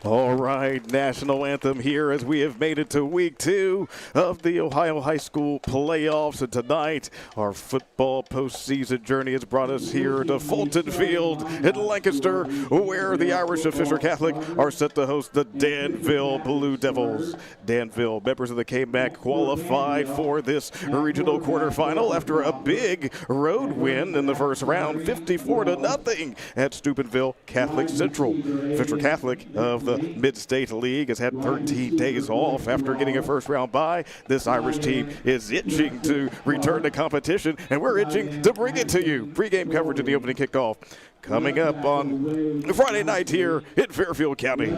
All right, national anthem here as we have made it to week 2 of the Ohio High School playoffs. And tonight, our football postseason journey has brought us here to Fulton Field in Lancaster, where the Irish of Fisher Catholic are set to host the Danville Blue Devils. Danville, members of the KMAC, qualified for this regional quarterfinal after a big road win in the first round, 54-0 at Steubenville Catholic Central. Fisher Catholic of the Mid-State League has had 13 days off after getting a first-round bye. This Irish team is itching to return to competition, and we're itching to bring it to you. Pre-game coverage of the opening kickoff coming up on Friday night here in Fairfield County.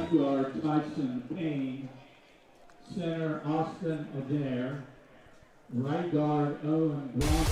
Center Austin Adair, right guard Owen Brown.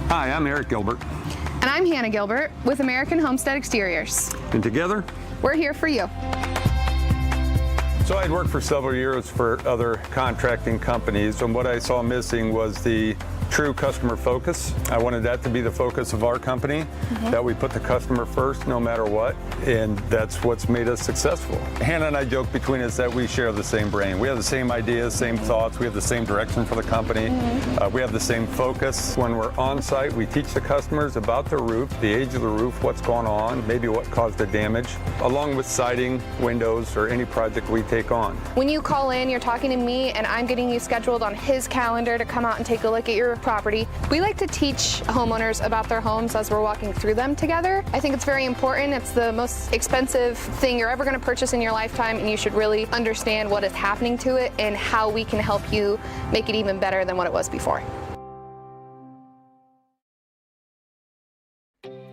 Hi, I'm Eric Gilbert. And I'm Hannah Gilbert with American Homestead Exteriors. And together, we're here for you. So I'd worked for several years for other contracting companies, and what I saw missing was the true customer focus. I wanted that to be the focus of our company, that we put the customer first no matter what, and that's what's made us successful. Hannah and I joke between us that we share the same brain. We have the same ideas, same thoughts, we have the same direction for the company, we have the same focus. When we're on site, we teach the customers about the roof, the age of the roof, what's going on, maybe what caused the damage, along with siding, windows, or any project we take on. When you call in, you're talking to me, and I'm getting you scheduled on his calendar to come out and take a look at your property. We like to teach homeowners about their homes as we're walking through them together. I think it's very important. It's the most expensive thing you're ever going to purchase in your lifetime, and you should really understand what is happening to it and how we can help you make it even better than what it was before.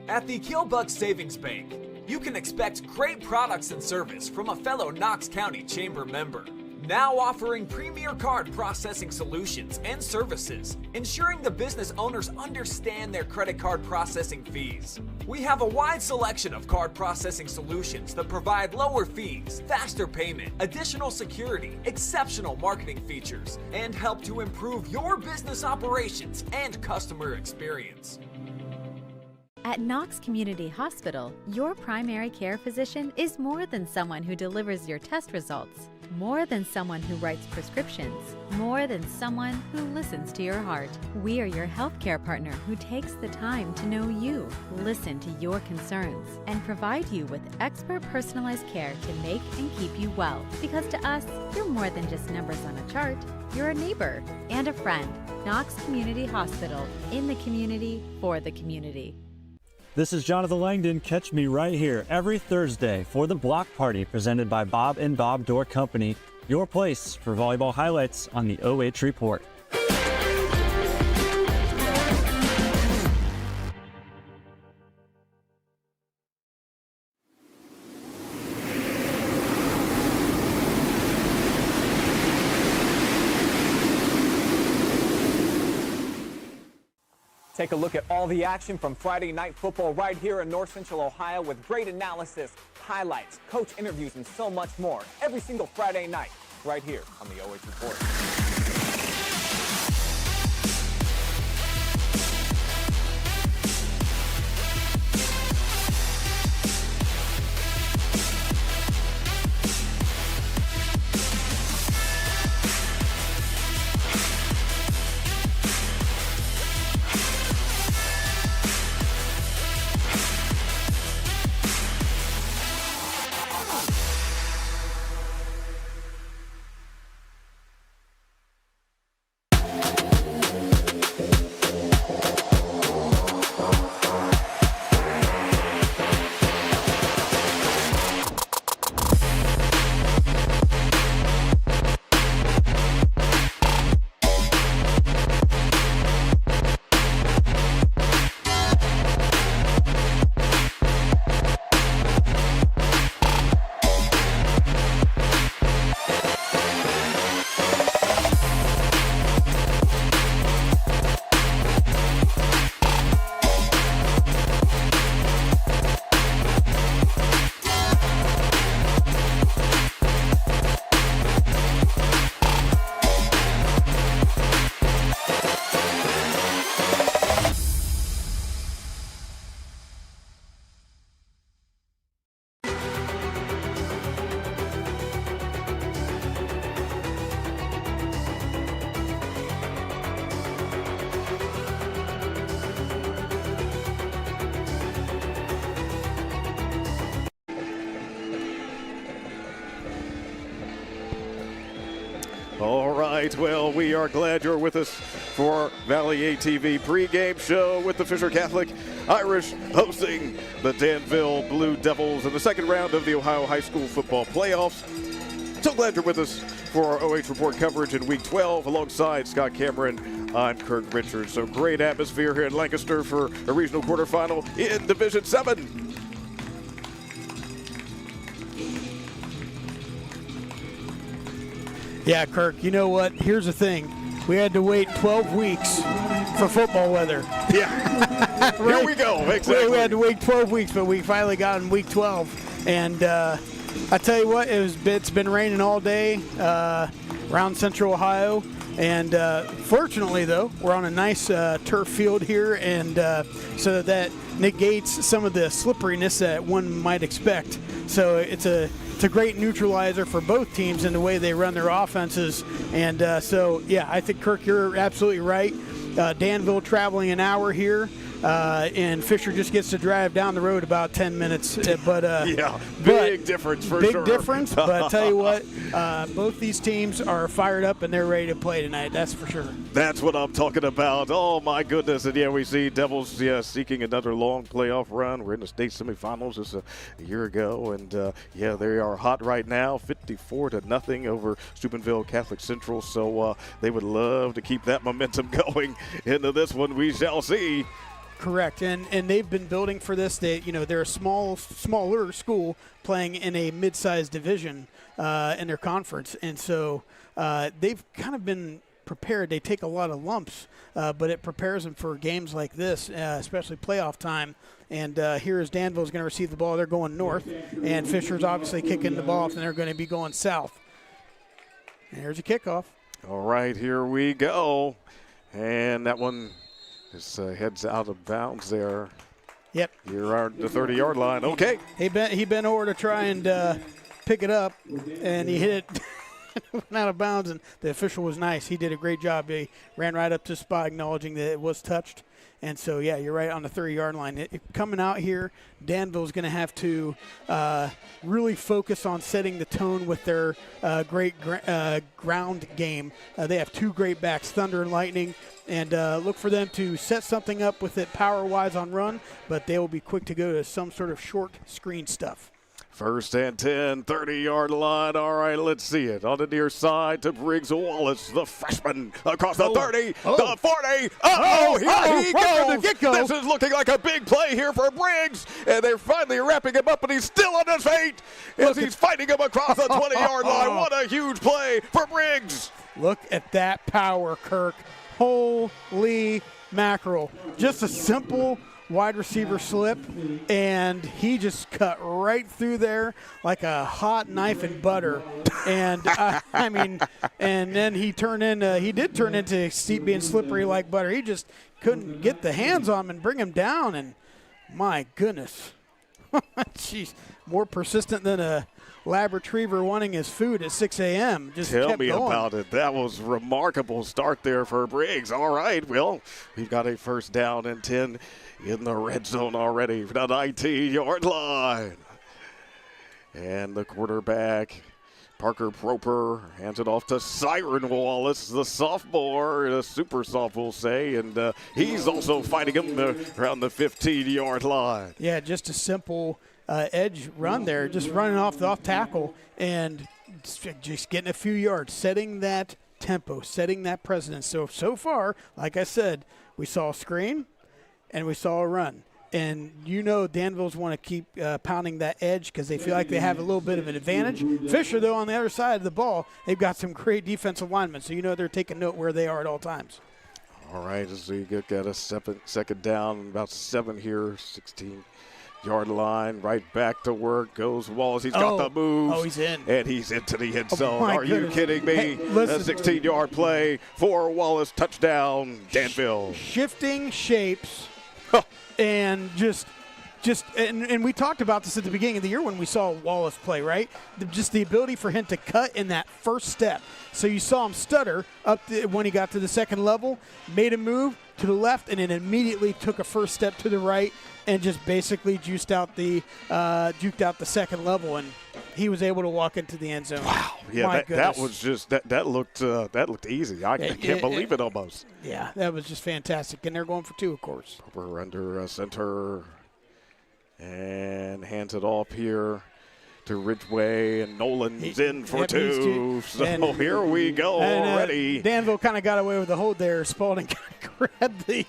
At the Keelbuck Savings Bank, you can expect great products and service from a fellow Knox County Chamber member. Now offering premier card processing solutions and services, ensuring the business owners understand their credit card processing fees. We have a wide selection of card processing solutions that provide lower fees, faster payment, additional security, exceptional marketing features, and help to improve your business operations and customer experience. At Knox Community Hospital, your primary care physician is more than someone who delivers your test results, more than someone who writes prescriptions, more than someone who listens to your heart. We are your healthcare partner who takes the time to know you, listen to your concerns, and provide you with expert personalized care to make and keep you well. Because to us, you're more than just numbers on a chart. You're a neighbor and a friend. Knox Community Hospital, in the community, for the community. This is Jonathan Langdon. Catch me right here every Thursday for the Block Party presented by Bob and Bob Door Company, your place for volleyball highlights on the OH Report. Take a look at all the action from Friday Night Football right here in North Central Ohio with great analysis, highlights, coach interviews, and so much more every single Friday night right here on the OH Report. All right, well, we are glad you're with us for Valley ATV pregame show with the Fisher Catholic Irish hosting the Danville Blue Devils in the second round of the Ohio High School football playoffs. So glad you're with us for our OH Report coverage in Week 12 alongside Scott Cameron. I'm Kirk Richards. So great atmosphere here in Lancaster for a regional quarterfinal in Division 7. Yeah, Kirk, you know what? Here's the thing. We had to wait 12 weeks for football weather. Yeah. Right? Here we go. Exactly. We had to wait 12 weeks, but we finally got in Week 12. And I tell you what, it's been raining all day around Central Ohio. And fortunately, though, we're on a nice turf field here, and so that negates some of the slipperiness that one might expect. So it's a great neutralizer for both teams in the way they run their offenses. And so, yeah, I think, Kirk, you're absolutely right. Danville traveling an hour here, and Fisher just gets to drive down the road about 10 minutes. Yeah, big difference for sure. Big difference, but I tell you what, both these teams are fired up and they're ready to play tonight, that's for sure. That's what I'm talking about. Oh, my goodness. And, yeah, we see Devils seeking another long playoff run. We're in the state semifinals just a year ago. And, yeah, they are hot right now, 54-0 over Steubenville Catholic Central. So they would love to keep that momentum going into this one. We shall see. Correct, and they've been building for this. They're a smaller school playing in a mid-sized division in their conference, and so they've kind of been prepared. They take a lot of lumps, but it prepares them for games like this, especially playoff time. And here is Danville's going to receive the ball. They're going north, and Fisher's obviously kicking the ball off, and they're going to be going south. And here's a kickoff. All right, here we go, and that one just heads out of bounds there. Yep. You're at the 30-yard line. Okay. He bent over to try and pick it up, and he hit it. Went out of bounds, and the official was nice. He did a great job. He ran right up to the spot, acknowledging that it was touched. And so, yeah, you're right on the 30-yard line. Coming out here, Danville's going to have to really focus on setting the tone with their great ground game. They have two great backs, Thunder and Lightning, and look for them to set something up with it power-wise on run, but they will be quick to go to some sort of short screen stuff. First and 10, 30-yard line. All right, let's see it. On the near side to Briggs Wallace, the freshman, across the 30, the 40. Here he goes. This is looking like a big play here for Briggs, and they're finally wrapping him up, and he's still on his feet as he's fighting him across the 20-yard line. What a huge play for Briggs. Look at that power, Kirk. Holy mackerel. Just a simple wide receiver slip, and he just cut right through there like a hot knife in butter. And I mean, and then he did turn into being slippery like butter. He just couldn't get the hands on him and bring him down. And my goodness, jeez, more persistent than a lab retriever wanting his food at 6 a.m. Just Tell me going. about it. That was a remarkable start there for Briggs. All right, well, we've got a first down and 10 in the red zone already for the 19-yard line. And the quarterback, Parker Proper, hands it off to Siren Wallace, the sophomore, the super soft, we'll say, and he's also fighting him around the 15-yard line. Yeah, just a simple edge run there, just running off the off tackle and just getting a few yards, setting that tempo, setting that precedence. So far, like I said, we saw a screen and we saw a run. And Danville's want to keep pounding that edge because they feel like they have a little bit of an advantage. Fisher, though, on the other side of the ball, they've got some great defensive linemen, so they're taking note where they are at all times. All right, as we get a second down, about 7 here, 16-yard line, right back to work goes Wallace. He's got the moves. Oh, he's in. And he's into the end zone. My Are goodness. you kidding me? Hey, listen. A 16-yard play for Wallace, touchdown, Danville. Shifting shapes and and we talked about this at the beginning of the year when we saw Wallace play, right? Just the ability for him to cut in that first step. So you saw him stutter when he got to the second level, made a move to the left, and then immediately took a first step to the right and just basically juked out the second level. And he was able to walk into the end zone. Wow. Yeah, that was just that looked easy. I can't believe it almost. Yeah, that was just fantastic. And they're going for 2, of course. We're under center and hands it off here to Ridgeway, and Nolan's in for 2. So here we go already. Danville kind of got away with the hold there. Spalding grabbed the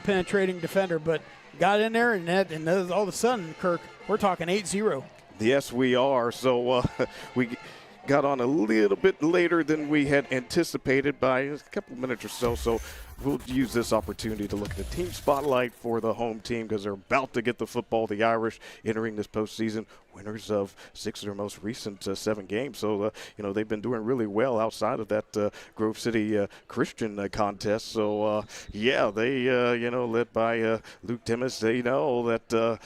penetrating defender, but got in there, and all of a sudden, Kirk, we're talking 8-0. Yes, we are. So we got on a little bit later than we had anticipated by a couple minutes or so. So we'll use this opportunity to look at the team spotlight for the home team, because they're about to get the football. The Irish entering this postseason, winners of 6 of their most recent 7 games. So, they've been doing really well outside of that Grove City Christian contest. So, they, led by Luke Timmis, they know that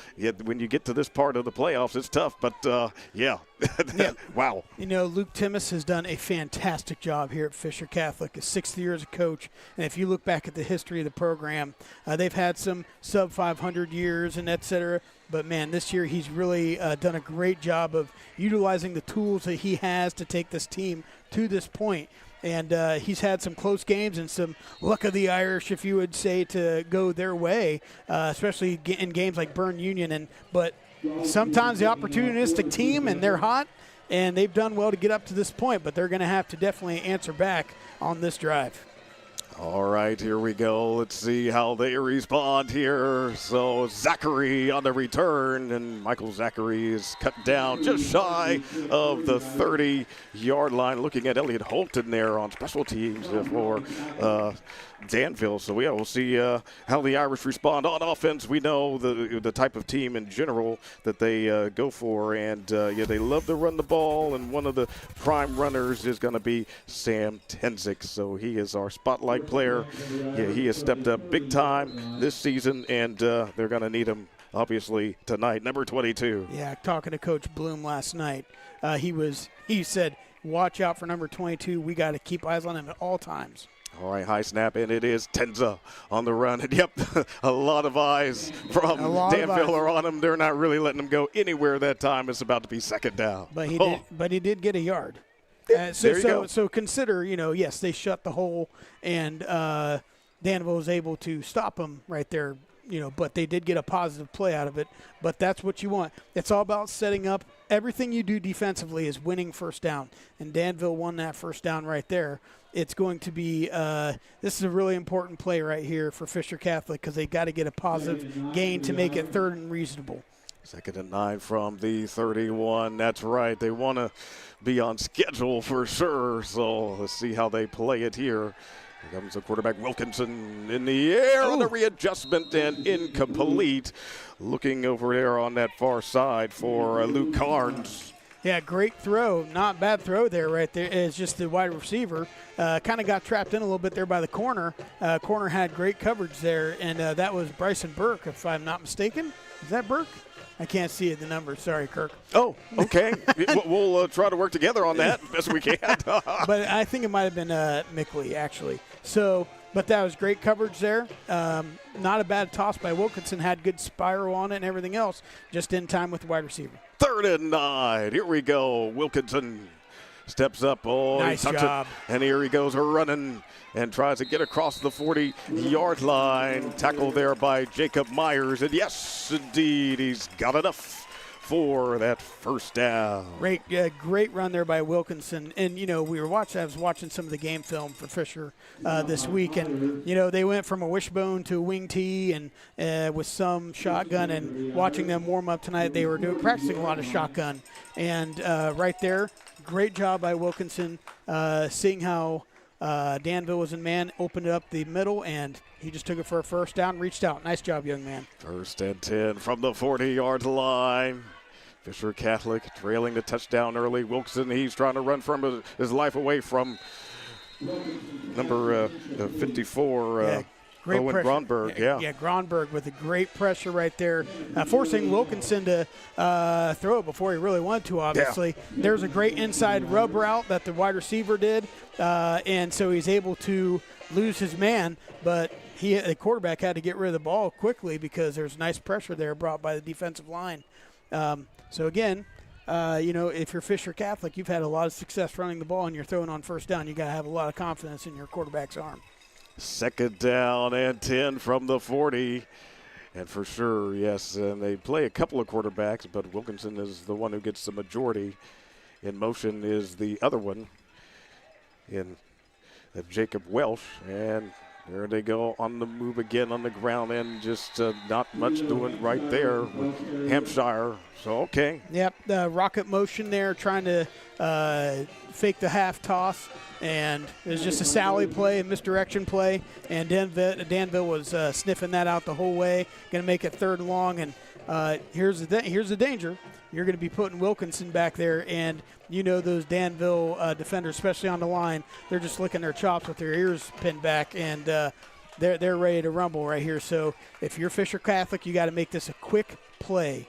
when you get to this part of the playoffs, it's tough. But, wow. Luke Timmis has done a fantastic job here at Fisher Catholic, his 6th year as a coach. And if you look back at the history of the program, they've had some sub-500 years and et cetera. But, man, this year he's really done a great job of utilizing the tools that he has to take this team to this point. And he's had some close games and some luck of the Irish, if you would say, to go their way, especially in games like Bern Union. But sometimes the opportunistic team, and they're hot, and they've done well to get up to this point. But they're going to have to definitely answer back on this drive. All right, here we go. Let's see how they respond here. So Zachary on the return, and Michael Zachary is cut down just shy of the 30-yard line. Looking at Elliot Holton there on special teams for Danville. So we'll see how the Irish respond on offense. We know the type of team in general that they go for, and they love to run the ball. And one of the prime runners is going to be Sam Tenzik. So he is our spotlight player. Yeah, he has stepped up big time this season, and they're going to need him obviously tonight. Number 22. Yeah, talking to Coach Bloom last night, he said, "Watch out for number 22. We got to keep eyes on him at all times." All right, high snap, and it is Tenza on the run. And, yep, a lot of eyes from Danville are on him. They're not really letting him go anywhere that time. It's about to be second down. But he did get a yard. So consider, yes, they shut the hole, and Danville was able to stop him right there, but they did get a positive play out of it. But that's what you want. It's all about setting up. Everything you do defensively is winning first down, and Danville won that first down right there. It's going to be this is a really important play right here for Fisher Catholic, because they got to get a positive gain to make it 3rd and reasonable. 2nd and 9 from the 31. That's right. They want to be on schedule for sure. So let's see how they play it here. Here comes the quarterback, Wilkinson, in the air on the readjustment and incomplete. Looking over there on that far side for Luke Carnes. Yeah, great throw. Not bad throw there right there. It's just the wide receiver. Kind of got trapped in a little bit there by the corner. Corner had great coverage there, and that was Bryson Burke, if I'm not mistaken. Is that Burke? I can't see the number. Sorry, Kirk. Oh, okay. We'll try to work together on that as we can. But I think it might have been Mickley, actually. But that was great coverage there. Not a bad toss by Wilkinson. Had good spiral on it and everything else. Just in time with the wide receiver. 3rd and 9. Here we go. Wilkinson steps up. Oh, nice job. And here he goes running and tries to get across the 40-yard line. Tackle there by Jacob Myers. And yes, indeed, he's got enough for that first down. Great run there by Wilkinson. And, I was watching some of the game film for Fisher this week. And, they went from a wishbone to a wing tee and with some shotgun. And watching them warm up tonight, they were practicing a lot of shotgun. And right there, great job by Wilkinson, seeing how Danville was in man, opened it up the middle, and he just took it for a first down, reached out. Nice job, young man. 1st and 10 from the 40-yard line. Fisher Catholic trailing the touchdown early. Wilkinson, he's trying to run from his life away from number 54, Owen Gronberg. Yeah, Gronberg with a great pressure right there, forcing Wilkinson to throw it before he really wanted to, obviously. Yeah. There's a great inside rub route that the wide receiver did, and so he's able to lose his man, but the quarterback had to get rid of the ball quickly because there's nice pressure there brought by the defensive line. So, again, if you're Fisher Catholic, you've had a lot of success running the ball and you're throwing on first down. You got to have a lot of confidence in your quarterback's arm. 2nd down and 10 from the 40. And for sure, yes, and they play a couple of quarterbacks, but Wilkinson is the one who gets the majority. In motion is the other one in Jacob Welsh, and there they go on the move again on the ground end. Just not much doing right there with Hampshire. So, okay. Yep, the rocket motion there, trying to fake the half toss, and it was just a Sally play, a misdirection play, and Danville was sniffing that out the whole way. Going to make it 3rd and long, and here's the danger. You're going to be putting Wilkinson back there, and those Danville defenders, especially on the line, they're just licking their chops with their ears pinned back, and they're ready to rumble right here. So if you're Fisher Catholic, you got to make this a quick play.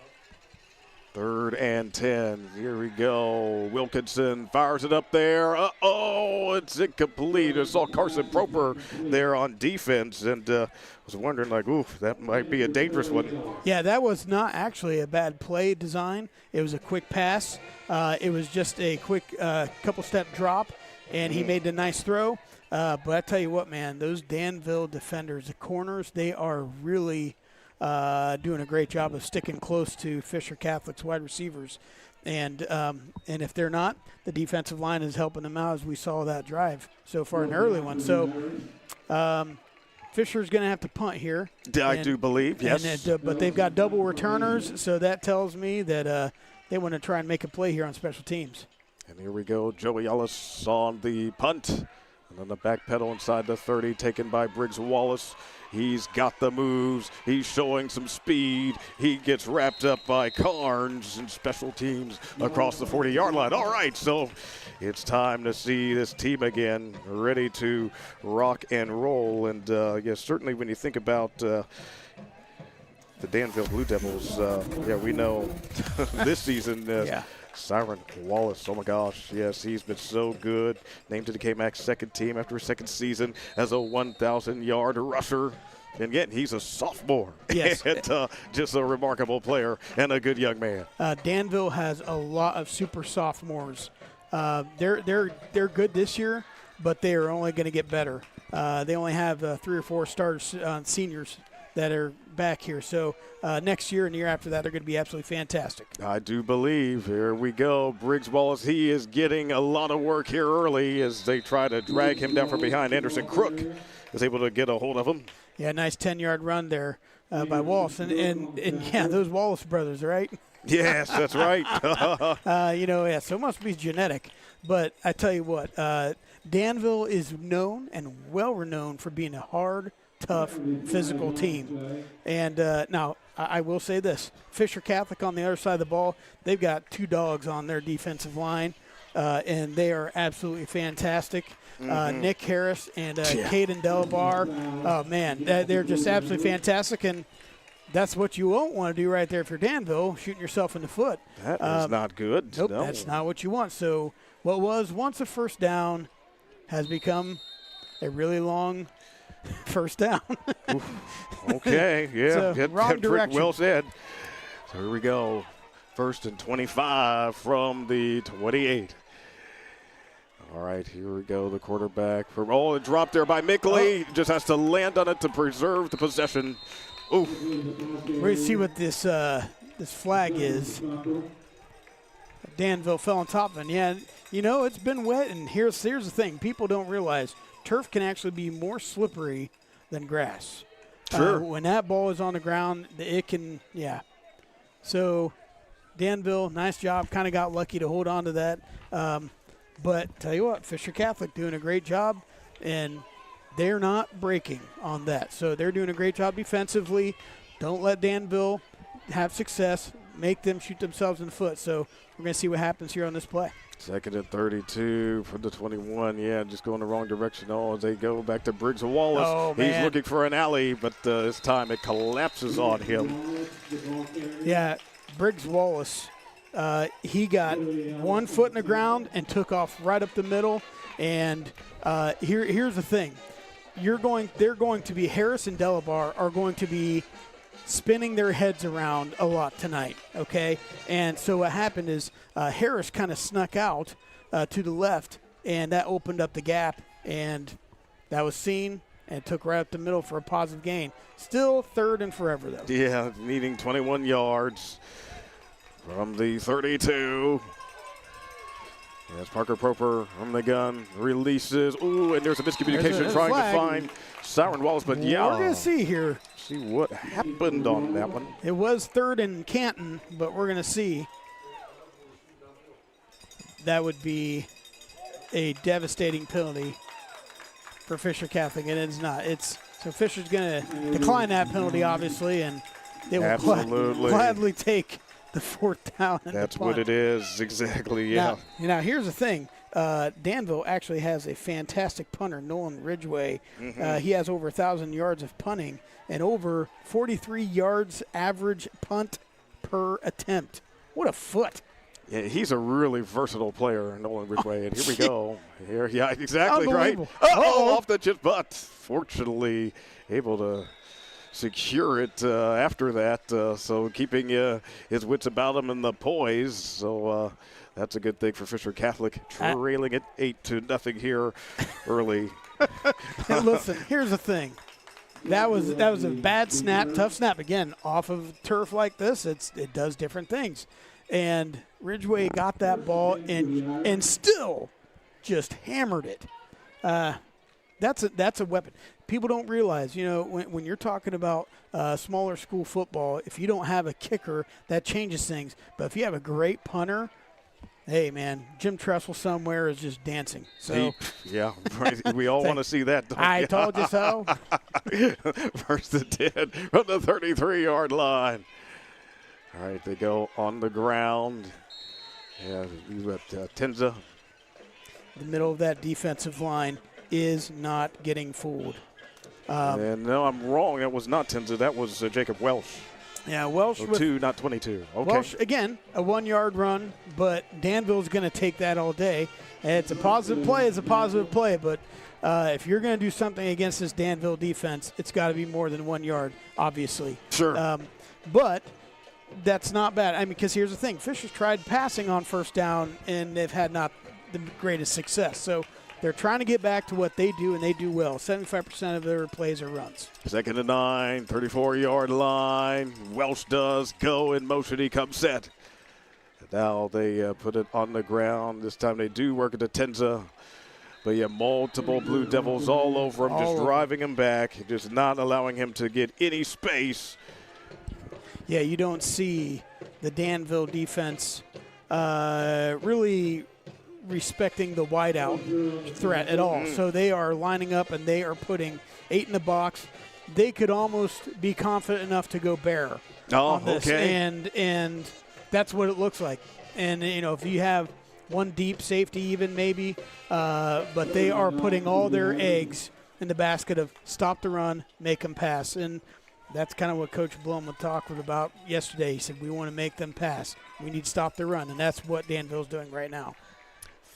3rd and 10. Here we go. Wilkinson fires it up there. It's incomplete. I saw Carson Proper there on defense, and was wondering, that might be a dangerous one. Yeah, that was not actually a bad play design. It was a quick pass. It was just a quick couple-step drop, and he made a nice throw. But I tell you what, man, those Danville defenders, the corners, they are really doing a great job of sticking close to Fisher Catholic's wide receivers. And if they're not, the defensive line is helping them out, as we saw that drive so far, an early one. So Fisher's going to have to punt here. I do believe, yes. But they've got double returners, so that tells me that they want to try and make a play here on special teams. And here we go. Joey Ellis on the punt. And then the back pedal inside the 30, taken by Briggs Wallace. He's got the moves. He's showing some speed. He gets wrapped up by Carnes and special teams across the 40-yard line. All right, so it's time to see this team again, ready to rock and roll. And, yes, certainly when you think about the Danville Blue Devils, we know this season Siren Wallace, oh my gosh, yes, he's been so good. Named to the K-Max 2nd team after his 2nd season as a 1,000-yard rusher. And yet he's a sophomore. Yes. And, just a remarkable player and a good young man. Danville has a lot of super sophomores. They're good this year, but they are only going to get better. They only have 3 or 4 starters, seniors that are back here. So next year and the year after that, they're going to be absolutely fantastic. I do believe. Here we go. Briggs Wallace, he is getting a lot of work here early as they try to drag him down from behind. Anderson Crook is able to get a hold of him. Yeah, nice 10-yard run there by Wallace. And yeah, those Wallace brothers, right? Yes, that's right. So it must be genetic. But I tell you what, Danville is known and well-renowned for being a hard, tough, physical team. And now, I will say this. Fisher Catholic on the other side of the ball, they've got 2 dogs on their defensive line, and they are absolutely fantastic. Nick Harris and Caden Delabar, oh, man, they're just absolutely fantastic. And that's what you won't want to do right there if you're Danville, shooting yourself in the foot. That is not good. Nope, no. That's not what you want. So what was once a first down has become a really long first down. Okay, yeah. So, wrong direction. Well said. So here we go. 1st and 25 from the 28. All right, here we go. The quarterback. A drop there by Mickley. Just has to land on it to preserve the possession. Ooh. We're going to see what this flag is. Danville fell on top of it. Yeah, it's been wet, and here's the thing. People don't realize turf can actually be more slippery than grass. Sure. When that ball is on the ground, it can, So Danville, nice job. Kind of got lucky to hold on to that. But tell you what, Fisher Catholic doing a great job, and they're not breaking on that. So they're doing a great job defensively. Don't let Danville have success. Make them shoot themselves in the foot. So we're going to see what happens here on this play. 2nd and 32 from the 21. Yeah, just going the wrong direction. As they go back to Briggs Wallace. Oh, he's man. looking for an alley, but this time it collapses on him. Yeah, Briggs Wallace, he got 1 foot in the ground and took off right up the middle. And here's the thing. They're going to be, Harris and Delabar are going to be spinning their heads around a lot tonight, okay? And so what happened is Harris kind of snuck out to the left, and that opened up the gap, and that was seen and took right up the middle for a positive gain. Still third and forever, though. Yeah, needing 21 yards from the 32. Yes, Parker Proper from the gun, releases. Ooh, and there's a miscommunication There's a trying flag. to find Siren Wallace, but yeah. We're going to see here. See what happened on that one. It was third and Canton, but we're going to see. That would be a devastating penalty for Fisher Catholic, and it's not. So Fisher's going to decline that penalty, obviously, and they will gladly take the fourth down. That's what it is, exactly, yeah. Now here's the thing. Danville actually has a fantastic punter, Nolan Ridgway. He has over 1,000 yards of punting and over 43 yards average punt per attempt. What a foot. Yeah, he's a really versatile player, Nolan Ridgway. And here we go. Yeah, exactly, right? Off the chip, but fortunately able to secure it after that. So keeping his wits about him and the poise. So that's a good thing for Fisher Catholic, trailing it 8-0 here early. And listen, here's the thing. That was a bad snap, tough snap. Again, off of turf like this, it does different things. And Ridgway got that ball and still just hammered it. That's a weapon. People don't realize, when you're talking about smaller school football, if you don't have a kicker, that changes things. But if you have a great punter, hey, man, Jim Tressel somewhere is just dancing. So yeah, right. We all want to see that. I told you so. First and 10 from the 33-yard line. All right, they go on the ground. Yeah, you got Tenza. The middle of that defensive line is not getting fooled. And no, I'm wrong. That was not Tenza. That was Jacob Welsh. Yeah, Welsh. 2, not 22. Okay. Welsh, again, a 1-yard run, but Danville's going to take that all day. And it's a positive play. It's a positive play, but if you're going to do something against this Danville defense, it's got to be more than 1 yard, obviously. Sure. But that's not bad. I mean, because here's the thing. Fisher's tried passing on first down, and they've had not the greatest success. So they're trying to get back to what they do, and they do well. 75% of their plays are runs. 2nd and 9, 34-yard line. Welsh does go in motion. He comes set. Now they put it on the ground. This time they do work at the Tenza. But yeah, multiple Blue Devils all over him, just driving him back, just not allowing him to get any space. Yeah, you don't see the Danville defense really respecting the wideout threat at all. So they are lining up and they are putting 8 in the box. They could almost be confident enough to go bare on this. Okay. And that's what it looks like. And, if you have one deep safety even maybe, but they are putting all their eggs in the basket of stop the run, make them pass. And that's kind of what Coach Blum was talking about yesterday. He said, we want to make them pass. We need to stop the run, and that's what Danville's doing right now.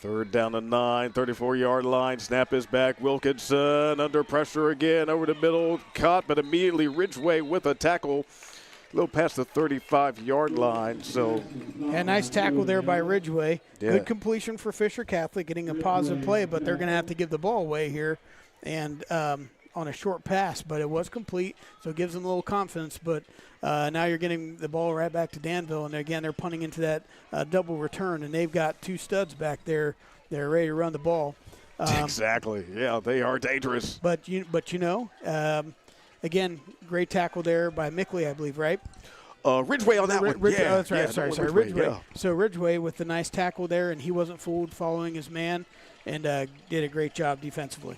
3rd down and 9, 34-yard line. Snap is back. Wilkinson under pressure again over the middle. Caught, but immediately Ridgway with a tackle. A little past the 35-yard line. So, a nice tackle there by Ridgway. Yeah. Good completion for Fisher Catholic, getting a positive play, but they're going to have to give the ball away here. And on a short pass, but it was complete, so it gives them a little confidence. But now you're getting the ball right back to Danville, and again, they're punting into that double return, and they've got 2 studs back there. They're ready to run the ball. Exactly. Yeah, they are dangerous. But again, great tackle there by Mickley, I believe, right? Ridgway on that one. Ridgway, yeah, that's right. Yeah, Sorry, Ridgway. Yeah. So Ridgway with the nice tackle there, and he wasn't fooled following his man, and did a great job defensively.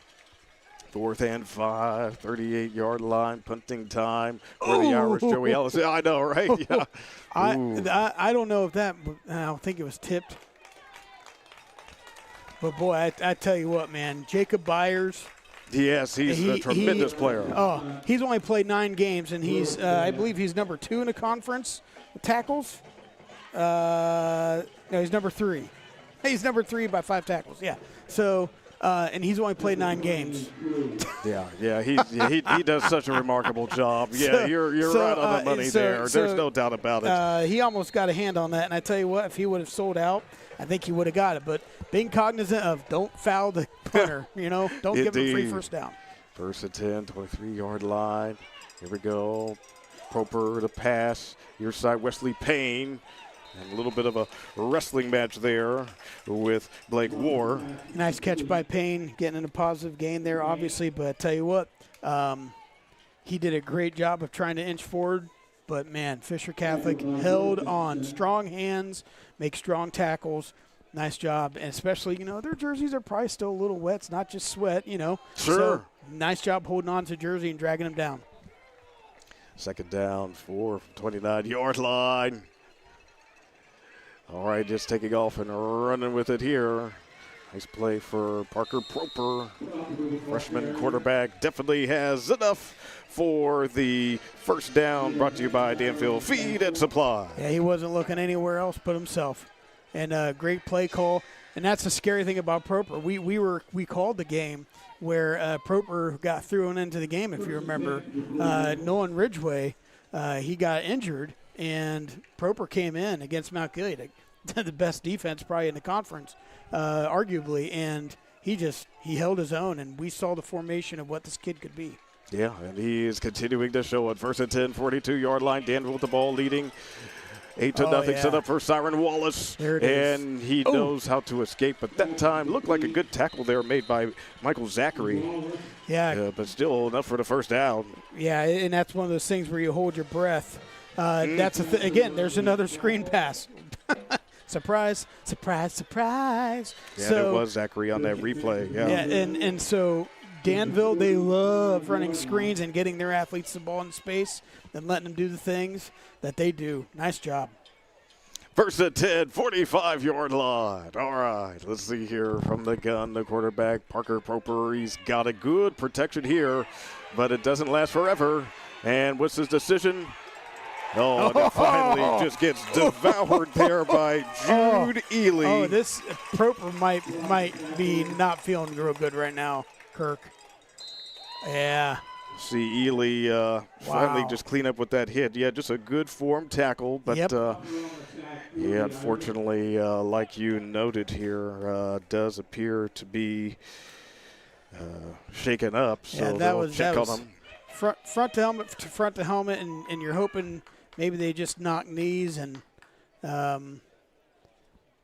4th and 5, 38-yard line, punting time for the Irish. Joey Ellis. I know, right? Yeah. I don't know if that – I don't think it was tipped. But, boy, I tell you what, man, Jacob Byers. Yes, he's a tremendous player. Oh, he's only played 9 games, and he's I believe he's number 2 in the conference with tackles. No, he's number 3. He's number 3 by 5 tackles, yeah. So – and he's only played 9 games. Yeah, he does such a remarkable job. Yeah, you're right on the money there. There's no doubt about it. He almost got a hand on that, and I tell you what, if he would have sold out, I think he would have got it. But being cognizant of don't foul the punter, don't give him a free first down. First and 10, 23-yard line. Here we go. Proper to pass. Your side, Wesley Payne. And a little bit of a wrestling match there with Blake Ward. Nice catch by Payne, getting in a positive gain there, obviously. But I tell you what, he did a great job of trying to inch forward. But, man, Fisher Catholic held on. Strong hands, make strong tackles. Nice job. And especially, their jerseys are probably still a little wet. It's not just sweat, Sure. So, nice job holding on to jersey and dragging them down. Second down, 4 from 29-yard line. All right, just taking off and running with it here. Nice play for Parker Proper. Freshman quarterback definitely has enough for the first down, brought to you by Danville Feed and Supply. Yeah, he wasn't looking anywhere else but himself. And a great play call. And that's the scary thing about Proper. We called the game where Proper got thrown into the game, if you remember. Nolan Ridgway, he got injured. And Proper came in against Mount Gilead, the best defense probably in the conference, arguably, and he held his own, and we saw the formation of what this kid could be. Yeah, and he is continuing to show it. First and 10, 42-yard line. Danville with the ball leading 8-0 set up for Siren Wallace. There it is. And he knows how to escape, but that time looked like a good tackle there made by Michael Zachary. Yeah. But still enough for the first down. Yeah, and that's one of those things where you hold your breath. That's again, there's another screen pass. Surprise, surprise, surprise. Yeah, so, it was Zachary on that replay. Yeah, and so Danville, they love running screens and getting their athletes the ball in space and letting them do the things that they do. Nice job. First and 10, 45-yard line. All right, let's see here from the gun, the quarterback, Parker Proper. He's got a good protection here, but it doesn't last forever. And what's his decision? Oh, and it finally just gets devoured there by Jude Ely. Oh, this Proper might be not feeling real good right now, Kirk. Yeah. See Ely finally just clean up with that hit. Yeah, just a good form tackle, but yeah, unfortunately, like you noted here, does appear to be shaken up. So yeah, that was check on him. Front to helmet, and you're hoping maybe they just knock knees and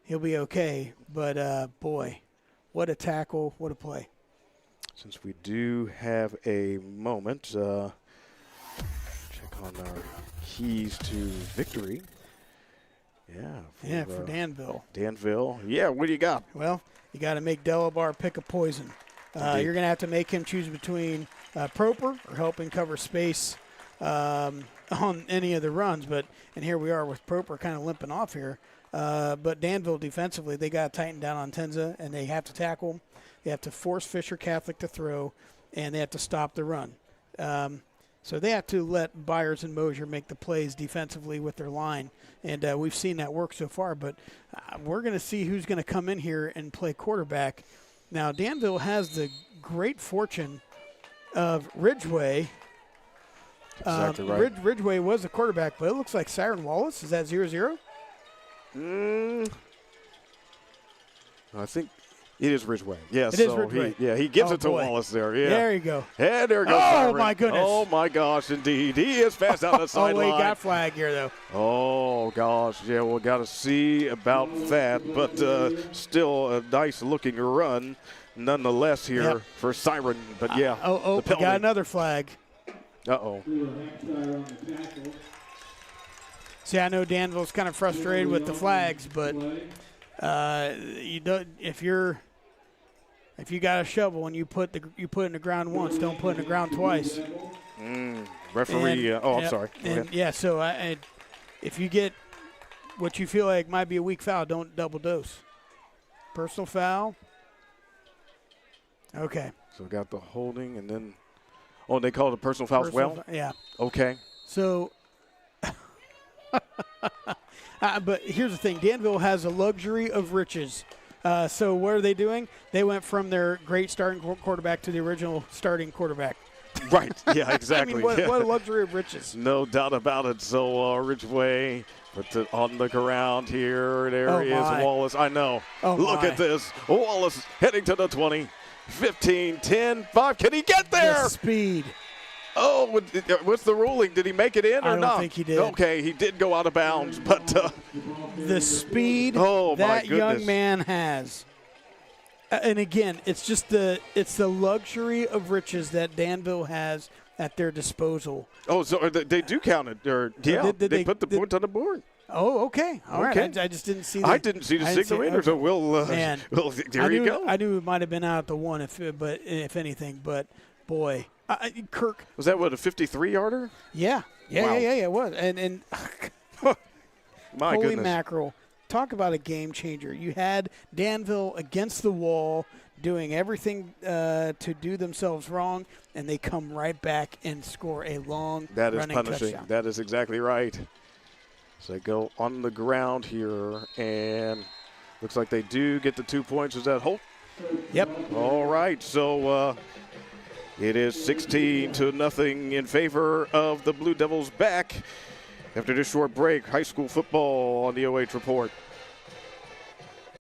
he'll be okay. But, boy, what a tackle, what a play. Since we do have a moment, check on our keys to victory. For Danville. Danville. Yeah, what do you got? Well, you got to make Delabar pick a poison. You're going to have to make him choose between Proper or helping cover space on any of the runs. And here we are with Proper kind of limping off here. But Danville defensively, they got to tighten down on Tenza, and they have to tackle him. They have to force Fisher Catholic to throw, and they have to stop the run. So they have to let Byers and Mosier make the plays defensively with their line. And we've seen that work so far. But we're going to see who's going to come in here and play quarterback. Now, Danville has the great fortune of Ridgway. Exactly right. Ridgway was the quarterback, but it looks like Siren Wallace. Is that 0-0? I think it is Ridgway. Yes, it is Ridgway. He gives it to Wallace there. Yeah. There you go. And there goes Siren. Oh, my goodness. Oh, my gosh, indeed. He is fast down the sideline. He got flag here, though. Oh, gosh. Yeah, we'll got to see about that. But still a nice-looking run nonetheless here for Siren. But, yeah. We got another flag. Uh-oh. See, I know Danville's kind of frustrated with the flags, but you don't. If you got a shovel and you put it in the ground once, don't put it in the ground twice. Referee. I'm sorry. So if you get what you feel like might be a weak foul, don't double dose. Personal foul. Okay. So we got the holding, and then they call it a personal foul as well. Yeah. Okay. So. But here's the thing. Danville has a luxury of riches So what are they doing? They went from their great starting quarterback to the original starting quarterback. Right. Yeah, exactly. I mean, what a luxury of riches. No doubt about it. So Ridgeway puts it on the ground here. There is Wallace. I know. Look at this. Wallace heading to the 20, 15, 10, 5. Can he get there? The speed. Oh, what's the ruling? Did he make it in or not? I don't think he did. Okay, he did go out of bounds, but the speed that young man has. And again, it's just the luxury of riches that Danville has at their disposal. Oh, so they do count it, or they put the points on the board. Oh, okay. All right. I just didn't see. I didn't see the signal either, so we'll. There you go. I knew it might have been out at the one, if anything. But boy, Kirk. Was that what, a 53-yarder? Yeah. Wow. Yeah. It was. And my holy goodness. mackerel! Talk about a game changer. You had Danville against the wall, doing everything to do themselves wrong, and they come right back and score a long that is running punishing. touchdown. That is exactly right. So they go on the ground here, and looks like they do get the 2 points. Is that Holt? Yep. All right. So it is 16-0 in favor of the Blue Devils. Back after this short break. High school football on the OH Report.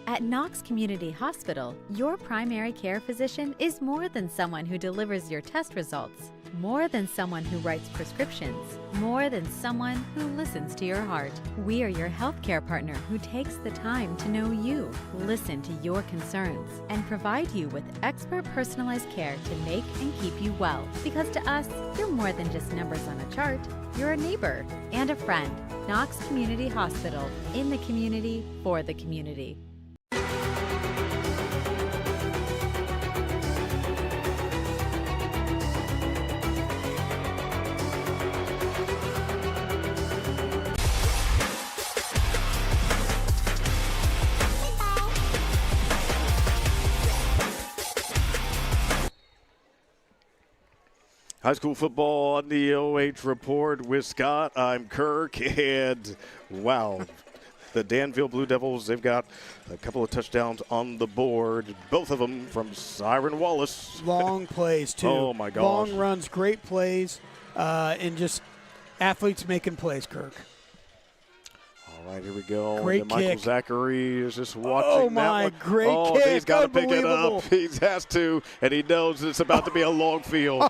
At Knox Community Hospital, your primary care physician is more than someone who delivers your test results, more than someone who writes prescriptions, more than someone who listens to your heart. We are your healthcare partner who takes the time to know you, listen to your concerns, and provide you with expert personalized care to make and keep you well. Because to us, you're more than just numbers on a chart. You're a neighbor and a friend. Knox Community Hospital, in the community, for the community. High school football on the OH Report with Scott. I'm Kirk, and wow, the Danville Blue Devils, they've got a couple of touchdowns on the board, both of them from Siren Wallace. Long plays, too. Oh, my gosh. Long runs, great plays, and just athletes making plays, Kirk. All right, here we go. Great and Michael kick. Zachary is just watching Oh, that my, one. great kick. He's got to pick it up. He has to, and he knows it's about to be a long field.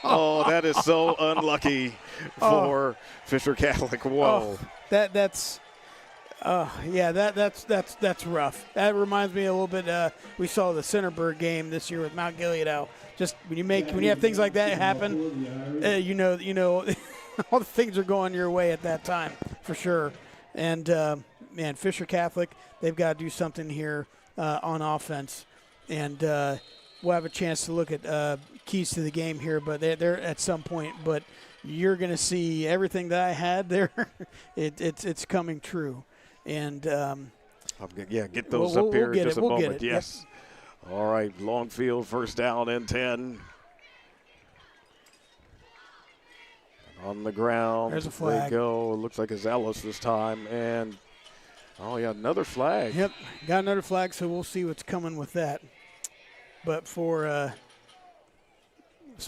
That is so unlucky for Fisher Catholic. Whoa. That's rough. That reminds me a little bit. We saw the Centerburg game this year with Mount Gilead out. Just when you have things like that happen, you know, all the things are going your way at that time for sure. And man, Fisher Catholic, they've got to do something here on offense, and we'll have a chance to look at keys to the game here, but they're at some point. But you're going to see everything that I had there. It's coming true. And get those up here in just a moment. Get it. Yes. Yep. All right, long field, first down and 10. On the ground. There's a flag. They go. It looks like it's Ellis this time. And, another flag. Yep, got another flag, so we'll see what's coming with that. But that's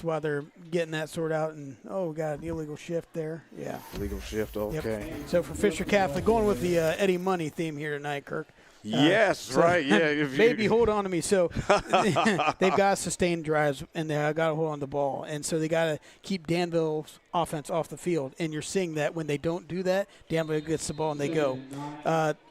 why they're getting that sorted out. And, we got an illegal shift there. Yeah. Illegal shift, okay. Yep. So for Fisher Catholic, going with the Eddie Money theme here tonight, Kirk. Yes, right. Yeah. Baby, hold on to me. So they've got to sustain drives, and they got to hold on the ball. And so they got to keep Danville's offense off the field. And you're seeing that when they don't do that, Danville gets the ball and they go.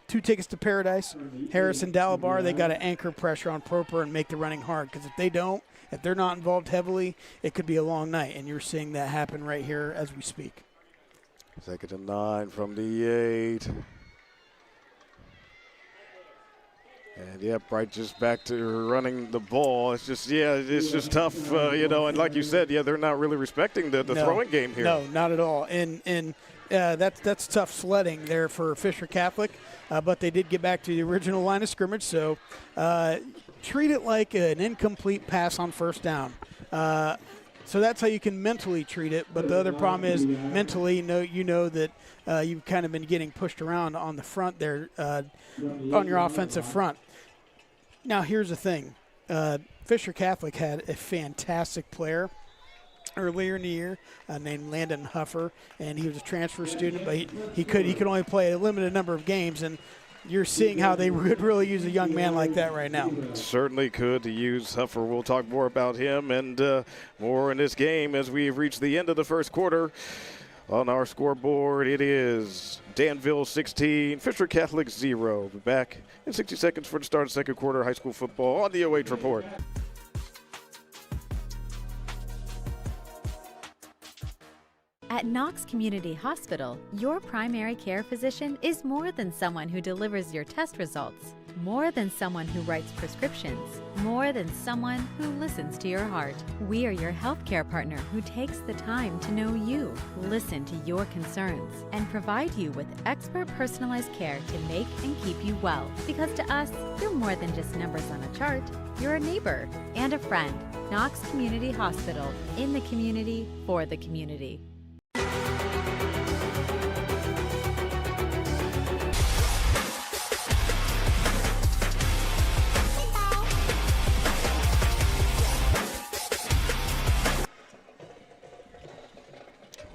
2 tickets to paradise. Harris and Dalabar, they got to anchor pressure on Proper and make the running hard. Because if they're not involved heavily, it could be a long night. And you're seeing that happen right here as we speak. 2nd and 9 from the 8. And right, just back to running the ball. It's just tough, and like you said, they're not really respecting the throwing game here. No, not at all. And that's tough sledding there for Fisher Catholic, but they did get back to the original line of scrimmage, so treat it like an incomplete pass on first down. So that's how you can mentally treat it, but the other problem is mentally, you know that you've kind of been getting pushed around on the front there, on your offensive front. Now, here's the thing. Fisher Catholic had a fantastic player earlier in the year named Landon Huffer, and he was a transfer student, but he could only play a limited number of games, and you're seeing how they would really use a young man like that right now. Certainly could use Huffer. We'll talk more about him and more in this game as we've reached the end of the first quarter. On our scoreboard, it is Danville 16, Fisher Catholic 0. We'll be back in 60 seconds for the start of second quarter high school football on the OH Report. At Knox Community Hospital, your primary care physician is more than someone who delivers your test results, more than someone who writes prescriptions, more than someone who listens to your heart. We are your healthcare partner who takes the time to know you, listen to your concerns, and provide you with expert personalized care to make and keep you well. Because to us, you're more than just numbers on a chart. You're a neighbor and a friend. Knox Community Hospital, in the community, for the community.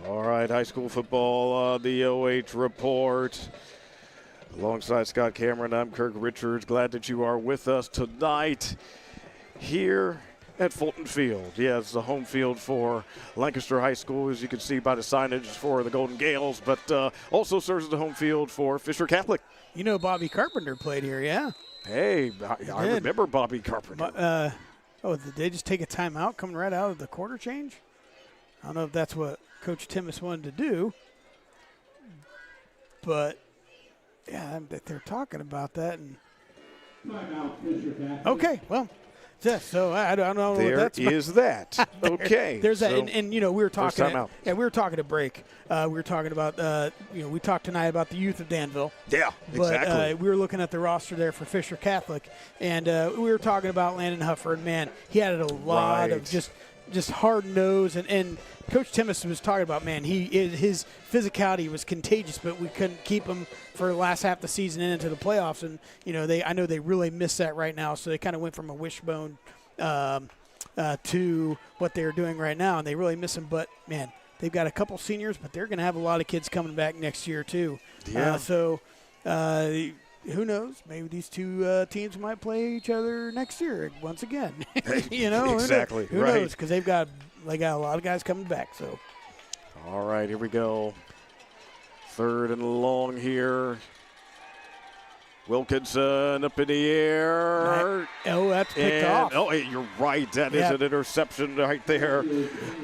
All right, high school football on the OH Report. Alongside Scott Cameron, I'm Kirk Richards. Glad that you are with us tonight here at Fulton Field. Yeah, it's the home field for Lancaster High School, as you can see by the signage for the Golden Gales, but also serves as the home field for Fisher Catholic. You know Bobby Carpenter played here, yeah? Hey, I remember Bobby Carpenter. Did they just take a timeout coming right out of the quarter change? I don't know if that's what Coach Timmis wanted to do, but yeah, they're talking about that. And okay, well, so I don't know there what that's about. Is that. Okay. There's so that, and you know, we were talking. We were talking to break. We were talking about, we talked tonight about the youth of Danville. Yeah, exactly. But we were looking at the roster there for Fisher Catholic, and we were talking about Landon Huffer, and man, he had a lot of just hard nose, and Coach Timmis was talking about, man, his physicality was contagious, but we couldn't keep him for the last half of the season and into the playoffs. And you know, I know they really miss that right now, so they kind of went from a wishbone to what they're doing right now, and they really miss him. But man, they've got a couple seniors, but they're going to have a lot of kids coming back next year too. Yeah. Who knows? Maybe these two teams might play each other next year once again. You know, exactly. Who knows? Because they got a lot of guys coming back. So, all right, here we go. Third and long here. Wilkinson up in the air. That's picked off. Oh, hey, you're right. That is an interception right there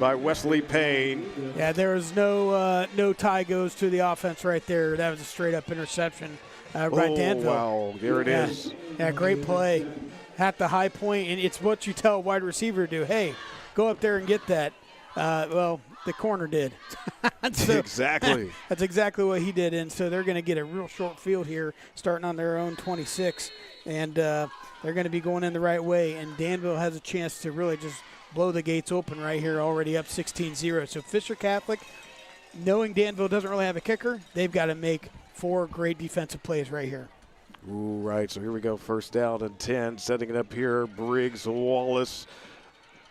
by Wesley Payne. Yeah, there was no tie goes to the offense right there. That was a straight up interception. Right, Danville. Wow, there it is. Yeah, great play at the high point, and it's what you tell a wide receiver to do. Hey, go up there and get that. Well, the corner did. Exactly. That's exactly what he did, and so they're going to get a real short field here, starting on their own 26, and they're going to be going in the right way, and Danville has a chance to really just blow the gates open right here, already up 16-0. So Fisher Catholic, knowing Danville doesn't really have a kicker, they've got to make 4 great defensive plays right here. Ooh, right. So here we go. First down and 10. Setting it up here. Briggs Wallace.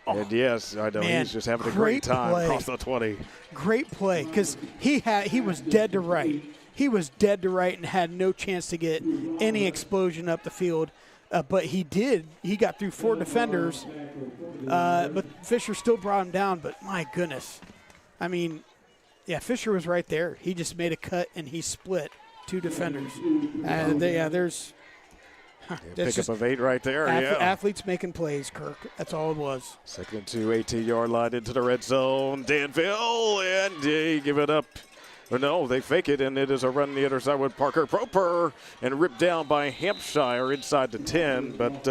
And yes, I know he's just having a great time across the 20. Great play because he was dead to right. He was dead to right and had no chance to get any explosion up the field. But he did. He got through 4 defenders. But Fisher still brought him down. But my goodness. I mean, yeah, Fisher was right there. He just made a cut, and he split 2 defenders. There's pickup of 8 right there. Athletes making plays, Kirk. That's all it was. Second and 2, 18-yard line into the red zone. Danville, and they give it up. No, they fake it, and it is a run on the other side with Parker Proper, and ripped down by Hampshire inside the 10. But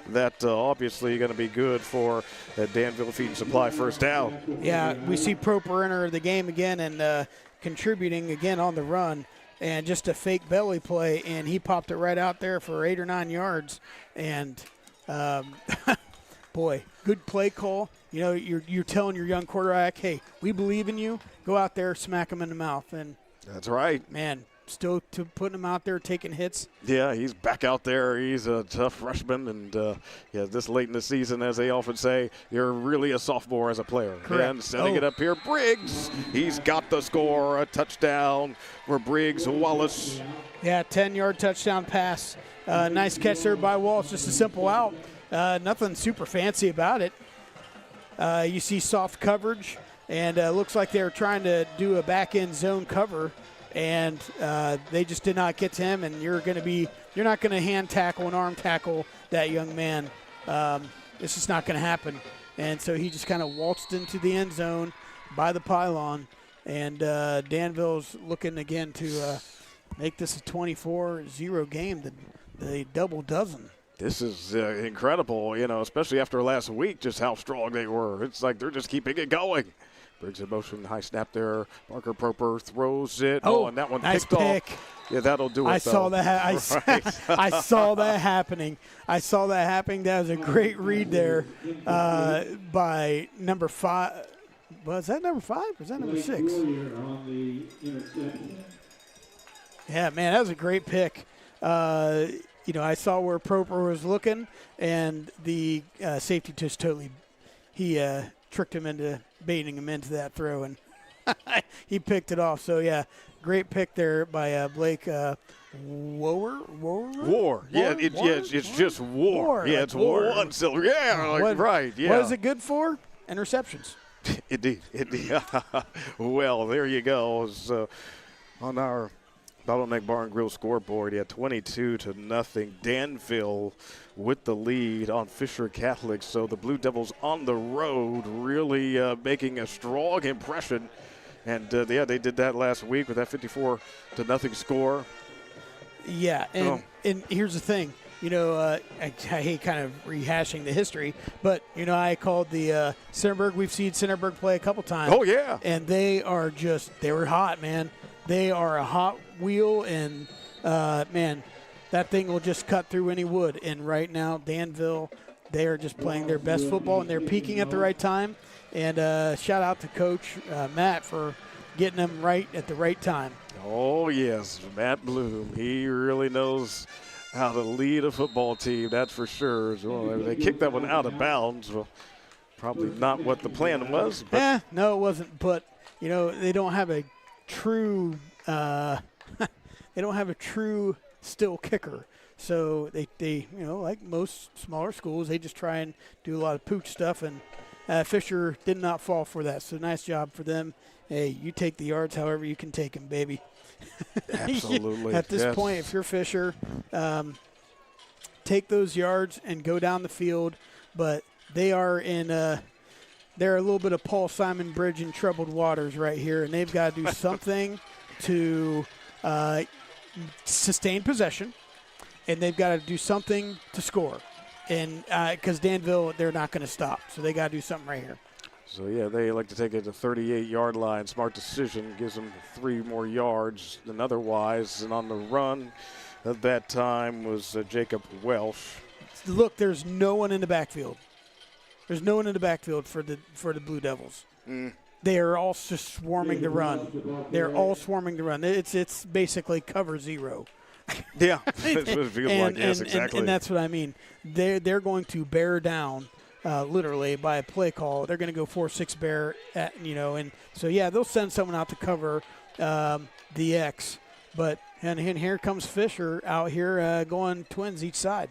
that obviously going to be good for Danville Feed and Supply first down. Yeah, we see Proper enter the game again and contributing again on the run. And just a fake belly play, and he popped it right out there for 8 or 9 yards. And, boy, good play call. You know, you're telling your young quarterback, hey, we believe in you. Go out there, smack him in the mouth. And that's right. Man, still putting him out there taking hits. Yeah, he's back out there. He's a tough freshman, and this late in the season, as they often say, you're really a sophomore as a player. Correct. And setting it up here, Briggs. He's got the score, a touchdown for Briggs Wallace. Yeah, 10-yard touchdown pass. Nice catch there by Wallace, just a simple out. Nothing super fancy about it. You see soft coverage, and looks like they're trying to do a back-end zone cover, and they just did not get to him, and you're not going to hand tackle and arm tackle that young man. It's just not going to happen. And so he just kind of waltzed into the end zone by the pylon, and Danville's looking again to make this a 24-0 game, the double dozen. This is incredible, especially after last week, just how strong they were. It's like they're just keeping it going. Briggs in motion, high snap there. Parker Proper throws it. Oh, and that one nice picked pick. off. Yeah, that'll do it. I saw that. I saw that happening. That was a great read there by number 5. Was that number 5? Was that number 6? Yeah, man, that was a great pick. I saw where Proper was looking, and the safety just totally tricked him into baiting him into that throw, and he picked it off. So, yeah, great pick there by Blake War. Yeah, it's just War. Yeah, it's one silver. Yeah, right. Yeah. What is it good for? Interceptions. Indeed. Well, there you go. So, on our Bottleneck Bar and Grill scoreboard, 22-0. Danville with the lead on Fisher Catholic. So the Blue Devils on the road really making a strong impression. And, they did that last week with that 54-0 score. Yeah, and here's the thing. I hate kind of rehashing the history, but, I called the Centerburg. We've seen Centerburg play a couple times. Oh, yeah. And they were hot, man. They are a hot wheel, and, man, that thing will just cut through any wood. And right now, Danville, they are just playing their best football, and they're peaking at the right time. And shout out to Coach Matt for getting them right at the right time. Oh, yes, Matt Bloom. He really knows how to lead a football team, that's for sure. Well, they kicked that one out of bounds. Well, probably not what the plan was. But no, it wasn't. But, they don't have a true still kicker. So they like most smaller schools, they just try and do a lot of pooch stuff, and Fisher did not fall for that. So nice job for them. Hey, you take the yards however you can take them, baby. Absolutely. At this point, if you're Fisher, take those yards and go down the field. But they are they're a little bit of Paul Simon Bridge in troubled waters right here, and they've got to do something to sustain possession, and they've got to do something to score. And because Danville, they're not going to stop, so they got to do something right here. So, they like to take it to the 38-yard line. Smart decision. Gives them 3 more yards than otherwise. And on the run at that time was Jacob Welsh. Look, there's no one in the backfield. There's no one in the backfield for the Blue Devils. They are all just swarming the run. They're all swarming the run. It's basically cover 0. Yeah, that's what it feels like. Yes, exactly. And that's what I mean. They're going to bear down. Literally by a play call, they're going to go 4-6 bear, and so they'll send someone out to cover the X. But and here comes Fisher out here going twins each side,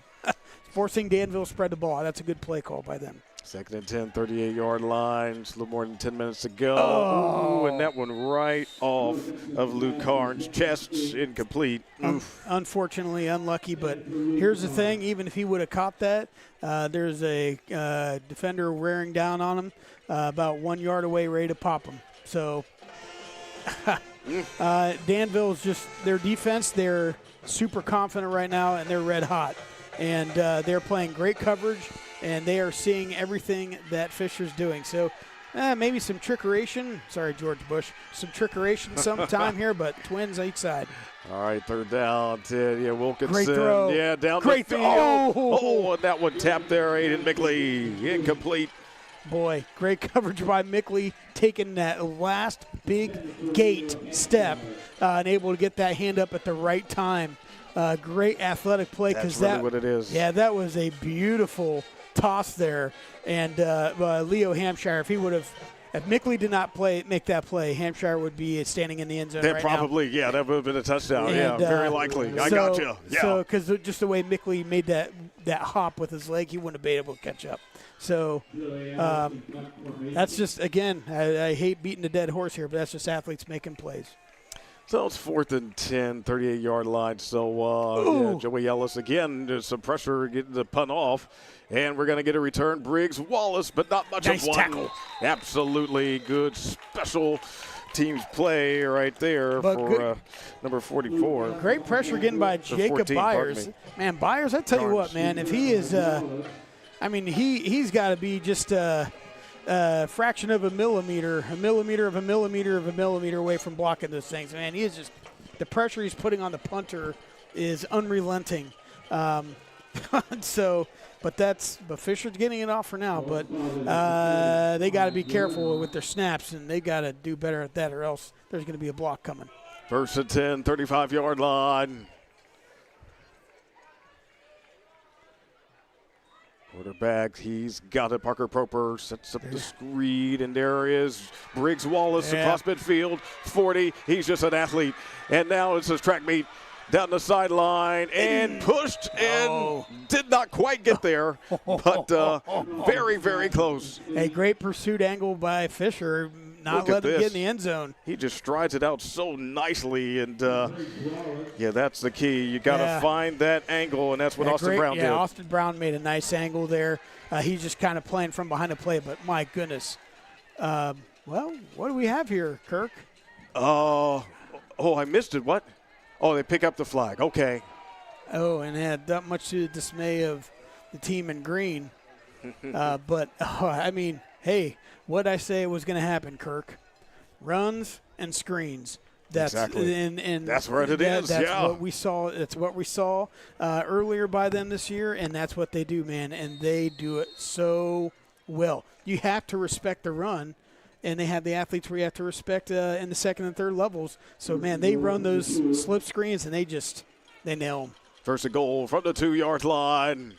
forcing Danville to spread the ball. That's a good play call by them. 2nd and 10, 38-yard line. Just a little more than 10 minutes to go. Oh. Ooh, and that one right off of Luke Karn's chest, incomplete. Unfortunately, unlucky. But here's the thing: even if he would have caught that, there's a defender wearing down on him, about 1 yard away, ready to pop him. So Danville's just their defense. They're super confident right now, and they're red hot, and they're playing great coverage. And they are seeing everything that Fisher's doing. So maybe some trickeration. Sorry, George Bush. Some trickeration sometime here, but twins each side. All right, 3rd down, 10. Yeah, Wilkinson. Great throw. Yeah, down Great the field. Oh, and that one tapped there. Aiden Mickley. Incomplete. Boy, great coverage by Mickley, taking that last big gate step and able to get that hand up at the right time. Great athletic play. That's really what it is. Yeah, that was a beautiful toss there. And Leo Hampshire, if Mickley did not make that play, Hampshire would be standing in the end zone right now. Yeah, that would have been a touchdown. And, very likely. I got you. Yeah. So, because just the way Mickley made that hop with his leg, he wouldn't have been able to catch up. So that's just, again, I hate beating a dead horse here, but that's just athletes making plays. So it's 4th and 10, 38-yard line. So Joey Ellis again, there's some pressure getting the punt off. And we're going to get a return. Briggs Wallace, but not much nice of one. Tackle. Absolutely good special teams play right there for number 44. Great pressure getting by Jacob 14, Byers. Man, Byers, I tell you what, man, if he is, he's got to be just a fraction of a millimeter away from blocking those things. Man, he is just, the pressure he's putting on the punter is unrelenting. But Fisher's getting it off for now. But they got to be careful with their snaps, and they got to do better at that, or else there's going to be a block coming. 1st and 10, 35-yard line. Quarterback, he's got it. Parker Proper sets up the screen, and there is Briggs Wallace across midfield. 40, he's just an athlete. And now it's his track meet. Down the sideline and pushed and did not quite get there, but very, very close. A great pursuit angle by Fisher, not letting him get in the end zone. He just strides it out so nicely, and that's the key. You got to find that angle, and that's what Austin Brown did. Yeah, Austin Brown made a nice angle there. He's just kind of playing from behind the play, but my goodness. Well, what do we have here, Kirk? I missed it. What? Oh, they pick up the flag. Okay. Oh, and had that much to the dismay of the team in green. Hey, what I say was going to happen, Kirk? Runs and screens. That's exactly. And that's what it is. That's what we saw. That's what we saw earlier by them this year, and that's what they do, man. And they do it so well. You have to respect the run. And they have the athletes where you have to respect in the second and third levels. So, man, they run those slip screens, and they nail them. 1st and goal from the 2-yard line.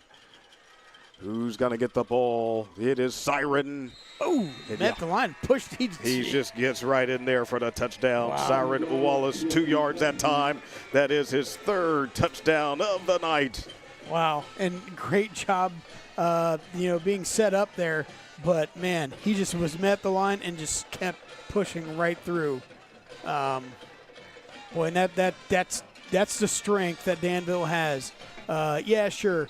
Who's going to get the ball? It is Siren. Oh, met the line. Pushed. He just gets right in there for the touchdown. Wow. Siren Wallace, 2 yards that time. That is his 3rd touchdown of the night. Wow, and great job, being set up there. But, man, he just was met the line and just kept pushing right through. And that's the strength that Danville has. Sure.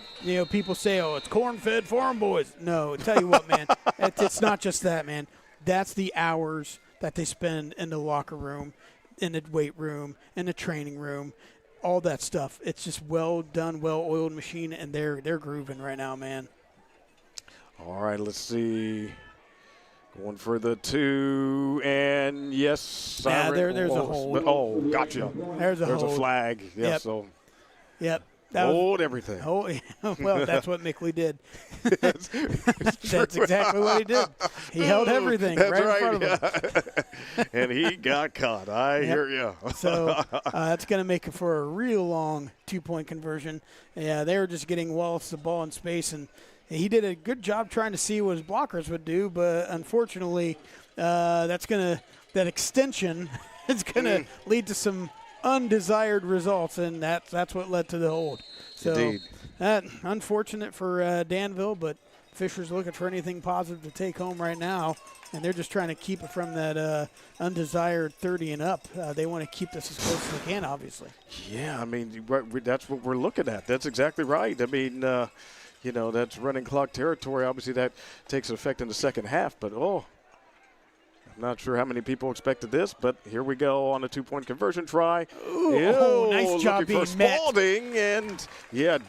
People say, it's corn-fed farm boys. No, tell you what, man, it's not just that, man. That's the hours that they spend in the locker room, in the weight room, in the training room, all that stuff. It's just well done, well-oiled machine, and they're grooving right now, man. All right, let's see. Going for the 2, and yes. There's a hold. Oh, gotcha. There's a flag. Yeah, yep. So. Yep. Hold everything. Well, that's what Mickley did. That's exactly what he did. He held everything right in front of him. And he got caught. I hear you. So that's going to make it for a real long 2-point conversion. Yeah, they were just getting Wallace the ball in space, and he did a good job trying to see what his blockers would do, but unfortunately, that extension is going to lead to some undesired results, and that's what led to the hold. So Indeed. Unfortunate for Danville, but Fisher's looking for anything positive to take home right now, and they're just trying to keep it from that undesired 30 and up. They want to keep this as close as they can, obviously. Yeah, that's what we're looking at. That's exactly right. That's running clock territory. Obviously, that takes effect in the second half, but I'm not sure how many people expected this, but here we go on a 2-point conversion try. Nice job being met. Spalding, and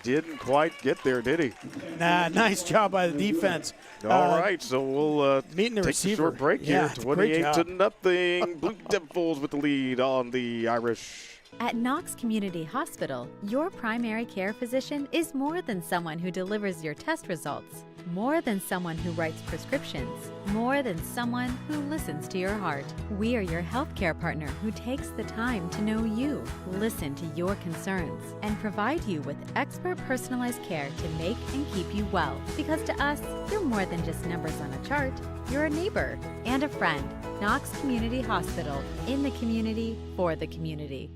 didn't quite get there, did he? Nice job by the defense. All right, so we'll meeting the take receiver. a short break here. 28-0. Blue Devils with the lead on the Irish. At Knox Community Hospital, your primary care physician is more than someone who delivers your test results. more than someone who writes prescriptions, more than someone who listens to your heart. We are your healthcare partner who takes the time to know you, listen to your concerns, and provide you with expert personalized care to make and keep you well. Because to us, you're more than just numbers on a chart. You're a neighbor and a friend. Knox Community Hospital, in the community, for the community.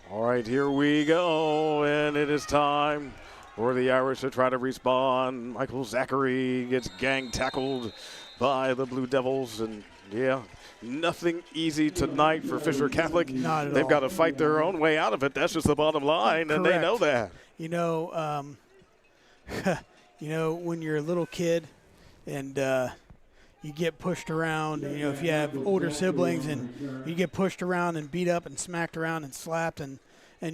All right, here we go, and it is time for the Irish to try to respond. Michael Zachary gets gang tackled by the Blue Devils, and yeah, nothing easy tonight for Fisher Catholic. Not at They've all. got to fight their own way out of it. That's just the bottom line, and they Correct. know that. You know, when you're a little kid and you get pushed around, and, if you have older siblings and you get pushed around and beat up and smacked around and slapped, and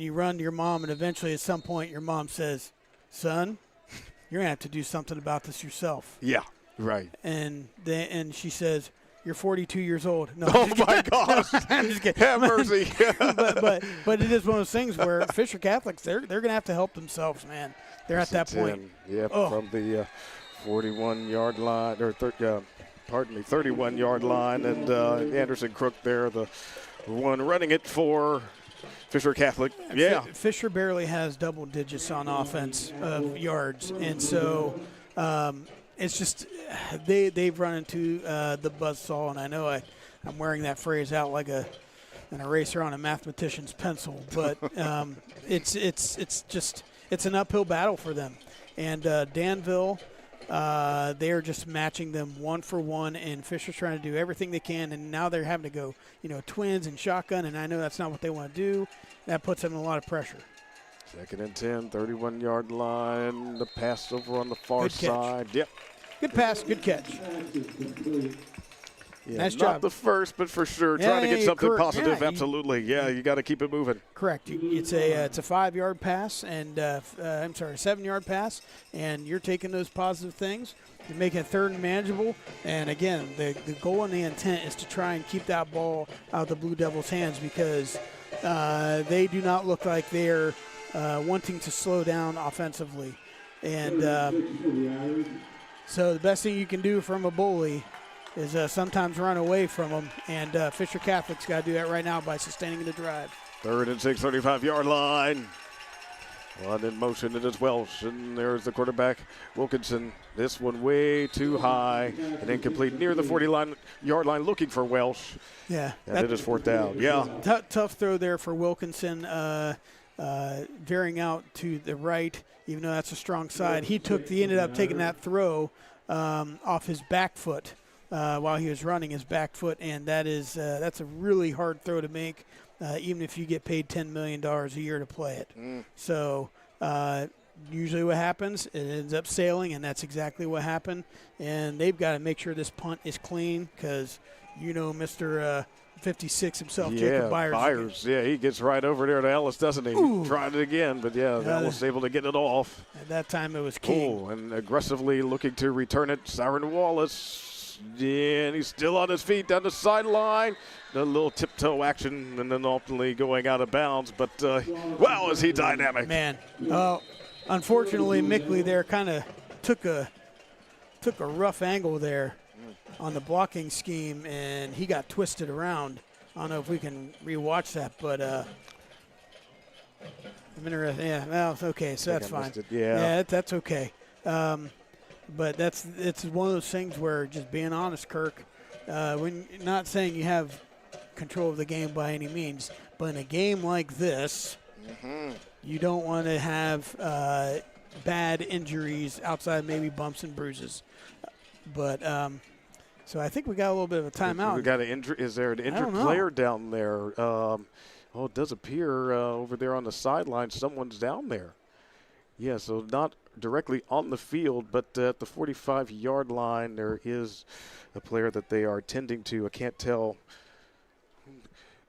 you run to your mom, and eventually at some point your mom says, "Son, you're going to have to do something about this yourself." Yeah, right. And she says, "You're 42 years old." No, Oh, my gosh. I'm just kidding. Have mercy. but it is one of those things where Fisher Catholics, they're going to have to help themselves, man. They're at that point. Yeah, Oh. from the 41-yard line, or 31-yard line, and Anderson Crook there, the one running it for Fisher Catholic. Yeah. Fisher barely has double digits on offense of yards, and so it's just they've run into the buzzsaw, and I know I'm wearing that phrase out like an eraser on a mathematician's pencil, but it's an uphill battle for them. And Danville, they are just matching them one for one, and Fisher's trying to do everything they can, and now they're having to go, twins and shotgun, and I know that's not what they want to do. That puts them in a lot of pressure. 2nd and 10, 31-yard line. The pass over on the far Good catch. side. Yep. Good pass, good catch. Yeah, Nice not job. the first, but for sure Yeah, trying to get yeah, something correct. positive. Yeah, Absolutely. Yeah, you got to keep it moving. Correct. It's a 5-yard pass, and a 7-yard pass, and you're taking those positive things. You're making it 3rd and manageable, and again, the goal and the intent is to try and keep that ball out of the Blue Devils' hands, because they do not look like they're wanting to slow down offensively. And so the best thing you can do from a bully is sometimes run away from them, and Fisher Catholic's got to do that right now by sustaining the drive. 3rd and 6, 35-yard line. One in motion, it is Welsh, and there's the quarterback, Wilkinson. This one way too high and incomplete near the 40-yard line, looking for Welsh. Yeah. And it is 4th down. Yeah. Tough throw there for Wilkinson, veering out to the right, even though that's a strong side. He ended up taking that throw off his back foot while he was running his back foot, and that's a really hard throw to make, even if you get paid $10 million a year to play it. So usually what happens, it ends up sailing, and that's exactly what happened. And they've got to make sure this punt is clean, because Mr. 56 himself, Jacob Byers. Yeah, he gets right over there to Ellis, doesn't he? Ooh. Tried it again, but yeah, Ellis able to get it off. At that time it was King. Oh, and aggressively looking to return it, Siren Wallace. Yeah, and he's still on his feet down the sideline. A little tiptoe action, and then ultimately going out of bounds. But, wow, is he dynamic. Man, unfortunately, Mickley there kind of took a rough angle there on the blocking scheme, and he got twisted around. I don't know if we can rewatch that, but I'm interested. Yeah, well, okay, so that's fine. Yeah, that's okay. But it's one of those things where, just being honest, Kirk, when you're not saying you have control of the game by any means, but in a game like this, you don't want to have bad injuries outside maybe bumps and bruises. But So I think we got a little bit of a timeout. We got an injury. Is there an injured player down there? It does appear over there on the sideline someone's down there. Yeah, so not directly on the field, but at the 45-yard line there is a player that they are tending to. I can't tell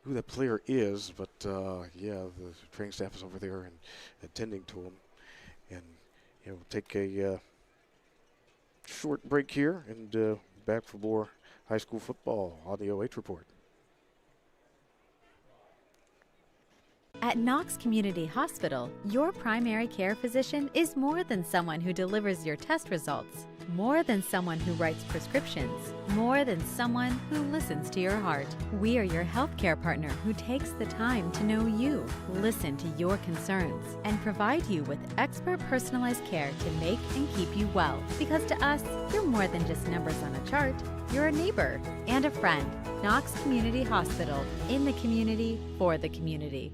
who that player is, but yeah, the training staff is over there and attending to him. And we'll take a short break here and back for more high school football on the OH Report. At Knox Community Hospital, your primary care physician is more than someone who delivers your test results, more than someone who writes prescriptions, more than someone who listens to your heart. We are your healthcare partner who takes the time to know you, listen to your concerns, and provide you with expert personalized care to make and keep you well. Because to us, you're more than just numbers on a chart. You're a neighbor and a friend. Knox Community Hospital, in the community, for the community.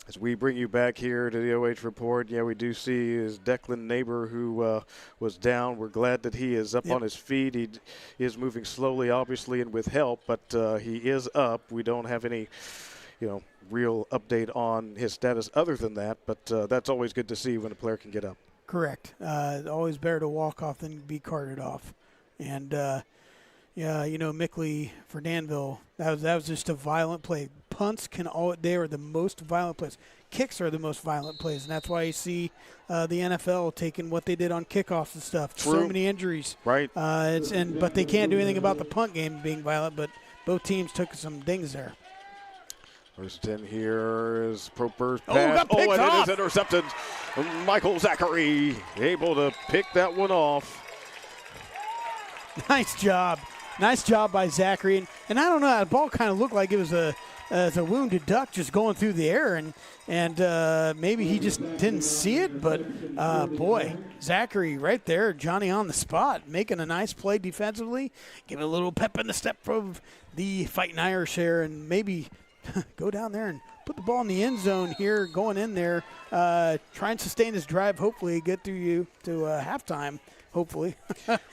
As we bring you back here to the OH Report, yeah, we do see his Declan neighbor who was down. We're glad that he is up on his feet. He is moving slowly, obviously, and with help, but he is up. We don't have any, real update on his status other than that, but that's always good to see when a player can get up. Correct. Always better to walk off than be carted off. And, Mickley for Danville, that was just a violent play. Punts they are the most violent plays. Kicks are the most violent plays, and that's why you see the NFL taking what they did on kickoffs and stuff. True. So many injuries. Right. But they can't do anything about the punt game being violent, but both teams took some dings there. First 10 here is Proper's pass. Got picked and off. it is intercepted. Michael Zachary able to pick that one off. Nice job. Nice job by Zachary. And I don't know, that ball kind of looked like it was a wounded duck just going through the air, and maybe he just didn't see it. But, boy, Zachary right there, Johnny on the spot, making a nice play defensively, giving a little pep in the step of the Fighting Irish here, and maybe go down there and put the ball in the end zone here, going in there, try and sustain this drive, hopefully get through you to halftime. Hopefully.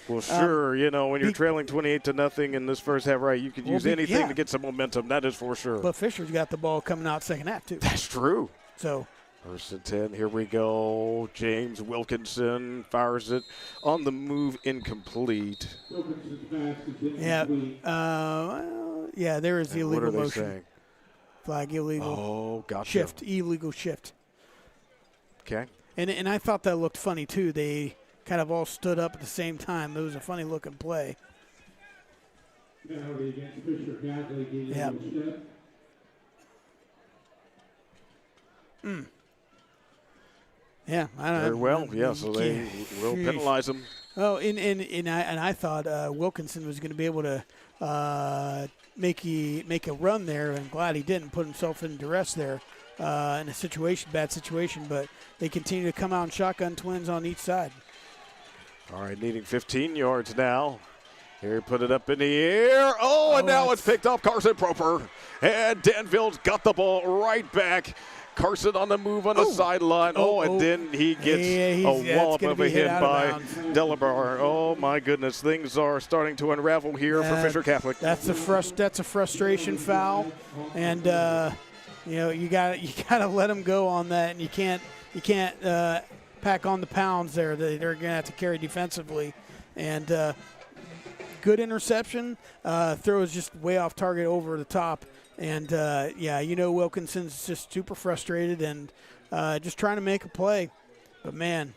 Well, sure. When you're trailing 28-0 in this first half, right, you could use anything to get some momentum. That is for sure. But Fisher's got the ball coming out second half, too. That's true. So, first and 10. Here we go. James Wilkinson fires it on the move, incomplete. Yeah. There is the illegal what are they motion. Saying? Flag illegal. Oh, gotcha. Shift, illegal shift. Okay. And I thought that looked funny, too. They kind of all stood up at the same time. It was a funny-looking play. Penalty against Fisher Catholic. Yeah. Yeah, I don't know. Very well, yeah, so they will penalize him. Oh, and I thought Wilkinson was going to be able to make a run there. I'm glad he didn't put himself in duress there in a bad situation, but they continue to come out in shotgun twins on each side. All right, needing 15 yards now. Here, put it up in the air. And now it's picked off Carson Proper. And Danville's got the ball right back. Carson on the move on the sideline. And then he gets a wallop of a hit by Delabar. Oh, my goodness. Things are starting to unravel here for Fisher Catholic. That's a frustration foul. And, you got to let him go on that. And you can't pack on the pounds there. They're going to have to carry defensively. And good interception. Throw is just way off target over the top. And, Wilkinson's just super frustrated and just trying to make a play. But, man,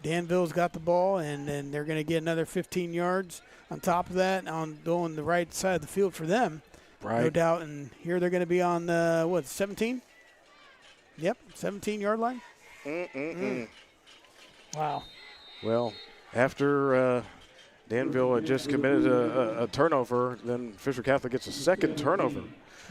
Danville's got the ball, and then they're going to get another 15 yards on top of that on the right side of the field for them. Right. No doubt. And here they're going to be on, 17? Yep, 17-yard line. Wow. Well, after Danville had just committed a turnover, then Fisher Catholic gets a second turnover.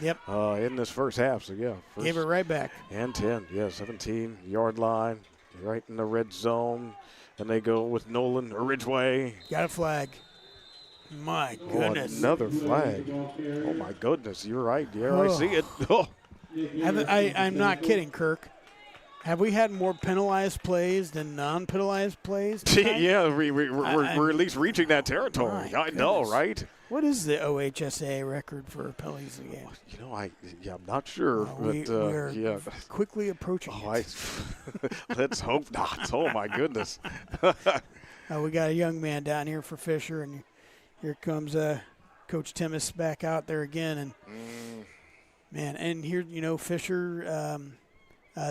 Yep. In this first half. So, yeah. Gave it right back. And 10. Yeah, 17-yard line, right in the red zone. And they go with Nolan Ridgeway. Got a flag. My goodness. Oh, another flag. Oh, my goodness. You're right. Yeah, I see it. Oh. I'm not kidding, Kirk. Have we had more penalized plays than non-penalized plays? Yeah, we're at least reaching that territory. I know, right? What is the OHSA record for penalties in the game? You know, I'm not sure. We're quickly approaching it. Let's hope not. Oh, my goodness. We got a young man down here for Fisher, and here comes Coach Timmis back out there again. And, man, and here, Fisher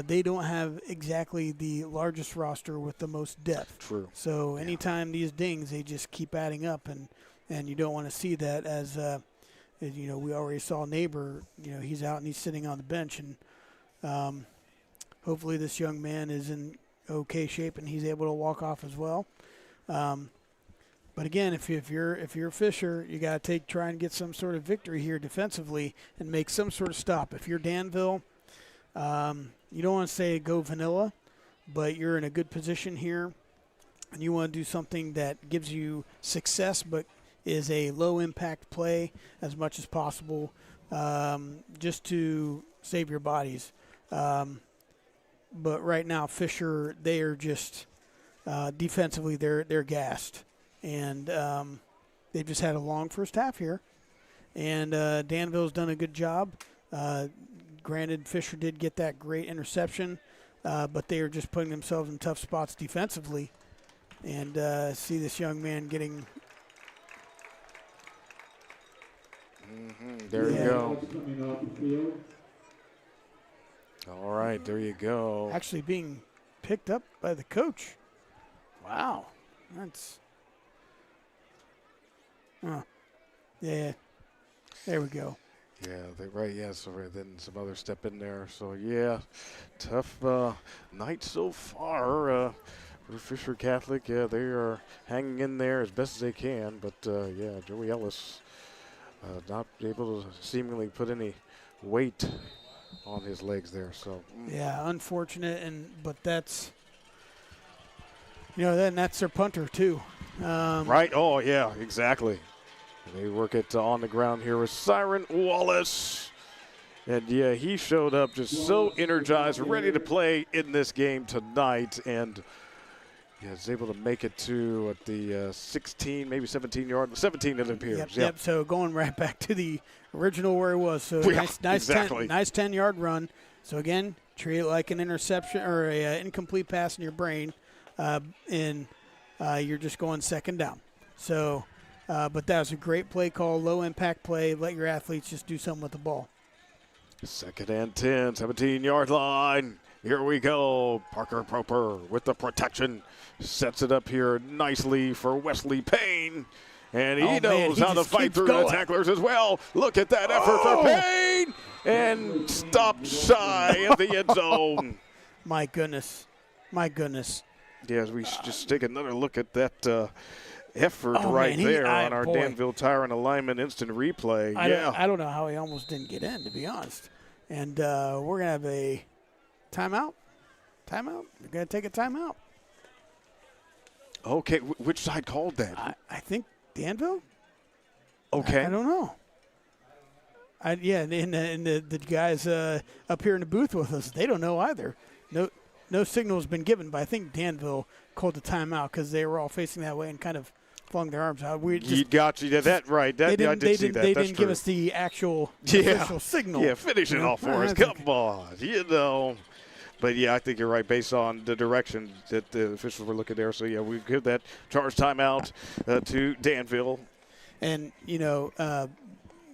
they don't have exactly the largest roster with the most depth. True. So anytime these dings, they just keep adding up, and you don't want to see that as we already saw Neighbor, he's out and he's sitting on the bench, and hopefully this young man is in okay shape and he's able to walk off as well. But again, if you're Fisher, you got to try and get some sort of victory here defensively and make some sort of stop. If you're Danville, you don't want to say go vanilla, but you're in a good position here, and you want to do something that gives you success but is a low-impact play as much as possible, just to save your bodies. But right now, Fisher, they are just defensively, they're gassed. And they've just had a long first half here. And Danville's done a good job. Granted, Fisher did get that great interception, but they are just putting themselves in tough spots defensively. And see this young man getting. There you go. All right, there you go. Actually being picked up by the coach. Wow. That's. Yeah. There we go. Yeah, right. Yeah, so then some other step in there. So, yeah, tough night so far for Fisher Catholic. Yeah, they are hanging in there as best as they can. But, yeah, Joey Ellis not able to seemingly put any weight on his legs there. So yeah, unfortunate. But that's, then that's their punter, too. Right. Oh, yeah, exactly. They work it on the ground here with Siren Wallace. And, yeah, he showed up just so energized, ready to play in this game tonight. And he was able to make it to at the 16, maybe 17-yard, 17 it appears. Yep. So going right back to the original where he was. So nice exactly. 10-yard run. So, again, treat it like an interception or an incomplete pass in your brain. And you're just going second down. So. But that was a great play call, low-impact play. Let your athletes just do something with the ball. 2nd and 10, 17-yard line. Here we go. Parker Proper with the protection. Sets it up here nicely for Wesley Payne. And he knows how to fight through the tacklers as well. Look at that effort for Payne. And stopped shy of the end zone. My goodness. Yeah, as we just take another look at that effort there on our Danville Tyrant alignment instant replay. I don't know how he almost didn't get in, to be honest. And we're going to have a timeout. We're going to take a timeout. Okay, which side called that? I think Danville. Okay. I don't know. And the guys up here in the booth with us, they don't know either. No signal has been given, but I think Danville called the timeout because they were all facing that way and kind of flung their arms out. We You got you. That right. That, I did see that. They That's didn't true. give us the actual official signal. Yeah, finish it off for us. Come on. But, yeah, I think you're right based on the direction that the officials were looking there. So, yeah, we give that charge timeout to Danville. And,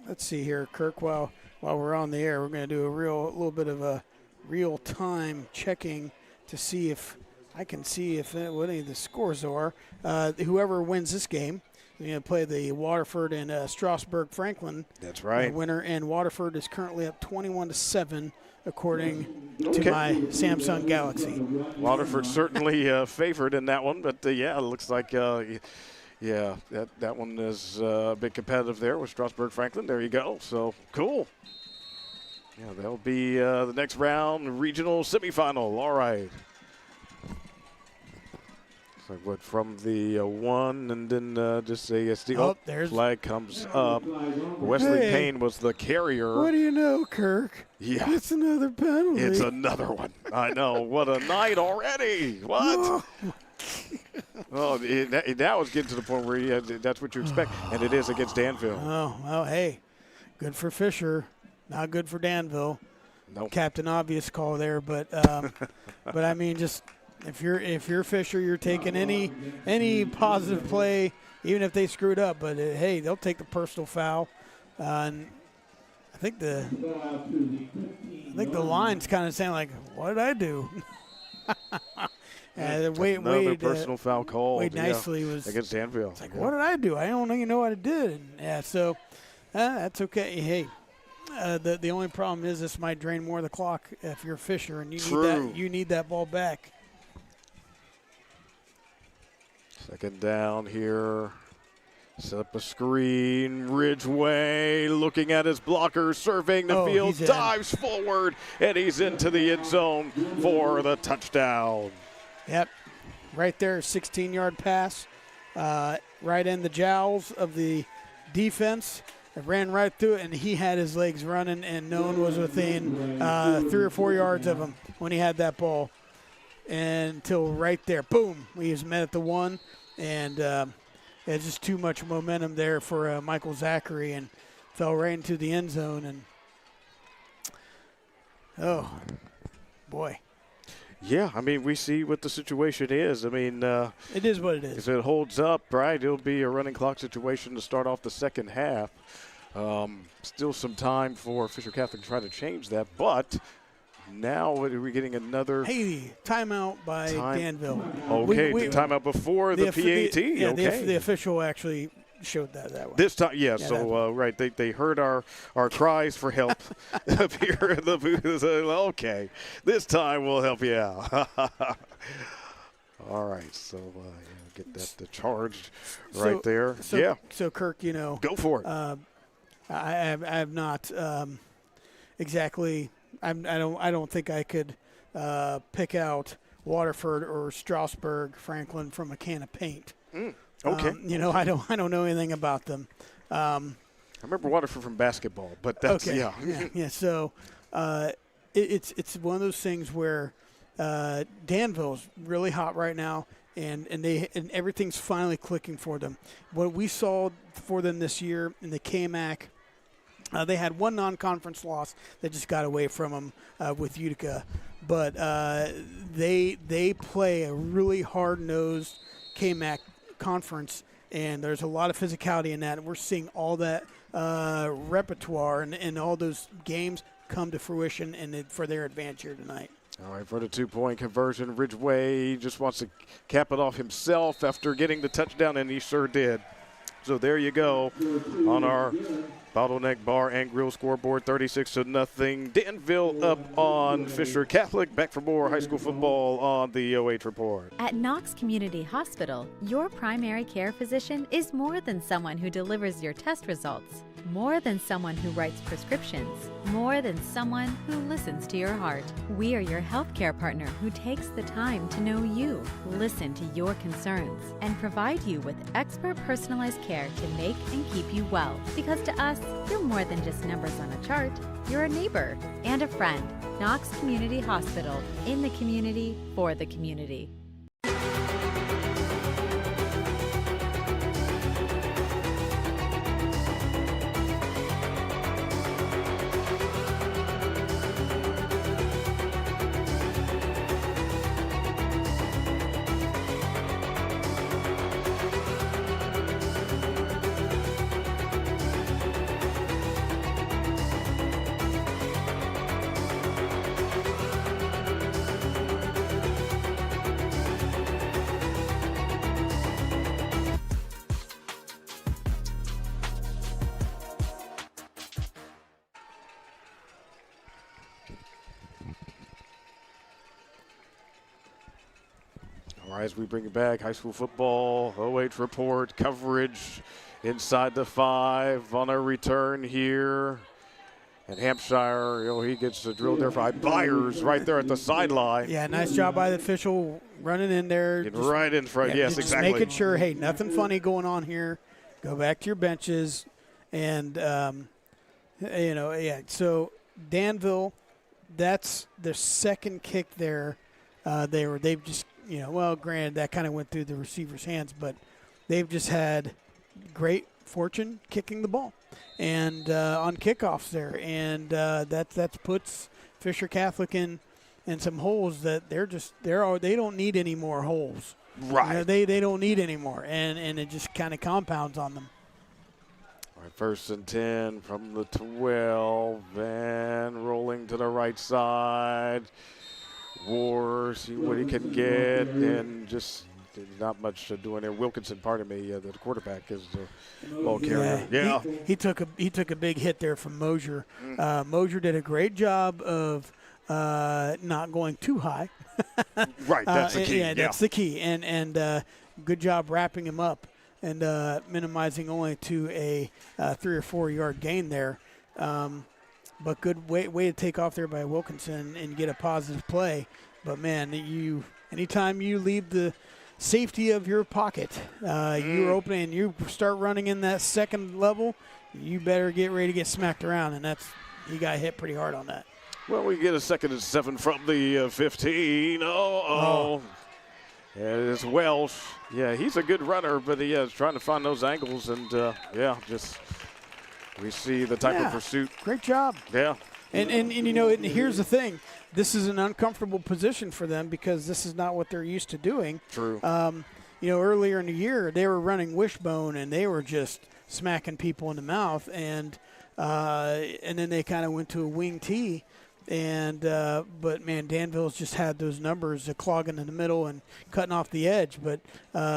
let's see here, Kirk, while we're on the air, we're going to do a little bit of a real-time checking to see if I can see what any of the scores are. Whoever wins this game, we're going to play the Waterford and Strasburg-Franklin. That's right. Winner, and Waterford is currently up 21-7, according to my Samsung Galaxy. Waterford certainly favored in that one, but, it looks like that one is a bit competitive there with Strasburg-Franklin. There you go. So, cool. Yeah, that'll be the next round, regional semifinal. All right. So what from the one, and then just a steal. There's flag comes up. Wesley Payne was the carrier. What do you know, Kirk? Yeah. It's another penalty. It's another one. I know. What a night already. What? Oh, now it's getting to the point where that's what you expect, and it is against Danville. Oh, well, hey, good for Fisher, not good for Danville. Nope. Captain obvious call there, but but I mean, just if you're Fisher, you're taking any positive play, even if they screwed up. But hey, they'll take the personal foul, and I think the line's kind of saying like, "What did I do?" Another personal foul call. Wade nicely was against Danville. It's like, what did I do? I don't even know what I did. And, so that's okay. Hey, the only problem is this might drain more of the clock if you're Fisher, and you need that ball back. Second down here. Set up a screen. Ridgway looking at his blocker, surveying the field, dives forward, and he's into the end zone for the touchdown. Yep. Right there, 16-yard pass. Right in the jowls of the defense. It ran right through it, and he had his legs running, and no one was within 3 or 4 yards of him when he had that ball. Until right there, boom, he was met at the 1, and it's just too much momentum there for Michael Zachary, and fell right into the end zone. And oh, boy. Yeah, I mean, we see what the situation is. I mean, it is what it is. If it holds up, right, it'll be a running clock situation to start off the second half. Still some time for Fisher Catholic to try to change that, but now we're getting another timeout by Danville. Okay, the timeout before the PAT. The official actually showed that way. This time, right, they heard our cries for help up here in the booth. Okay, this time we'll help you out. All right, so get that charged right there. So Kirk, go for it. I have not exactly. I don't think I could pick out Waterford or Strasburg-Franklin from a can of paint. Okay. I don't know anything about them. I remember Waterford from basketball, but that's yeah. So it's one of those things where Danville's really hot right now, and everything's finally clicking for them. What we saw for them this year in the KMAC, they had one non-conference loss that just got away from them with Utica, but they play a really hard-nosed KMAC conference, and there's a lot of physicality in that, and we're seeing all that repertoire and all those games come to fruition and for their advantage here tonight. All right, for the 2-point conversion, Ridgway just wants to cap it off himself after getting the touchdown, and he sure did. So there you go on our Bottleneck Bar and Grill scoreboard, 36-0. Danville up on Fisher Catholic. Back for more high school football on the OH Report. At Knox Community Hospital, your primary care physician is more than someone who delivers your test results, more than someone who writes prescriptions, more than someone who listens to your heart. We are your healthcare partner who takes the time to know you, listen to your concerns, and provide you with expert personalized care to make and keep you well. Because to us, you're more than just numbers on a chart. You're a neighbor and a friend. Knox Community Hospital, in the community, for the community. All right, as we bring it back, high school football, OH report, coverage inside the 5 on a return here. And Hampshire, he gets drilled there by Byers right there at the sideline. Yeah, nice job by the official running in there. Getting right in front, yes, just exactly. making sure, hey, nothing funny going on here. Go back to your benches. And, so Danville, that's their second kick there. They've just, granted that kind of went through the receiver's hands, but they've just had great fortune kicking the ball and on kickoffs there, and that puts Fisher Catholic in some holes that they don't need any more holes. Right. They don't need any more, and it just kind of compounds on them. All right, 1st and 10 from the 12, and rolling to the right side. War, see what he can get, and just not much doing there. Wilkinson, pardon me, the quarterback is the ball carrier. Yeah. He took a big hit there from Mosier. Mosier did a great job of not going too high. Right, that's the key. Yeah, that's the key, and good job wrapping him up and minimizing only to a 3 or 4 yard gain there. But good way to take off there by Wilkinson and get a positive play. But, man, anytime you leave the safety of your pocket, you're opening and you start running in that second level, you better get ready to get smacked around, and he got hit pretty hard on that. Well, we get a 2nd and 7 from the 15. And it's Welsh. Yeah, he's a good runner, but he is trying to find those angles, and, we see the type of pursuit. Great job. Yeah. And here's the thing. This is an uncomfortable position for them because this is not what they're used to doing. True. Earlier in the year, they were running wishbone, and they were just smacking people in the mouth, and then they kind of went to a wing tee. But man, Danville's just had those numbers clogging in the middle and cutting off the edge. But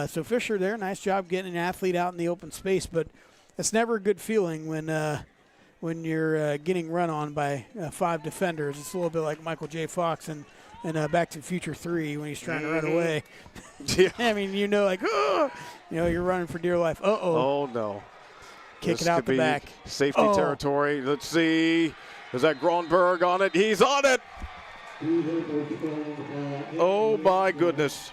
so Fisher there, nice job getting an athlete out in the open space. But it's never a good feeling when you're getting run on by 5 defenders. It's a little bit like Michael J. Fox and Back to the Future 3 when he's trying to run away. Yeah. I mean, you're running for dear life. Oh no! Kick This it out could the be back. Safety territory. Let's see. Is that Gronberg on it? He's on it. Oh my goodness!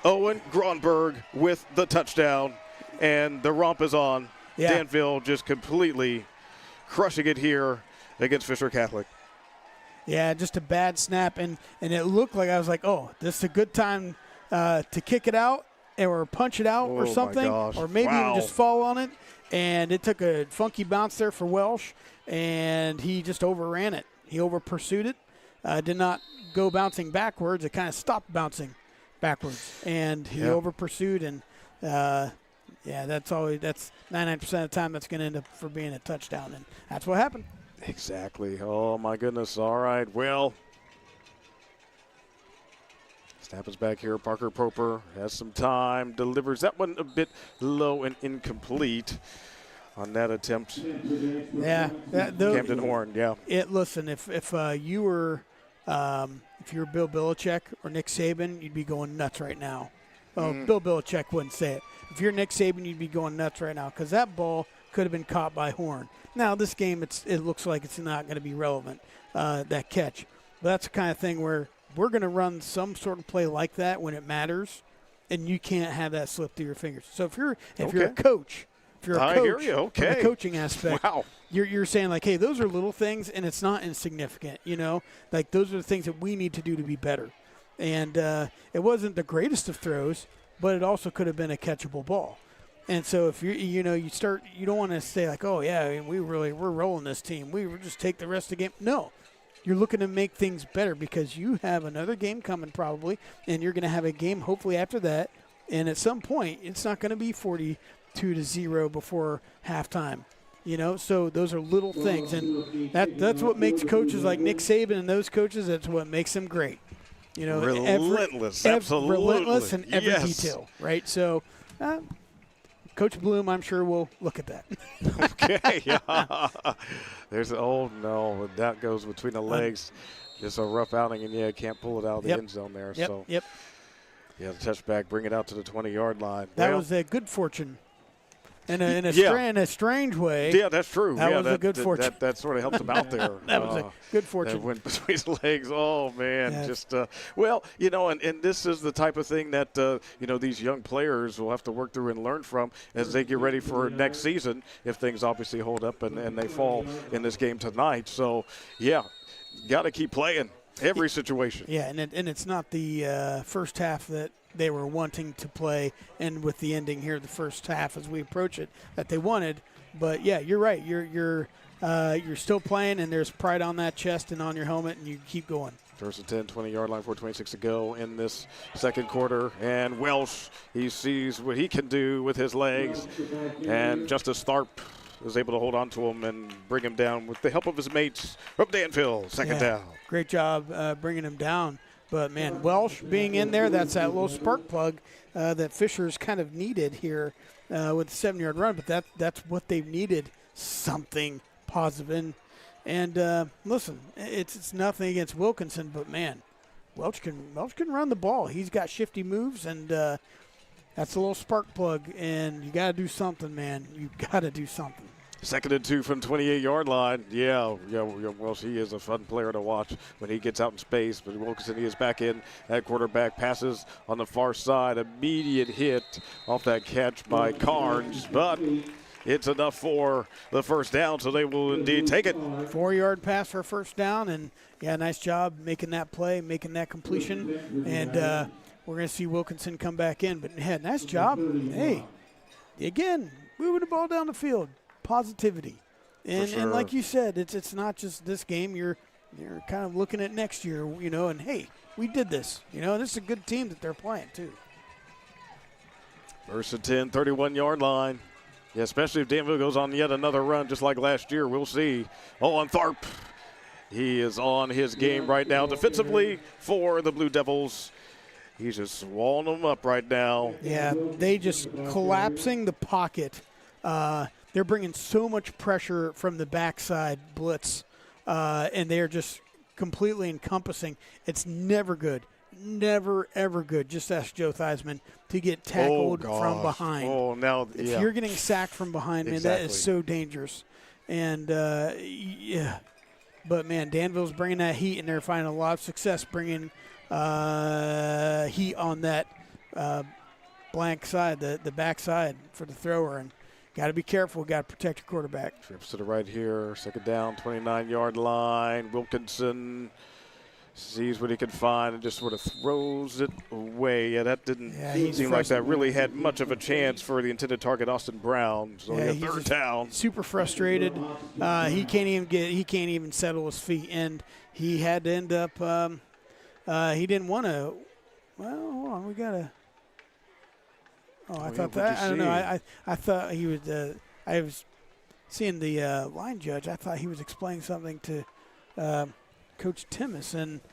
Owen Gronberg with the touchdown, and the romp is on. Yeah. Danville just completely crushing it here against Fisher Catholic. Yeah, just a bad snap, and it looked like I was like, oh, this is a good time to kick it out or punch it out or something, or maybe even just fall on it. And it took a funky bounce there for Welsh, and he just overran it. He over-pursued it, did not go bouncing backwards. It kind of stopped bouncing backwards, and he over-pursued, and that's 99% of the time that's going to end up for being a touchdown, and that's what happened. Exactly. Oh, my goodness. All right. Well, snap is back here. Parker Proper has some time. Delivers that one a bit low and incomplete on that attempt. Yeah. Camden Horn, yeah. Listen, if you were Bill Belichick or Nick Saban, you'd be going nuts right now. Oh, Bill Belichick wouldn't say it. If you're Nick Saban, you'd be going nuts right now because that ball could have been caught by Horn. Now, this game, it looks like it's not going to be relevant, that catch. But that's the kind of thing where we're going to run some sort of play like that when it matters, and you can't have that slip through your fingers. So if you're a coach, from a coaching aspect, you're saying like, hey, those are little things, and it's not insignificant. Like those are the things that we need to do to be better. And it wasn't the greatest of throws, but it also could have been a catchable ball. And so if you don't want to say like, oh yeah, we're rolling this team. We will just take the rest of the game. No, you're looking to make things better because you have another game coming probably, and you're going to have a game hopefully after that. And at some point, it's not going to be 42-0 before halftime. So those are little things, and that's what makes coaches like Nick Saban and those coaches. That's what makes them great. Relentless, absolutely, relentless in every detail, right? So. Coach Bloom, I'm sure, will look at that. Okay, yeah. That goes between the legs. Just a rough outing, and can't pull it out of the end zone there. Yep. Yeah, the touchback, bring it out to the 20-yard line. That was a good fortune. In a strange way. Yeah, that's true. That was a good fortune. That sort of helped him out there. That was a good fortune. That went between his legs. Oh, man. Yeah. Just, well, you know, and this is the type of thing that, you know, these young players will have to work through and learn from as they get ready for next season if things obviously hold up and they fall in this game tonight. So, yeah, got to keep playing every situation. Yeah, and it's not the first half that they were wanting to play, and with the ending here, the first half as we approach it, that they wanted. But yeah, you're right. You're still playing, and there's pride on that chest and on your helmet, and you keep going. First and 10, 20-yard line, 4:26 to go in this second quarter. And Welsh, he sees what he can do with his legs, and Justice Tharp is able to hold on to him and bring him down with the help of his mates from Danville. Second down. Great job bringing him down. But, man, Welsh being in there, that's that little spark plug that Fisher's kind of needed here with the 7-yard run. But that's what they've needed, something positive. And listen, it's nothing against Wilkinson, but, man, Welsh can run the ball. He's got shifty moves, and that's a little spark plug. And you got to do something, man. You got to do something. Second and 2 from 28-yard line. Yeah, Welsh, he is a fun player to watch when he gets out in space. But Wilkinson, he is back in at quarterback. Passes on the far side. Immediate hit off that catch by Carnes. But it's enough for the first down, so they will indeed take it. 4-yard pass for a first down. And, yeah, nice job making that play, making that completion. And we're going to see Wilkinson come back in. But, yeah, nice job. Hey, again, moving the ball down the field. Positivity, and like you said, it's not just this game. You're kind of looking at next year, you know. And hey, we did this, you know. This is a good team that they're playing too. First and 10, 31-yard line. Yeah, especially if Danville goes on yet another run, just like last year. We'll see. On Tharp, he is on his game right now defensively for the Blue Devils. He's just walling them up right now. Yeah, they just collapsing the pocket. They're bringing so much pressure from the backside blitz, and they're just completely encompassing. It's never good. Never, ever good. Just ask Joe Theismann to get tackled from behind. Oh, now, yeah. If you're getting sacked from behind, man, Exactly. that is so dangerous. And, yeah. But, man, Danville's bringing that heat, and they're finding a lot of success bringing heat on that blank side, the back side for the thrower. And got to be careful. Got to protect your quarterback. Trips to the right here. Second down, 29-yard line. Wilkinson sees what he can find and just sort of throws it away. Yeah, that didn't seem like that really had much of a chance for the intended target, Austin Brown. So he's third down. Super frustrated. He can't even settle his feet, and he had to end up. He didn't want to. Well, hold on. We gotta. Oh, I thought that. I don't know. I thought he was. I was seeing the line judge. I thought he was explaining something to Coach Timmis, and it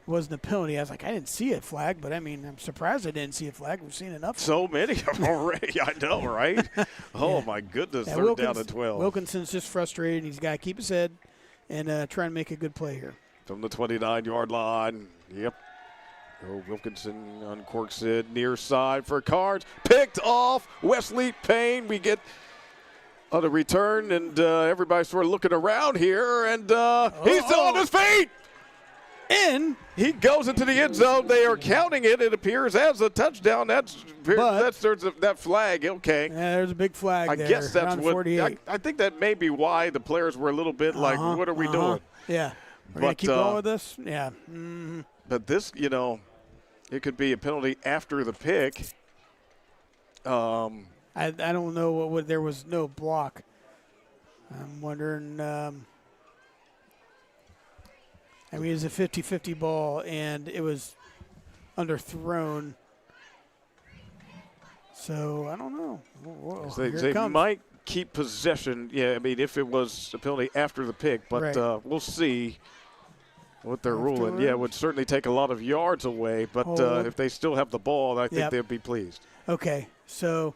wasn't a penalty. I was like, I didn't see a flag, but I mean, I'm surprised I didn't see a flag. We've seen enough. So many of them already. I know, right? Oh my goodness! Yeah, third down and 12. Wilkinson's just frustrated. He's got to keep his head and try and make a good play here. From the 29-yard line. Yep. Wilkinson uncorks it near side for Carnes. Picked off. Wesley Payne. We get on a return, and everybody's sort of looking around here, and he's still on his feet. And he goes into the end zone. They are counting it, it appears, as a touchdown. That's that flag. Okay. Yeah, there's a big flag I there. guess that's what 48. I think that may be why the players were a little bit like, what are we doing? Yeah. We're going to keep going with this? Yeah. Mm-hmm. But this, you know, it could be a penalty after the pick. I don't know what there was no block. I'm wondering. I mean, it was a 50-50 ball, and it was underthrown. So I don't know. Whoa, they might keep possession. Yeah, I mean, if it was a penalty after the pick, but right. We'll see what they're ruling. Yeah, it would certainly take a lot of yards away, but if they still have the ball, I think they'd be pleased. Okay, so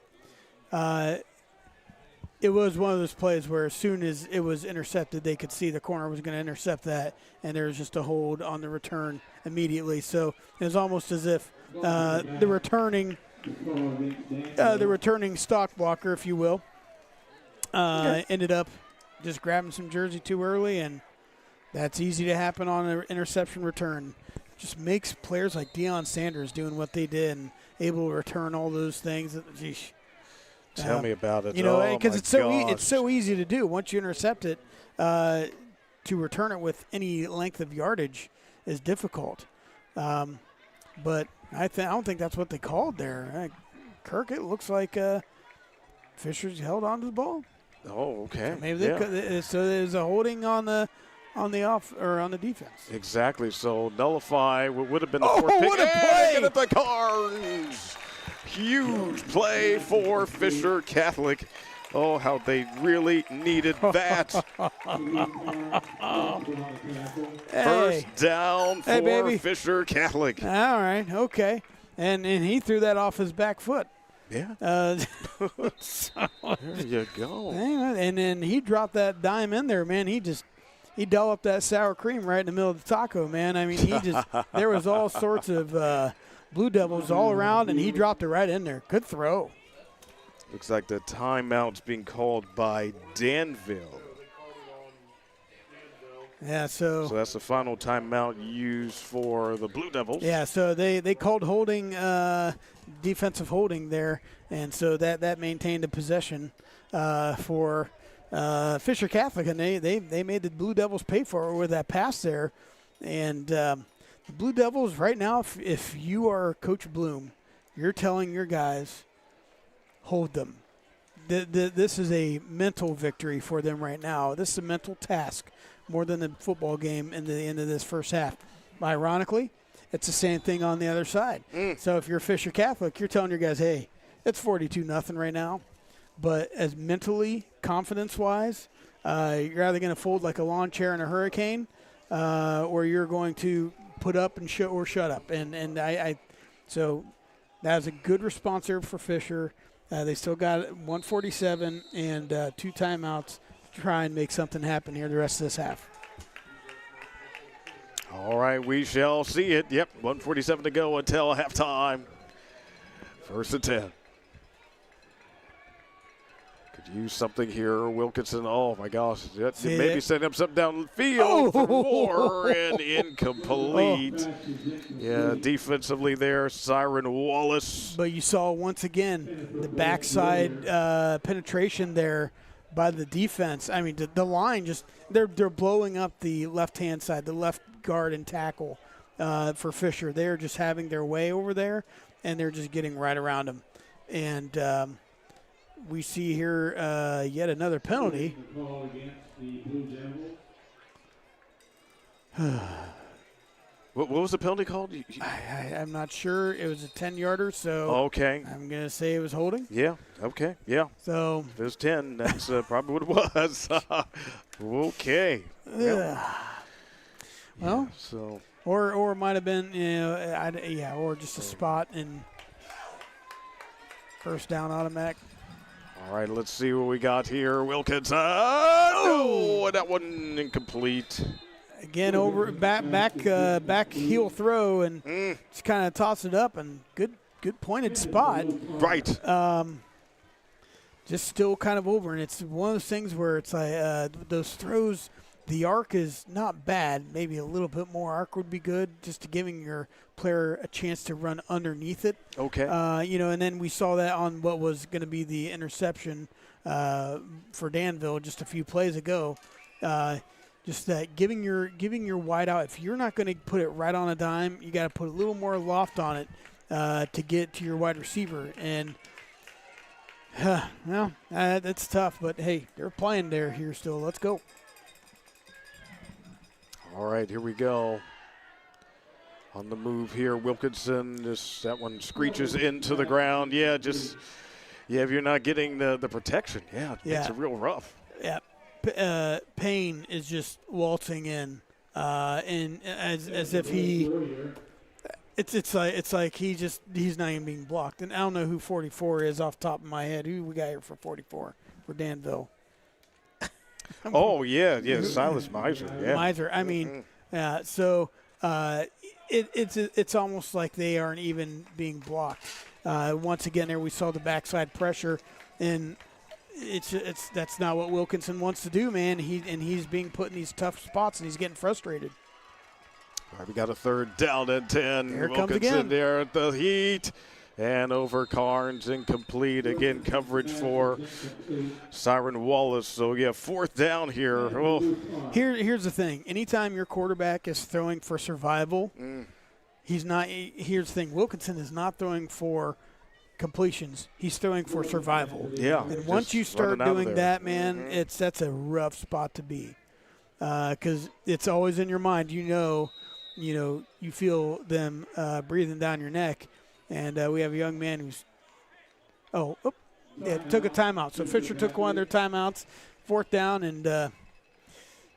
it was one of those plays where as soon as it was intercepted, they could see the corner was going to intercept that, and there was just a hold on the return immediately. So it was almost as if the returning stock blocker, if you will, ended up just grabbing some jersey too early, and that's easy to happen on an interception return. Just makes players like Deion Sanders doing what they did and able to return all those things. Geesh. Tell me about it. You know, because oh, it's so easy to do. Once you intercept it, to return it with any length of yardage is difficult. But I don't think that's what they called there. Kirk, it looks like Fisher's held on to the ball. Oh, okay. So maybe so there's a holding on the off or on the defense. Exactly. So nullify what would have been the fourth pick. What a play! Get at the Cards. Huge play for Fisher Catholic. Oh, how they really needed that. First down for Fisher Catholic. All right, okay. And he threw that off his back foot. Yeah. There you go. And then he dropped that dime in there, man. He dolloped that sour cream right in the middle of the taco, man. I mean, there was all sorts of Blue Devils all around, and he dropped it right in there. Good throw. Looks like the timeout's being called by Danville. Yeah, so that's the final timeout used for the Blue Devils. Yeah, so they called holding, defensive holding there, and so that maintained a possession for Fisher Catholic, and they made the Blue Devils pay for it with that pass there. And the Blue Devils right now, if you are Coach Bloom, you're telling your guys, hold them. This is a mental victory for them right now. This is a mental task more than the football game in the end of this first half. Ironically, it's the same thing on the other side. So if you're Fisher Catholic, you're telling your guys, hey, it's 42-0 right now. But as mentally, confidence-wise, you're either going to fold like a lawn chair in a hurricane, or you're going to put up and shut up. So that was a good response there for Fisher. They still got 147 and 2 timeouts to try and make something happen here the rest of this half. All right, we shall see it. Yep, 147 to go until halftime. 1st and 10. Could use something here, Wilkinson. Oh, my gosh. Maybe setting up something down the field for more and incomplete. Yeah, defensively there, Siren Wallace. But you saw once again the backside penetration there by the defense. I mean, the line just they're blowing up the left-hand side, the left guard and tackle for Fisher. They're just having their way over there, and they're just getting right around them. And we see here yet another penalty. What was the penalty called? I'm not sure. It was a 10-yarder, so okay. I'm going to say it was holding. Yeah, okay, yeah. So if it was 10, that's probably what it was. Okay. Yep. Well, yeah, so or it might have been, or just a spot and first down automatic. All right, let's see what we got here. Wilkinson. Oh, that one incomplete. Again, over back heel throw and just kind of toss it up and good pointed spot. Right. Just still kind of over, and it's one of those things where it's like those throws. The arc is not bad. Maybe a little bit more arc would be good, just to giving your player a chance to run underneath it. Okay. And then we saw that on what was going to be the interception for Danville just a few plays ago. Just that giving your wide out. If you're not going to put it right on a dime, you got to put a little more loft on it to get to your wide receiver. And that's tough. But hey, they're playing there here still. Let's go. All right, here we go. On the move here, Wilkinson. That one screeches into the ground. Yeah, if you're not getting the protection, it makes it real rough. Yeah. Payne is just waltzing in, and as if he, it's like he's not even being blocked. And I don't know who 44 is off the top of my head. Who we got here for 44 for Danville? Oh yeah, Silas Miser. Yeah, Miser. I mean, so it's almost like they aren't even being blocked. Once again, there we saw the backside pressure, and that's not what Wilkinson wants to do, man. He's being put in these tough spots, and he's getting frustrated. All right, we got a 3rd down and 10. Here it comes Wilkinson again. there at the heat. And over Carnes, incomplete. Again, coverage for Siren Wallace. So, yeah, 4th down here. Oh. Here's the thing. Anytime your quarterback is throwing for survival, he's not. Here's the thing. Wilkinson is not throwing for completions. He's throwing for survival. Yeah. And once you start doing that, man, that's a rough spot to be, because it's always in your mind. You feel them breathing down your neck. And we have a young man who's took a timeout. So Fisher took one of their timeouts, 4th down, and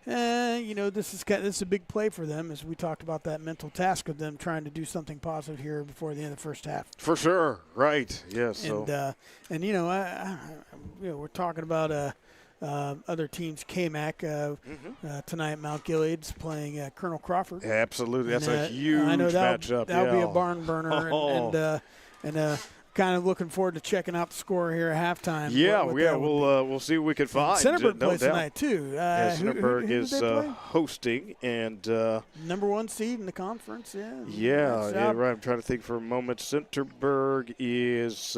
this is a big play for them, as we talked about that mental task of them trying to do something positive here before the end of the first half. For sure, right? Yes. So. We're talking about other teams. KMAC tonight, Mount Gilead's playing Colonel Crawford. Absolutely, that's a huge matchup. That'll be a barn burner, and kind of looking forward to checking out the score here at halftime. Yeah, we'll see what we can find. Centerburg plays tonight too. Centerburg who is hosting, and number 1 seed in the conference. Yeah, right. I'm trying to think for a moment. Centerburg is.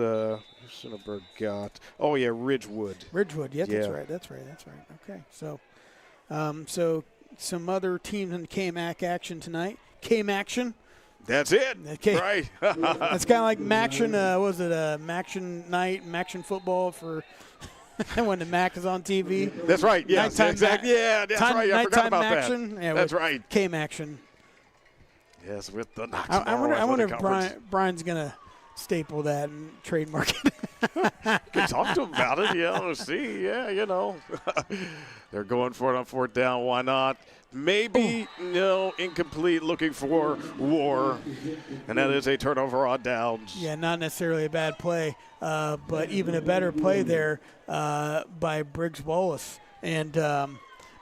Centerburg got. Oh yeah, Ridgewood. Yeah, that's right. Okay, so some other teams in KMAC action tonight. KMAction. That's it. Okay. Right. That's kind of like Maction. Was it Maction night, Maction football for when the Mac is on TV? That's right. Yes, exactly. Yeah, that's right. I forgot about Maction. that. Yeah, that's right. KMAction. Yes, with the Knox Morrow I wonder if Conference. Brian's gonna staple that and trademark it. Can talk to him about it. Yeah, see. Yeah, they're going for it on 4th down. Why not? Maybe, no, incomplete, looking for War. And that is a turnover on downs. Yeah, not necessarily a bad play, but even a better play there by Briggs Wallace. And,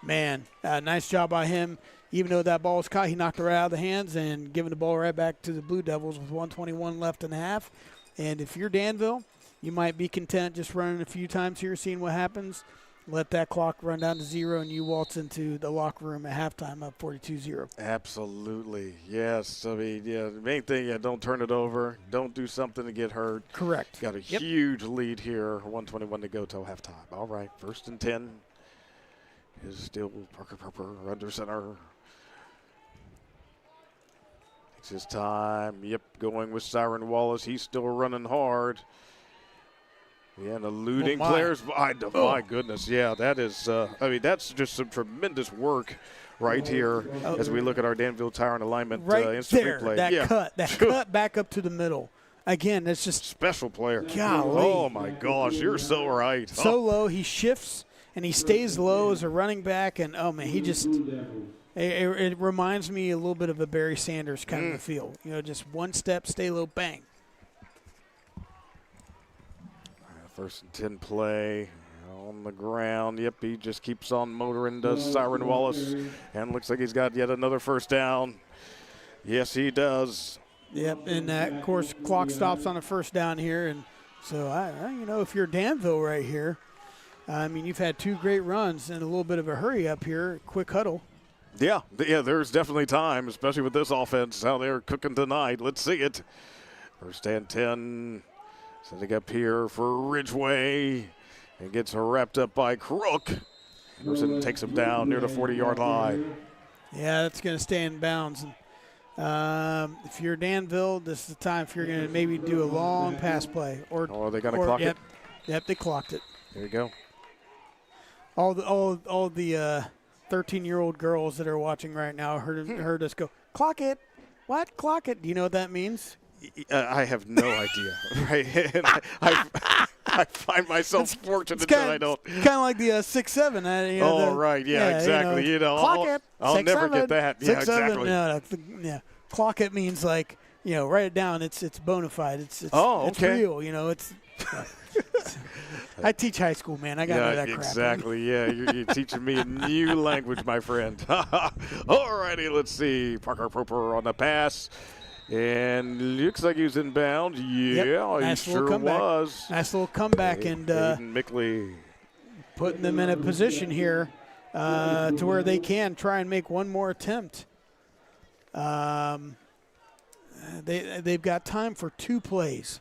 nice job by him. Even though that ball was caught, he knocked it right out of the hands and giving the ball right back to the Blue Devils with 1:21 left in the half. And if you're Danville, you might be content just running a few times here, seeing what happens. Let that clock run down to 0, and you waltz into the locker room at halftime up 42-0. Absolutely. Yes. I mean, the main thing, don't turn it over. Don't do something to get hurt. Correct. Got a huge lead here. 1:21 to go till halftime. All right. 1st and 10 is still Parker under center. Takes his time. Yep, going with Siren Wallace. He's still running hard. Yeah, and eluding players. My goodness. Yeah, that is, that's just some tremendous work right here as we look at our Danville Tyrant alignment. Right there, replay. That cut back up to the middle. Again, that's just. Special player. Golly. Oh, my gosh, you're so right. So low, he shifts, and he stays low as a running back, and, he just. It reminds me a little bit of a Barry Sanders kind of feel. Just one step, stay low, bang. 1st and 10 play on the ground. Yep, he just keeps on motoring, does Siren Wallace, and looks like he's got yet another 1st down. Yes, he does. Yep, and that, of course, clock stops on a 1st down here. And so, if you're Danville right here, you've had 2 great runs and a little bit of a hurry up here, quick huddle. Yeah, there's definitely time, especially with this offense, how they're cooking tonight. Let's see it. 1st and 10. Setting up here for Ridgeway. And gets wrapped up by Crook. Anderson takes him down near the 40-yard line. Yeah, that's going to stay in bounds. If you're Danville, this is the time if you're going to maybe do a long pass play. Or are they going to clock it? Yep, they clocked it. There you go. All the 13-year-old girls that are watching right now heard us go, clock it. What? Clock it. Do you know what that means? I have no idea. Right? And I find myself fortunate that I don't. Kind of like the 6-7. Right. Yeah, exactly. Clock it. I'll never get that. 6-7. Yeah, exactly. No. Clock it means write it down. It's bona fide. It's okay. real. It's I teach high school, man. I got to know that crap. Exactly. Yeah, you're teaching me a new language, my friend. All righty, let's see. Parker Proper on the pass. And looks like he was inbound. Yeah, yep. Nice he sure was. Nice little comeback. And Mickley putting them in a position here to where they can try and make one more attempt. They've got time for 2 plays.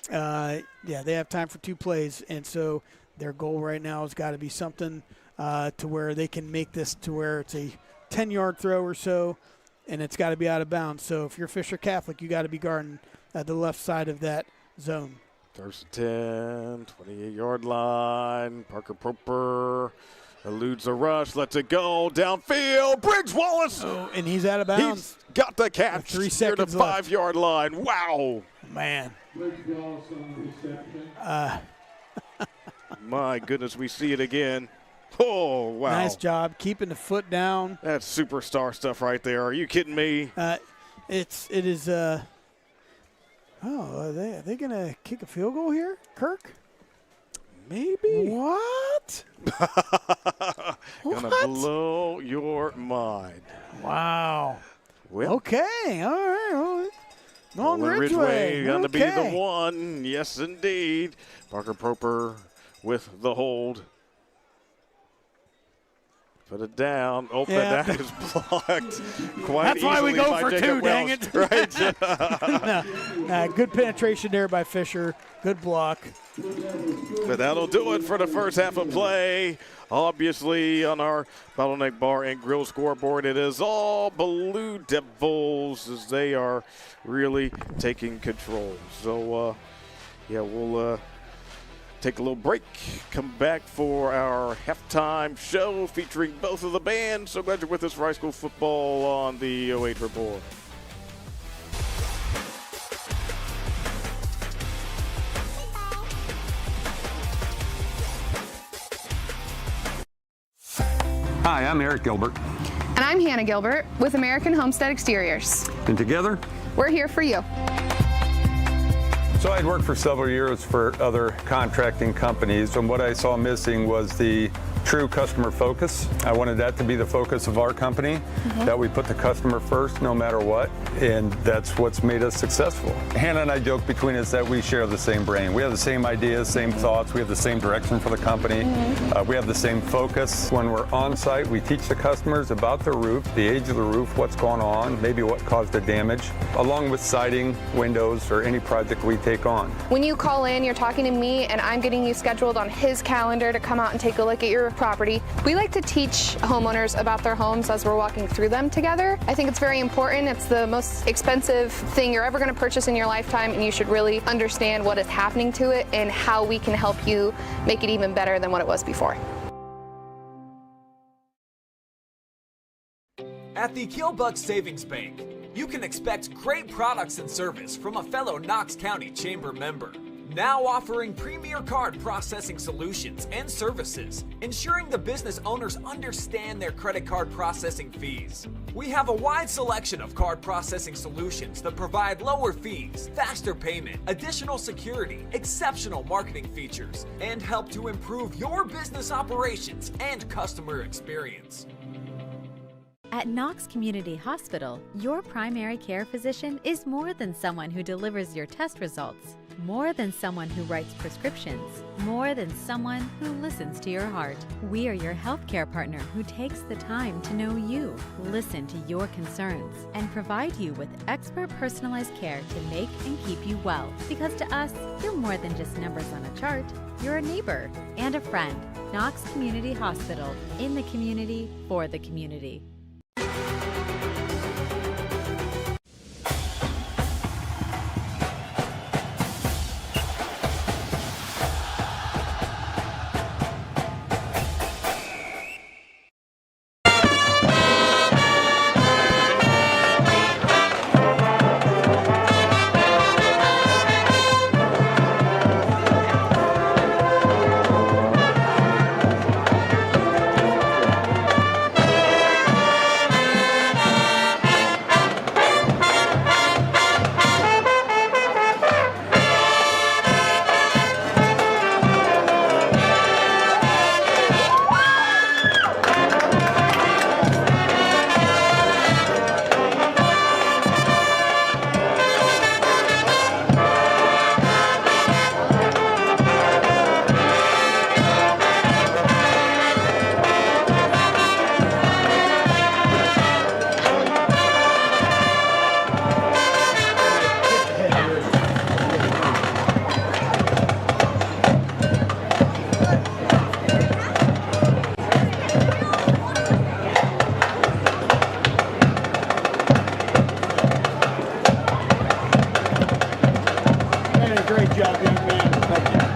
They have time for 2 plays, and so their goal right now has got to be something to where they can make this to where it's a 10-yard throw or so, and it's got to be out of bounds. So if you're Fisher Catholic, you got to be guarding the left side of that zone. First 10, 28-yard line. Parker Proper eludes a rush, lets it go downfield. Briggs Wallace. Oh, and he's out of bounds. He's got the catch. 3 seconds near the 5-yard line. Wow. Man. My goodness, we see it again. Oh, wow. Nice job keeping the foot down. That's superstar stuff right there. Are you kidding me? Are they going to kick a field goal here, Kirk? Maybe. What? Gonna blow your mind. Wow. Well, okay. All right. Nolan Ridgway gonna be the one. Yes, indeed. Parker Proper with the hold. Put it down. Oh, that is blocked. That's why we go for 2, dang it. Right. Good penetration there by Fisher. Good block. But that'll do it for the first half of play. Obviously, on our Bottleneck Bar and Grill scoreboard, it is all Blue Devils as they are really taking control. So, we'll take a little break, come back for our halftime show featuring both of the bands. So glad you're with us for high school football on the OH Report. Hi, I'm Eric Gilbert. And I'm Hannah Gilbert with American Homestead Exteriors. And together, we're here for you. So I'd worked for several years for other contracting companies, and what I saw missing was the true customer focus. I wanted that to be the focus of our company, that we put the customer first no matter what, and that's what's made us successful. Hannah and I joke between us that we share the same brain. We have the same ideas, same thoughts, we have the same direction for the company, we have the same focus. When we're on site, we teach the customers about the roof, the age of the roof, what's going on, maybe what caused the damage, along with siding, windows, or any project we take on. When you call in, you're talking to me, and I'm getting you scheduled on his calendar to come out and take a look at your property. We like to teach homeowners about their homes as we're walking through them together. I think it's very important. It's the most expensive thing you're ever going to purchase in your lifetime, and you should really understand what is happening to it and how we can help you make it even better than what it was before. At the Killbuck Savings Bank, you can expect great products and service from a fellow Knox County Chamber member. Now offering premier card processing solutions and services, ensuring the business owners understand their credit card processing fees. We have a wide selection of card processing solutions that provide lower fees, faster payment, additional security, exceptional marketing features, and help to improve your business operations and customer experience. At Knox Community Hospital, your primary care physician is more than someone who delivers your test results, more than someone who writes prescriptions, more than someone who listens to your heart. We are your healthcare partner who takes the time to know you, listen to your concerns, and provide you with expert personalized care to make and keep you well. Because to us, you're more than just numbers on a chart. You're a neighbor and a friend. Knox Community Hospital, in the community, for the community. job, young man. Thank you.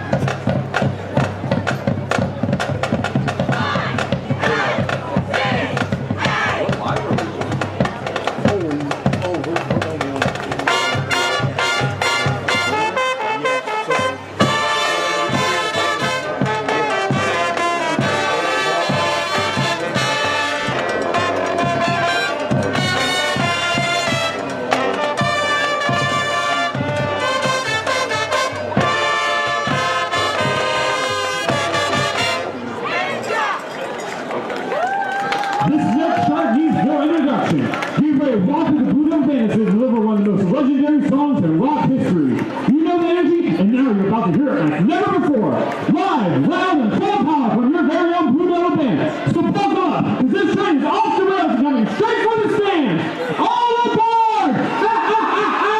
This next shot needs no introduction. Get ready to walk with the Blue Devil Band to deliver one of the most legendary songs in rock history. You know the energy, and now you're about to hear it like never before. Live, loud, and full of power from your very own Blue Devil Band. So buckle up, because this train is off the rails and coming straight for the stands. All aboard! Ha ha ha ha!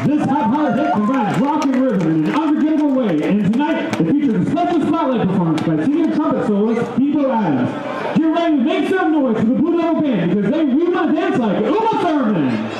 This hot hit combines rock and rhythm in an unforgettable way, and tonight it features a special spotlight performance by senior trumpet soloist Pico Adams. Get ready to make some noise for the Blue Devil Band because we want to dance like Uma Thurman.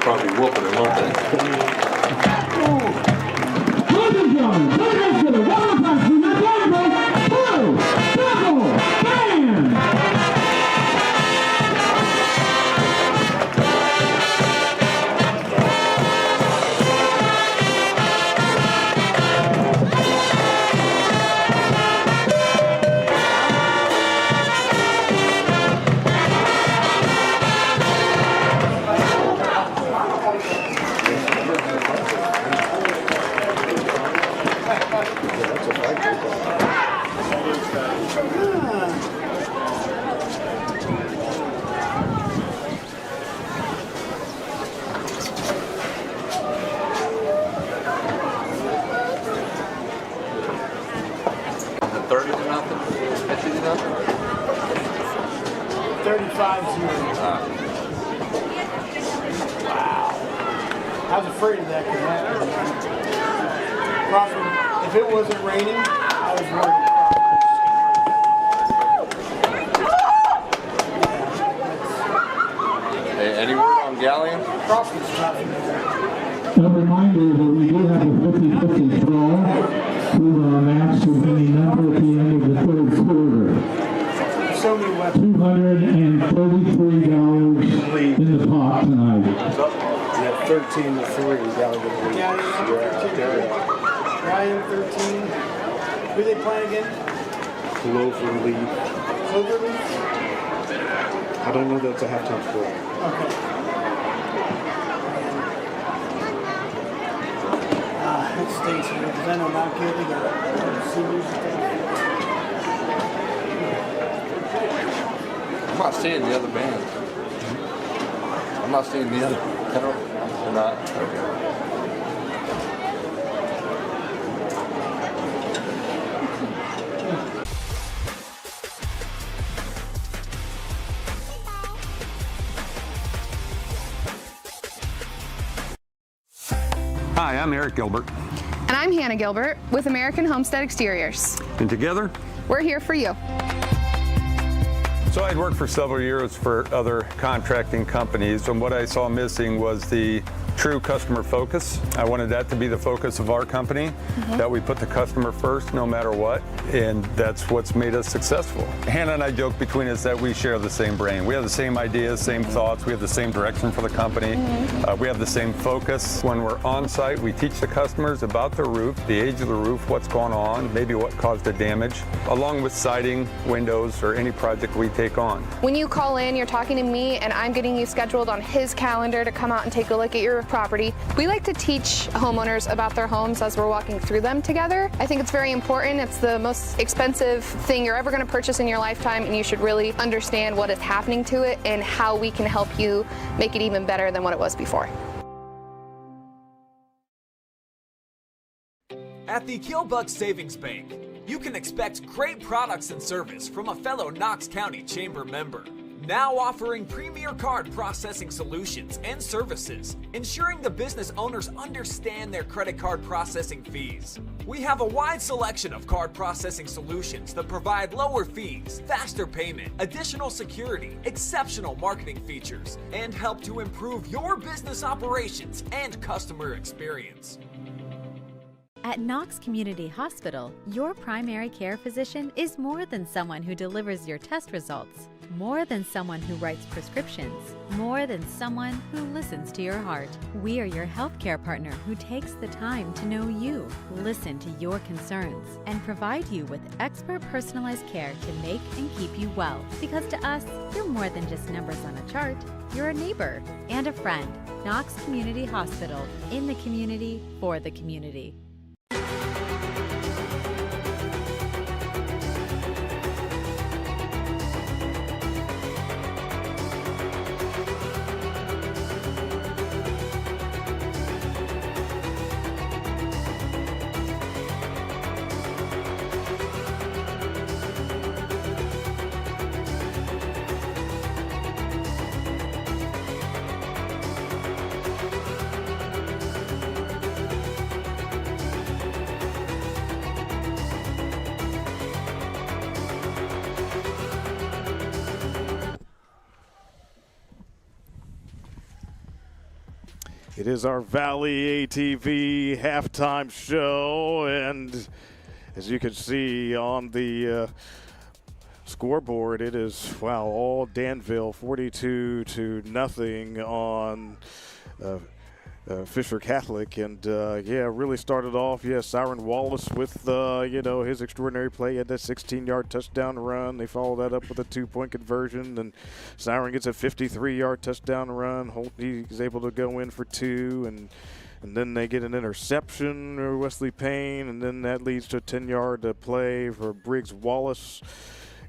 probably whooping it, won't they? Ladies and gentlemen, please consider one of the best in the Danville Blue Devils Band. I was afraid of that because if it wasn't raining, I was worried. Hey, any word on Galleon? Crawford's tough. A reminder that we do have a 50-50 draw through the match to any number at the end of the third quarter. Show me what. $233 in the pot tonight. Yeah, 13-3. Galleon 13. Who they playing again? Cloverleaf. Cloverleaf? I don't know that's a halftime score. Okay. That stinks because I know not good. They got seniors. I'm not seeing the other bands. I'm not seeing the other. They're not. Hi, I'm Eric Gilbert. And I'm Hannah Gilbert with American Homestead Exteriors. And together, We're here for you. so I'd worked for several years for other contracting companies, and what I saw missing was the true customer focus. I wanted that to be the focus of our company, that we put the customer first no matter what, and that's what's made us successful. Hannah and I joke between us that we share the same brain. We have the same ideas, same thoughts, we have the same direction for the company, we have the same focus. When we're on site, we teach the customers about the roof, the age of the roof, what's going on, maybe what caused the damage, along with siding, windows, or any project we take on. When you call in, you're talking to me and I'm getting you scheduled on his calendar to come out and take a look at your property. We like to teach homeowners about their homes as we're walking through them together. I think it's very important. It's the most expensive thing you're ever going to purchase in your lifetime, and you should really understand what is happening to it and how we can help you make it even better than what it was before. At the Killbuck Savings Bank, you can expect great products and service from a fellow Knox County Chamber member. Now offering premier card processing solutions and services, ensuring the business owners understand their credit card processing fees. We have a wide selection of card processing solutions that provide lower fees, faster payment, additional security, exceptional marketing features, and help to improve your business operations and customer experience. At Knox Community Hospital, your primary care physician is more than someone who delivers your test results, more than someone who writes prescriptions, more than someone who listens to your heart. We are your healthcare partner who takes the time to know you, listen to your concerns, and provide you with expert personalized care to make and keep you well. Because to us, you're more than just numbers on a chart. You're a neighbor and a friend. Knox Community Hospital, in the community, for the community. It is our Valley ATV halftime show, and as you can see on the scoreboard, it is, wow, all Danville, 42-0 on Fisher Catholic. And, yeah, really started off, Siren Wallace with, his extraordinary play. He had that 16-yard touchdown run. They followed that up with a 2-point conversion. And Siren gets a 53-yard touchdown run. He's able to go in for 2. And then they get an interception or Wesley Payne. And then that leads to a 10-yard play for Briggs Wallace.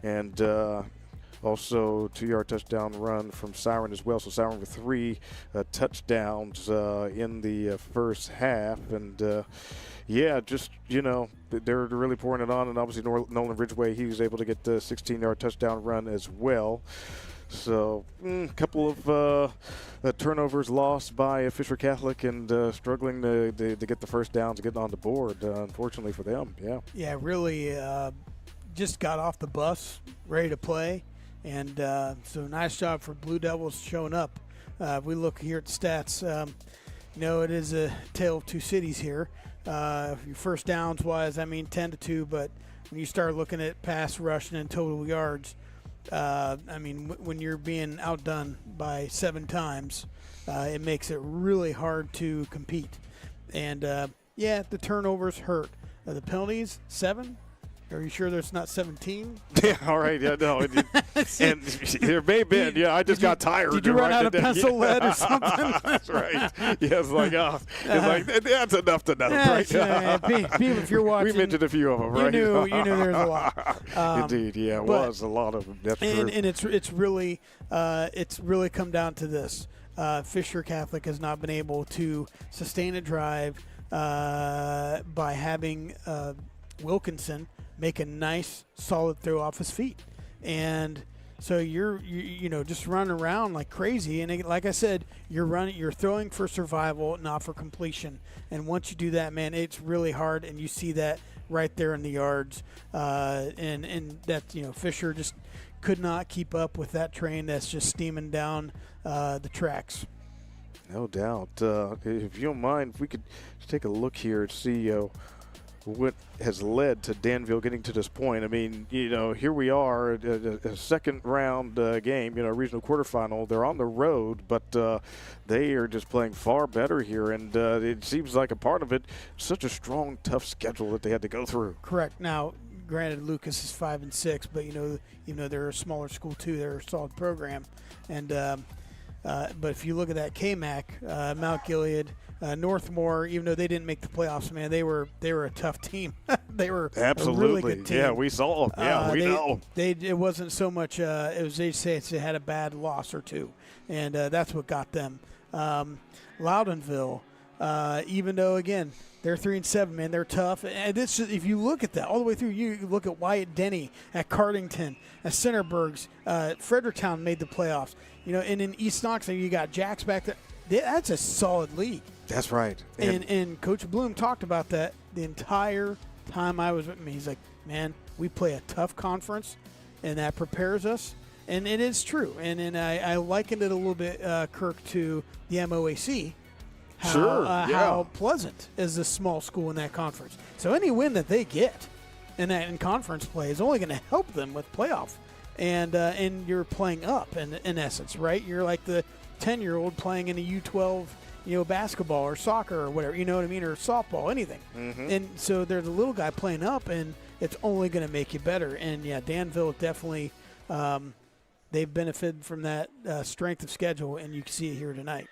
And also 2-yard touchdown run from Siren as well. So Siren with 3 touchdowns in the first half. And, they're really pouring it on. And obviously Nolan Ridgway, he was able to get the 16-yard touchdown run as well. So a couple of turnovers lost by Fisher Catholic and struggling to get the first downs and get on the board, unfortunately for them. Yeah, really just got off the bus, ready to play. And so nice job for Blue Devils showing up. If we look here at the stats, it is a tale of two cities here. Your first downs wise, 10-2, but when you start looking at pass rushing and total yards, when you're being outdone by 7 times, it makes it really hard to compete. And, the turnovers hurt. The penalties, 7. Are you sure there's not 17? Yeah, all right. Yeah, no. And there may have been. I just got tired. Did you run out of pencil lead or something? That's right. Yeah, it's like that's enough to know, right? People, if you're watching. We mentioned a few of them, right? You knew there's a lot. Indeed, it was a lot of them. That's true. And it's really come down to this. Fisher Catholic has not been able to sustain a drive by having Wilkinson make a nice solid throw off his feet. And so you're just running around like crazy, and like I said, you're throwing for survival, not for completion. And once you do that, man, it's really hard, and you see that right there in the yards. And that Fisher just could not keep up with that train that's just steaming down the tracks. No doubt. If you don't mind, if we could just take a look here and see what has led to Danville getting to this point. Here we are, a second round game, regional quarterfinal. They're on the road, but they are just playing far better here. And it seems like a part of it, such a strong, tough schedule that they had to go through. Correct. Now, granted, Lucas is 5-6, but even though they're a smaller school too, they're a solid program. And but if you look at that KMAC, Mount Gilead, Northmore, even though they didn't make the playoffs, man, they were a tough team. They were absolutely a really good team. Yeah, we saw them. Yeah, we know. It wasn't so much. It was they had a bad loss or two, and that's what got them. Loudonville, even though again they're 3-7, man, they're tough. And this, if you look at that all the way through, you look at Wyatt Denny at Cardington, at Centerburg's, Fredericktown made the playoffs. And in East Knox, you got Jacks back there. That's a solid league. That's right. And Coach Bloom talked about that the entire time I was with me. He's like, man, we play a tough conference, and that prepares us. And it is true. And I likened it a little bit, Kirk, to the MOAC. How pleasant is this small school in that conference. So any win that they get in conference play is only going to help them with playoff. And you're playing up in essence, right? You're like the 10-year-old playing in a U12, basketball or soccer or whatever, or softball, anything. Mm-hmm. And so they're the little guy playing up, and it's only going to make you better. And Danville definitely they've benefited from that strength of schedule, and you can see it here tonight.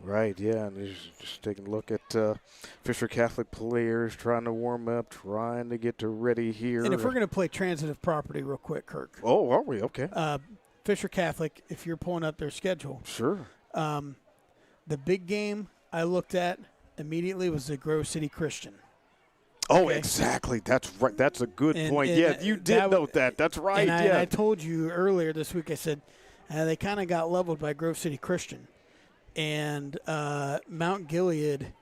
Right, yeah, and just taking a look at Fisher Catholic players trying to warm up, trying to get to ready here. And if we're going to play transitive property real quick, Kirk. Oh, are we? Okay. Fisher Catholic, if you're pulling up their schedule. Sure. The big game I looked at immediately was the Grove City Christian. Oh, okay. Exactly. That's right. That's a good point. Yeah, you did note that. That's right. And I told you earlier this week, I said they kind of got leveled by Grove City Christian. And Mount Gilead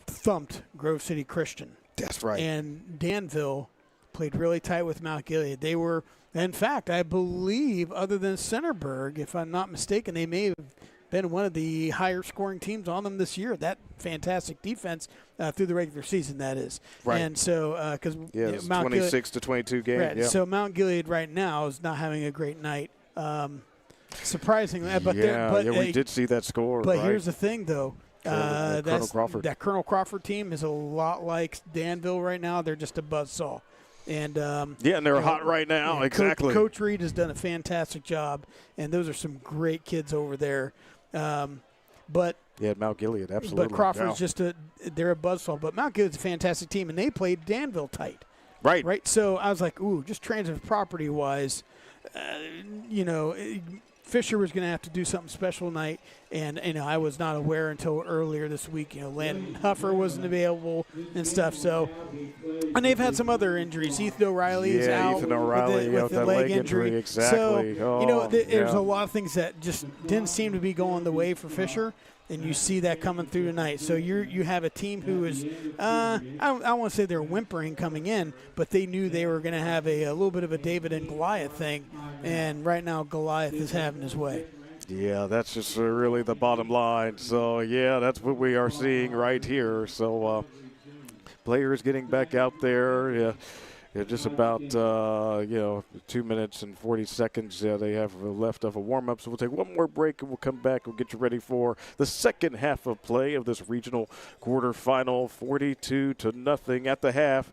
thumped Grove City Christian. That's right. And Danville played really tight with Mount Gilead. They were, in fact, I believe, other than Centerburg, if I'm not mistaken, they may have been one of the higher scoring teams on them this year. That fantastic defense through the regular season, that is. Right. And so, because it's 26-22 game. Right. Yeah. So Mount Gilead right now is not having a great night. Surprisingly, but we did see that score. But right? here's the thing, though. Colonel Crawford. That Colonel Crawford team is a lot like Danville right now. They're just a buzzsaw. And and they're hot right now. Yeah, exactly. Coach Reed has done a fantastic job, and those are some great kids over there. But Mount Gilead, absolutely. But Crawford's they're a buzzsaw. But Mount Gilead's a fantastic team, and they played Danville tight. Right. Right. So I was like, ooh, just transitive property wise, Fisher was going to have to do something special tonight, and I was not aware until earlier this week. Landon Huffer wasn't available and stuff. So, and they've had some other injuries. Ethan O'Reilly is out Ethan O'Reilly with the leg injury. Exactly. So, there's a lot of things that just didn't seem to be going the way for Fisher. And you see that coming through tonight. So you have a team who is, I don't want to say they're whimpering coming in, but they knew they were going to have a little bit of a David and Goliath thing. And right now Goliath is having his way. Yeah, that's just really the bottom line. So, that's what we are seeing right here. So players getting back out there. Just about 2 minutes and 40 seconds they have left of a warm-up. So we'll take one more break and we'll come back. We'll get you ready for the second half of play of this regional quarterfinal. 42-0 at the half.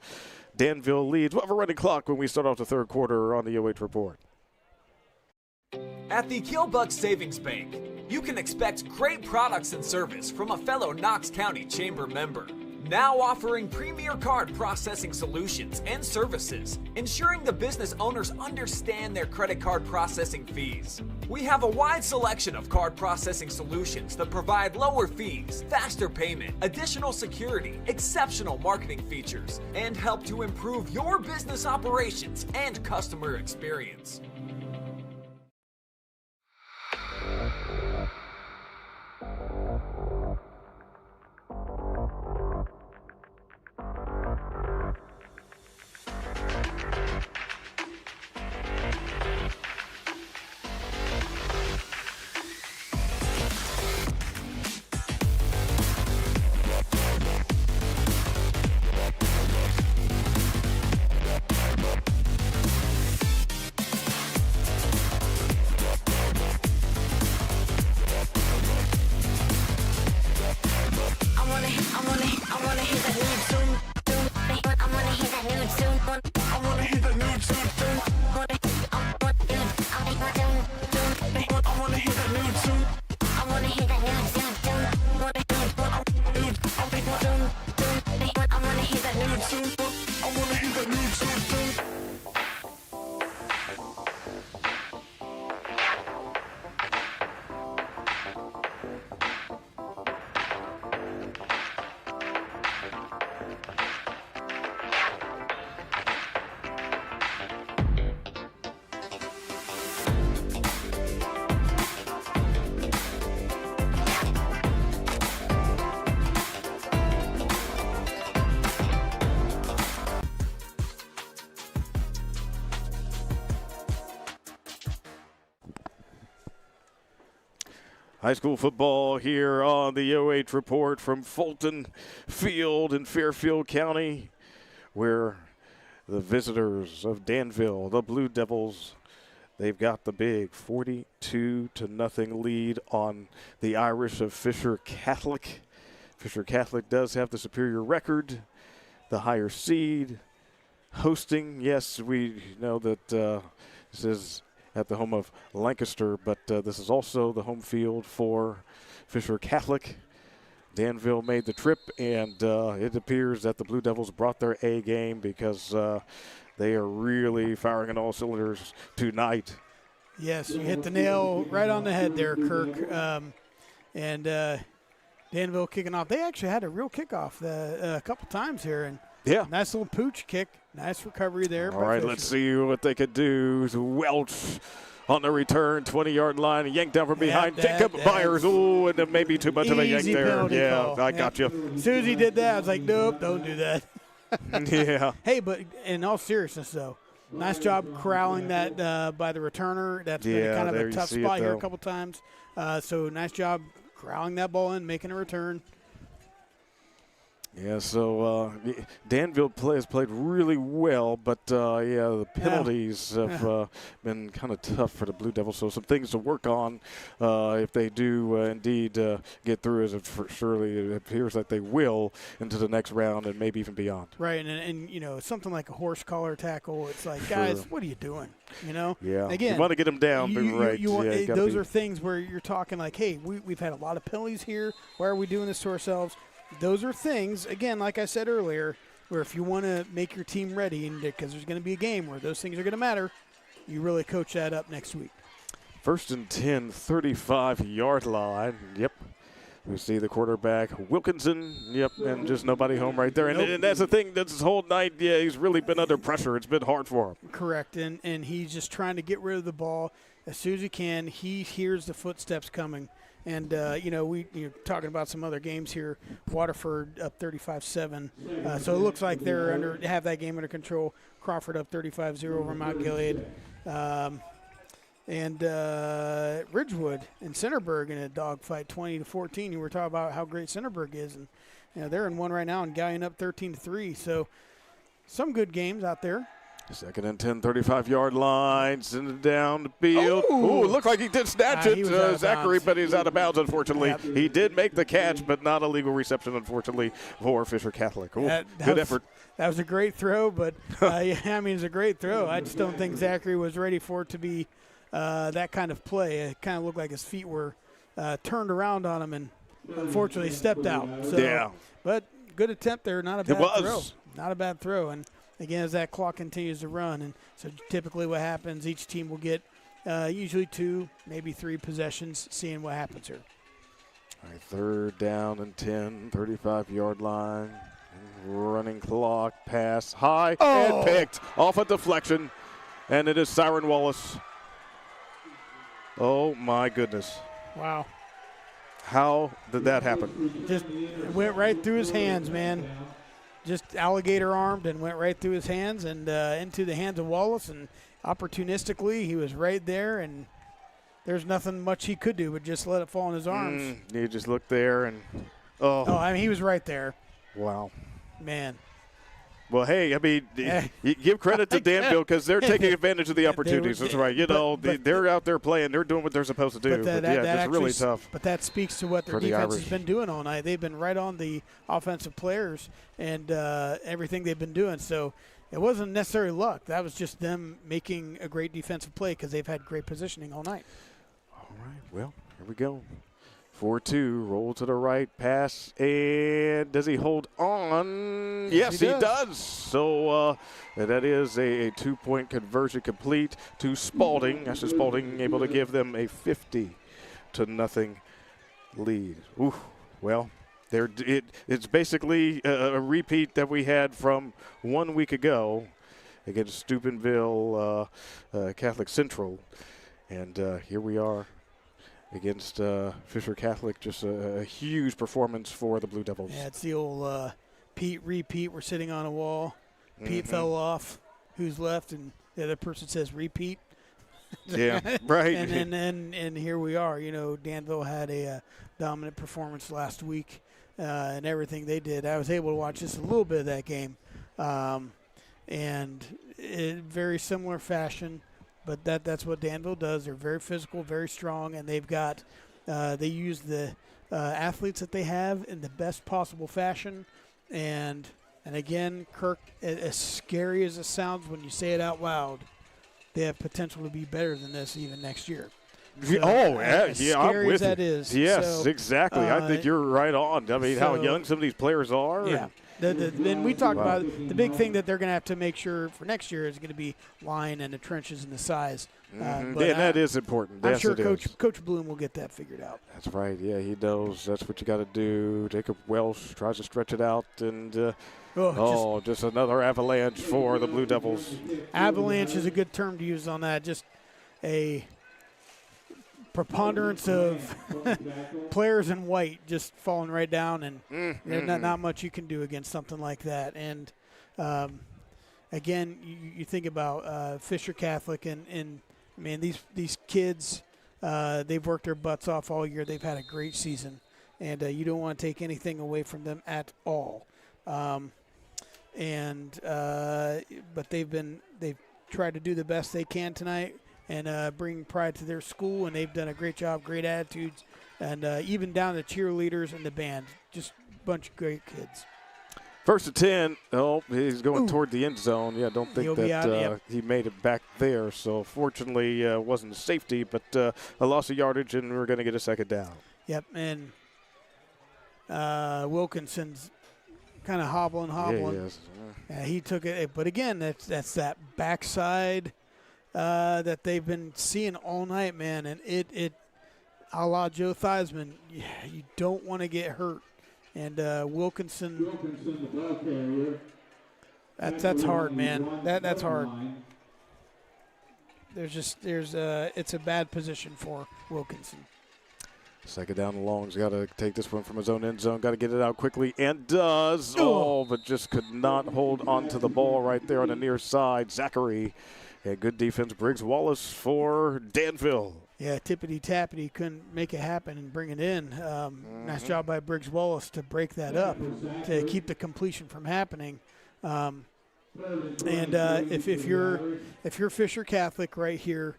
Danville leads. We'll have a running clock when we start off the third quarter on the OH Report. At the Killbuck Savings Bank, you can expect great products and service from a fellow Knox County Chamber member. Now offering premier card processing solutions and services, ensuring the business owners understand their credit card processing fees. We have a wide selection of card processing solutions that provide lower fees, faster payment, additional security, exceptional marketing features, and help to improve your business operations and customer experience. High school football here on the OH Report from Fulton Field in Fairfield County, where the visitors of Danville, the Blue Devils, they've got the big 42-0 lead on the Irish of Fisher Catholic. Fisher Catholic does have the superior record, the higher seed. Hosting, yes, we know that this is at the home of Lancaster, but this is also the home field for Fisher Catholic. Danville made the trip, and it appears that the Blue Devils brought their A game because they are really firing on all cylinders tonight. Yes, you hit the nail right on the head there, Kirk. And Danville kicking off. They actually had a real kickoff a couple times here, and nice little pooch kick. Nice recovery there. All right, let's see what they could do. Welch on the return, 20-yard line, yanked down from behind. Jacob Byers, and then maybe too much of a yank there. Yeah, call. I got you. As soon as he did that, I was like, nope, don't do that. Yeah. Hey, but in all seriousness, though, Nice job corralling that by the returner. That's been kind of a tough spot here a couple times. So nice job corralling that ball in, making a return. Yeah, so Danville has played really well, but the penalties have been kind of tough for the Blue Devils. So some things to work on if they do indeed get through, as surely it appears that they will, into the next round and maybe even beyond. Right, and you know, something like a horse collar tackle, it's like, guys, what are you doing? You know? Yeah. Again, you want to get them down, but right. Those are things where you're talking like, hey, we've had a lot of penalties here. Why are we doing this to ourselves? Those are things, again, like I said earlier, where if you want to make your team ready, because there's going to be a game where those things are going to matter, you really coach that up next week. 1st and 10, 35-yard line. Yep. We see the quarterback, Wilkinson. Yep, and just nobody home right there. And that's the thing, this whole night, he's really been under pressure. It's been hard for him. Correct, and he's just trying to get rid of the ball as soon as he can. He hears the footsteps coming. And, you're talking about some other games here. Waterford up 35-7. So it looks like they're have that game under control. Crawford up 35-0 over Mount Gilead. And Ridgewood and Centerburg in a dogfight, 20-14. You were talking about how great Centerburg is. And they're in one right now and Galleon up 13-3. So some good games out there. 2nd and 10, 35-yard line, send it down the field. Ooh, looked like he did snatch it, Zachary, but he's out of bounds, unfortunately. Yep. He did make the catch, but not a legal reception, unfortunately, for Fisher Catholic. Good effort. That was a great throw, but, it's a great throw. I just don't think Zachary was ready for it to be that kind of play. It kind of looked like his feet were turned around on him and, unfortunately, stepped out. So, but good attempt there, not a bad throw. Not a bad throw. And again, as that clock continues to run, and so typically what happens, each team will get usually 2, maybe 3 possessions, seeing what happens here. All right, 3rd down and 10, 35-yard line, running clock, pass high, and picked off a deflection, and it is Siren Wallace. Oh, my goodness. Wow. How did that happen? Just went right through his hands, man. Just alligator armed and went right through his hands and into the hands of Wallace, and opportunistically he was right there, and there's nothing much he could do but just let it fall in his arms. He just looked there and he was right there. Wow, man. Well, hey, you give credit to Danville because they're taking advantage of the opportunities. That's right. They're out there playing. They're doing what they're supposed to do. It's really tough. But that speaks to what their defense has been doing all night. They've been right on the offensive players and everything they've been doing. So it wasn't necessarily luck. That was just them making a great defensive play because they've had great positioning all night. All right. Well, here we go. 4-2, roll to the right, pass, and does he hold on? Yes, he does. So that is a 2-point conversion complete to Spalding. Ashley Spalding able to give them a 50-0 lead. Ooh, well, it's basically a repeat that we had from 1 week ago against Steubenville Catholic Central. And here we are against Fisher Catholic. Just a huge performance for the Blue Devils. Yeah, it's the old Pete repeat. We're sitting on a wall. Pete fell off. Who's left? And the other person says repeat. Yeah, right. and here we are. Danville had a dominant performance last week, and everything they did. I was able to watch just a little bit of that game, and in very similar fashion. But that's what Danville does. They're very physical, very strong, and they've got they use the athletes that they have in the best possible fashion. And again, Kirk, as scary as it sounds when you say it out loud, they have potential to be better than this even next year. So, as scary as that is. Yes, exactly. I think you're right on. How young some of these players are. Yeah. Then we talked about the big thing that they're going to have to make sure for next year is going to be line and the trenches and the size. That is important. I'm sure Coach Bloom will get that figured out. That's right. Yeah, he knows. That's what you got to do. Jacob Welsh tries to stretch it out, and just another avalanche for the Blue Devils. Avalanche is a good term to use on that. Just a preponderance of players in white just falling right down, and there's not much you can do against something like that. And again, you think about Fisher Catholic, and man, these kids, they've worked their butts off all year. They've had a great season, and you don't want to take anything away from them at all. But they've tried to do the best they can tonight and bring pride to their school, and they've done a great job, great attitudes, and even down to cheerleaders and the band, just a bunch of great kids. First and 10. Oh, he's going toward the end zone. Yeah, don't think that he made it back there. So fortunately, wasn't a safety, but a loss of yardage, and we're going to get a second down. Yep, and Wilkinson's kind of hobbling. Yeah, he is. Yeah, he took it, but again, that's that backside that they've been seeing all night, man, and it a la Joe Theismann, you don't want to get hurt. And Wilkinson, that's hard, man. That's hard. It's a bad position for Wilkinson. Second down and long. He's got to take this one from his own end zone. Got to get it out quickly, and does. Oh, but just could not hold on to the ball right there on the near side. Zachary, good defense. Briggs Wallace for Danville. Yeah, tippity-tappity, couldn't make it happen and bring it in. Nice job by Briggs Wallace to break that up, to keep the completion from happening. If you're Fisher Catholic right here,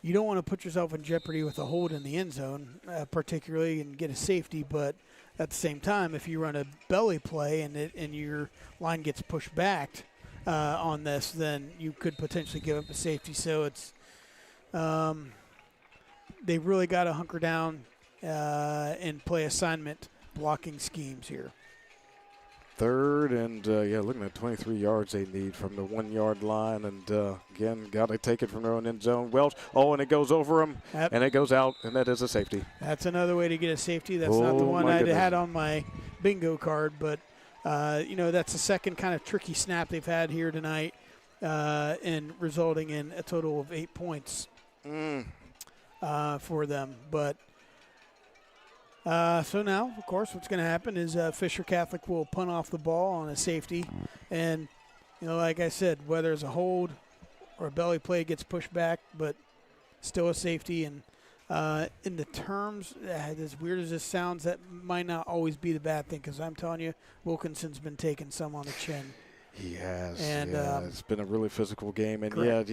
you don't want to put yourself in jeopardy with a hold in the end zone, particularly, and get a safety. But at the same time, if you run a belly play and your line gets pushed back on this, then you could potentially give up a safety. So it's they really got to hunker down and play assignment blocking schemes here. Third and, looking at 23 yards they need from the 1 yard line. And, again, got to take it from their own end zone. Welch, and it goes over him, and it goes out, and that is a safety. That's another way to get a safety. That's not the one I had on my bingo card, but, that's the second kind of tricky snap they've had here tonight, and resulting in a total of 8 points for them. But so now, of course, what's going to happen is Fisher Catholic will punt off the ball on a safety. And, like I said, whether it's a hold or a belly play gets pushed back, but still a safety. And in the terms, as weird as this sounds, that might not always be the bad thing, because I'm telling you, Wilkinson's been taking some on the chin. He has. And it's been a really physical game, and correct.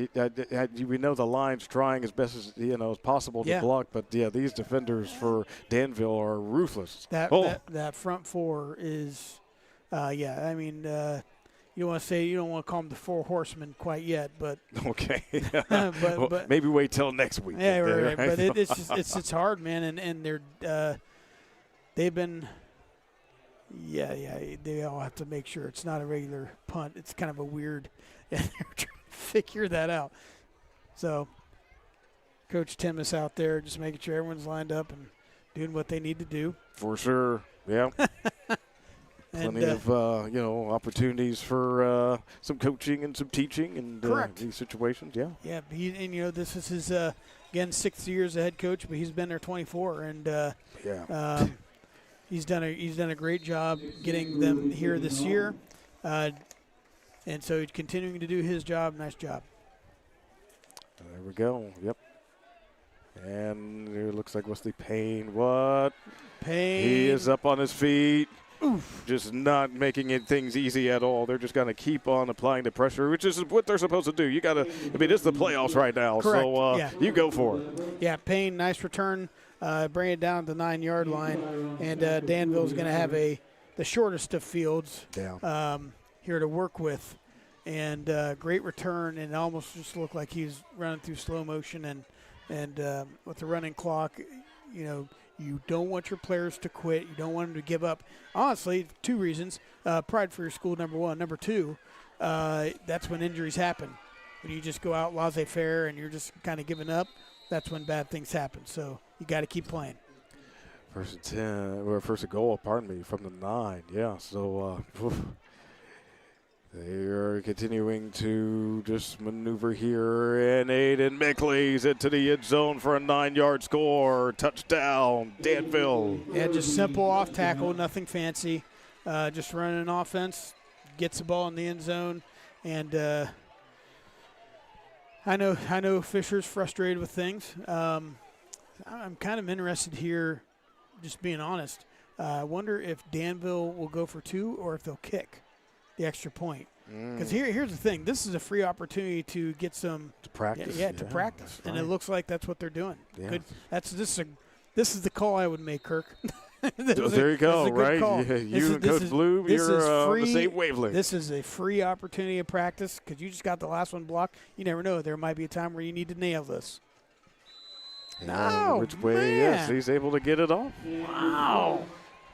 we know the line's trying as best as as possible to block, but these defenders for Danville are ruthless. That front four is, you don't want to call them the four horsemen quite yet, but okay, but maybe wait till next week. Yeah, right. But it's hard, man, and they've been. Yeah, they all have to make sure it's not a regular punt. It's kind of a weird, and they're trying to figure that out. So, Coach Tim is out there just making sure everyone's lined up and doing what they need to do. For sure, yeah. Plenty of opportunities for some coaching and some teaching and these situations. Yeah. Yeah, this is his again 6 years as head coach, but he's been there 24, and He's done a great job getting them here this year, and so he's continuing to do his job. Nice job. There we go. Yep. And it looks like Wesley Payne. What? Payne. He is up on his feet. Oof. Just not making things easy at all. They're just going to keep on applying the pressure, which is what they're supposed to do. You got to. It's the playoffs right now, correct. So you go for it. Yeah, Payne, nice return. Bring it down to the 9 yard line, and Danville's going to have the shortest of fields here to work with, and great return, and it almost just looked like he was running through slow motion, and with the running clock, you don't want your players to quit, you don't want them to give up. Honestly, 2 reasons: pride for your school, number 1. Number 2, that's when injuries happen. When you just go out laissez-faire and you're just kind of giving up, that's when bad things happen. So you got to keep playing. First and 10, or first and goal, pardon me, from the 9. Yeah, so they are continuing to just maneuver here, and Aiden Mickley's into the end zone for a 9-yard score. Touchdown, Danville. Yeah, just simple off tackle, nothing fancy. just running an offense, gets the ball in the end zone, and I know Fisher's frustrated with things. I'm kind of interested here, just being honest. I wonder if Danville will go for 2 or if they'll kick the extra point. Because here's the thing. This is a free opportunity to get some – to practice. Yeah, to practice. And it looks like that's what they're doing. Yeah. Good. This is the call I would make, Kirk. There you go, right? Yeah, you and Coach Blue, you're on the same wavelength. This is a free opportunity of practice because you just got the last one blocked. You never know. There might be a time where you need to nail this. No, which way? Man. Yes, he's able to get it off. Wow.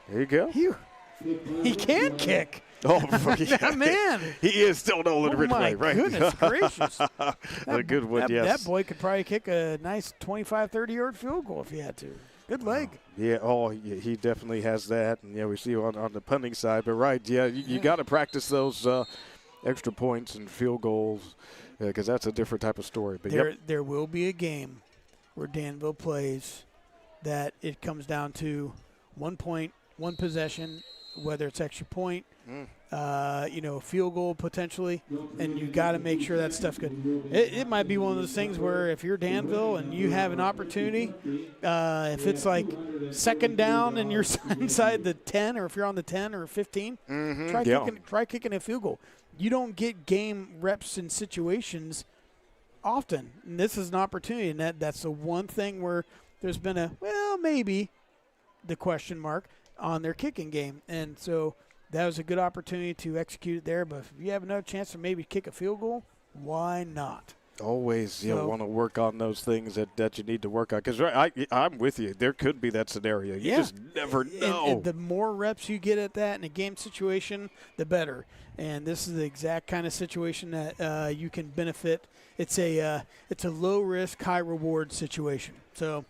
There you go. He can kick. Oh, yeah. Man. He is still Nolan Ridgway, right? Goodness gracious. A good one, yes. That boy could probably kick a nice 25, 30-yard field goal if he had to. Good leg. Yeah, he definitely has that. And, we see on the punting side. But, right, you got to practice those extra points and field goals because that's a different type of story. But there will be a game where Danville plays that it comes down to 1 point, 1 possession, whether it's extra point, field goal potentially, and you got to make sure that stuff's good. It might be one of those things where if you're Danville and you have an opportunity, if it's like second down and you're inside the 10, or if you're on the 10 or 15, try kicking a field goal. You don't get game reps in situations often, and this is an opportunity, and that's the one thing where there's been maybe the question mark on their kicking game, and so that was a good opportunity to execute it there. But if you have another chance to maybe kick a field goal, why not? Always, want to work on those things that you need to work on. Because I'm with you. There could be that scenario. You just never know. And the more reps you get at that in a game situation, the better. And this is the exact kind of situation that you can benefit. It's a low risk, high reward situation. So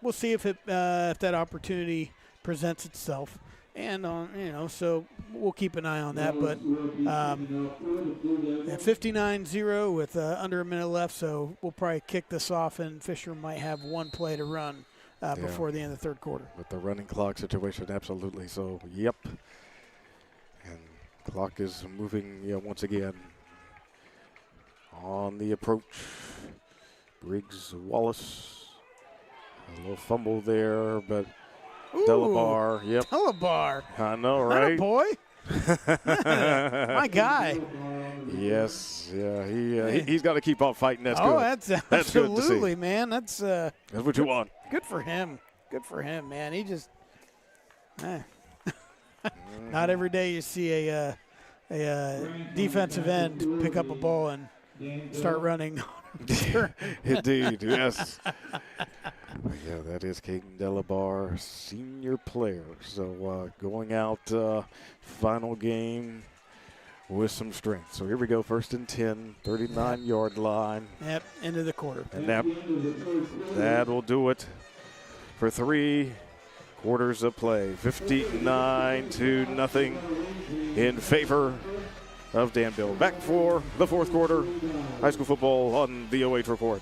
we'll see if that opportunity presents itself. And, so we'll keep an eye on that. But 59-0 with under a minute left, so we'll probably kick this off, and Fisher might have 1 play to run before the end of the third quarter. With the running clock situation, absolutely. So, yep. And clock is moving once again on the approach. Briggs Wallace. A little fumble there, but Delabar, yep. Delabar. I know, right? Boy. My guy. Yes, he's got to keep on fighting. That's good. That's absolutely, man. That's what you want. Good for him. Good for him, man. He just not every day you see a defensive end pick up a ball and start running. Indeed, yes. Yeah, that is Caden Delabar, senior player. So going out final game with some strength. So here we go, 1st and 10, 39-yard line. Yep, end of the quarter. And that will do it for 3 quarters of play. 59-0 in favor of Danville. Back for the 4th quarter. High school football on the OH Report.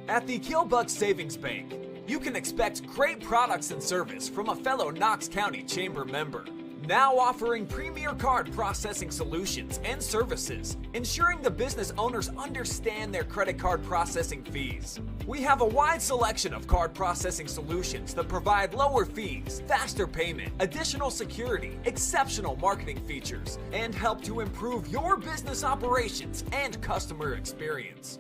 At the Keelbuck Savings Bank, you can expect great products and service from a fellow Knox County Chamber member. Now offering premier card processing solutions and services, ensuring the business owners understand their credit card processing fees. We have a wide selection of card processing solutions that provide lower fees, faster payment, additional security, exceptional marketing features, and help to improve your business operations and customer experience.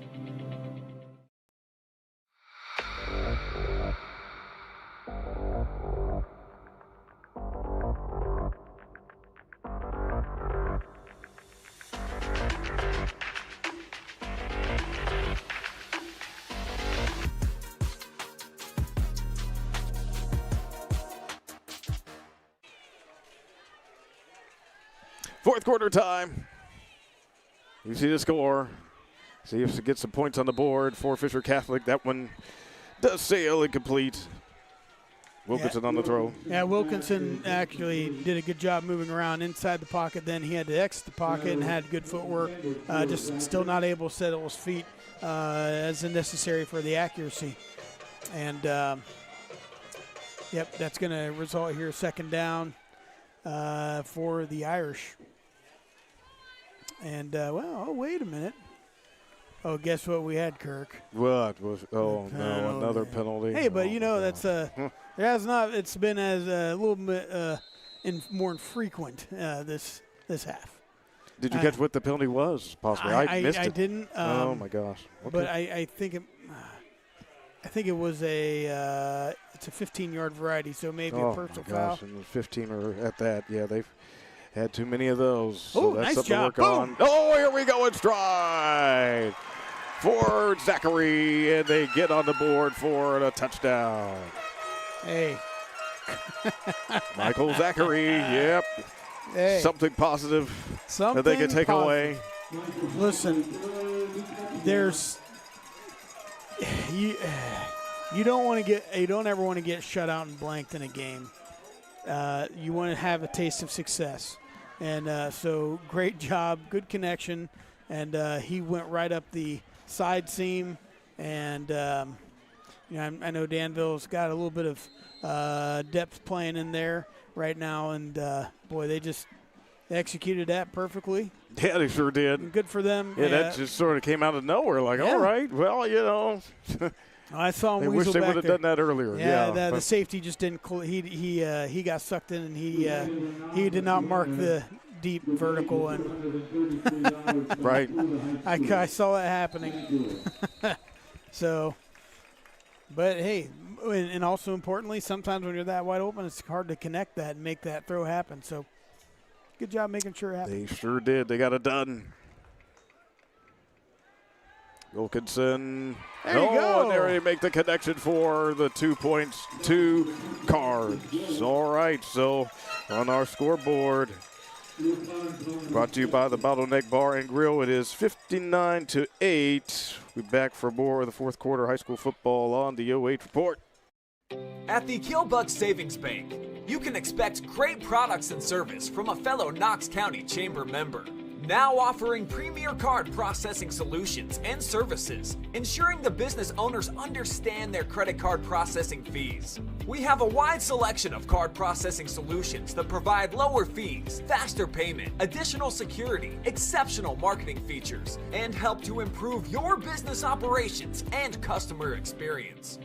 Fourth quarter time. You see the score. See if it gets some points on the board for Fisher Catholic. That one does sail incomplete. Wilkinson on the throw. Yeah, Wilkinson actually did a good job moving around inside the pocket. Then he had to exit the pocket and had good footwork. Just still not able to settle his feet as necessary for the accuracy. And, yep, that's going to result here, second down for the Irish. And, well, oh, wait a minute. Oh, guess what we had, Kirk? What was? Oh no, another penalty. Hey, but you know that's it has not. It's been as a little bit more infrequent this half. Did you catch what the penalty was? Possibly, I missed it. I didn't. Oh my gosh! Okay. But I think it was it's a 15-yard variety, so maybe a personal foul. And 15 are at that. Yeah, they've had too many of those. So Oh, that's nice something job. to work on. Oh, here we go in stride for Zachary, and they get on the board for a touchdown. Hey. Michael Zachary, yep. Hey. Something positive that they can take away. Listen, there's you don't ever want to get shut out and blanked in a game. You want to have a taste of success. And so great job, good connection, and he went right up the side seam. And I know Danville's got a little bit of depth playing in there right now, and boy, they executed that perfectly. Yeah, they sure did. And good for them. Yeah, that just sort of came out of nowhere. Like, all right, well, I saw him. They wish they would have done that earlier. Yeah, the safety just didn't. He got sucked in, and he did not mark the deep vertical. And right. I saw that happening. So, but hey, and also importantly, sometimes when you're that wide open, it's hard to connect that and make that throw happen. So, good job making sure it happened. They sure did. They got it done. Wilkinson. There you go. And there they make the connection for the 2 points, 2 cards. All right, so on our scoreboard, brought to you by the Bottleneck Bar and Grill, it is 59-8. We're back for more of the fourth quarter high school football on the OH Report. At the Keelbuck Savings Bank, you can expect great products and service from a fellow Knox County Chamber member. Now offering premier card processing solutions and services, ensuring the business owners understand their credit card processing fees. We have a wide selection of card processing solutions that provide lower fees, faster payment, additional security, exceptional marketing features, and help to improve your business operations and customer experience.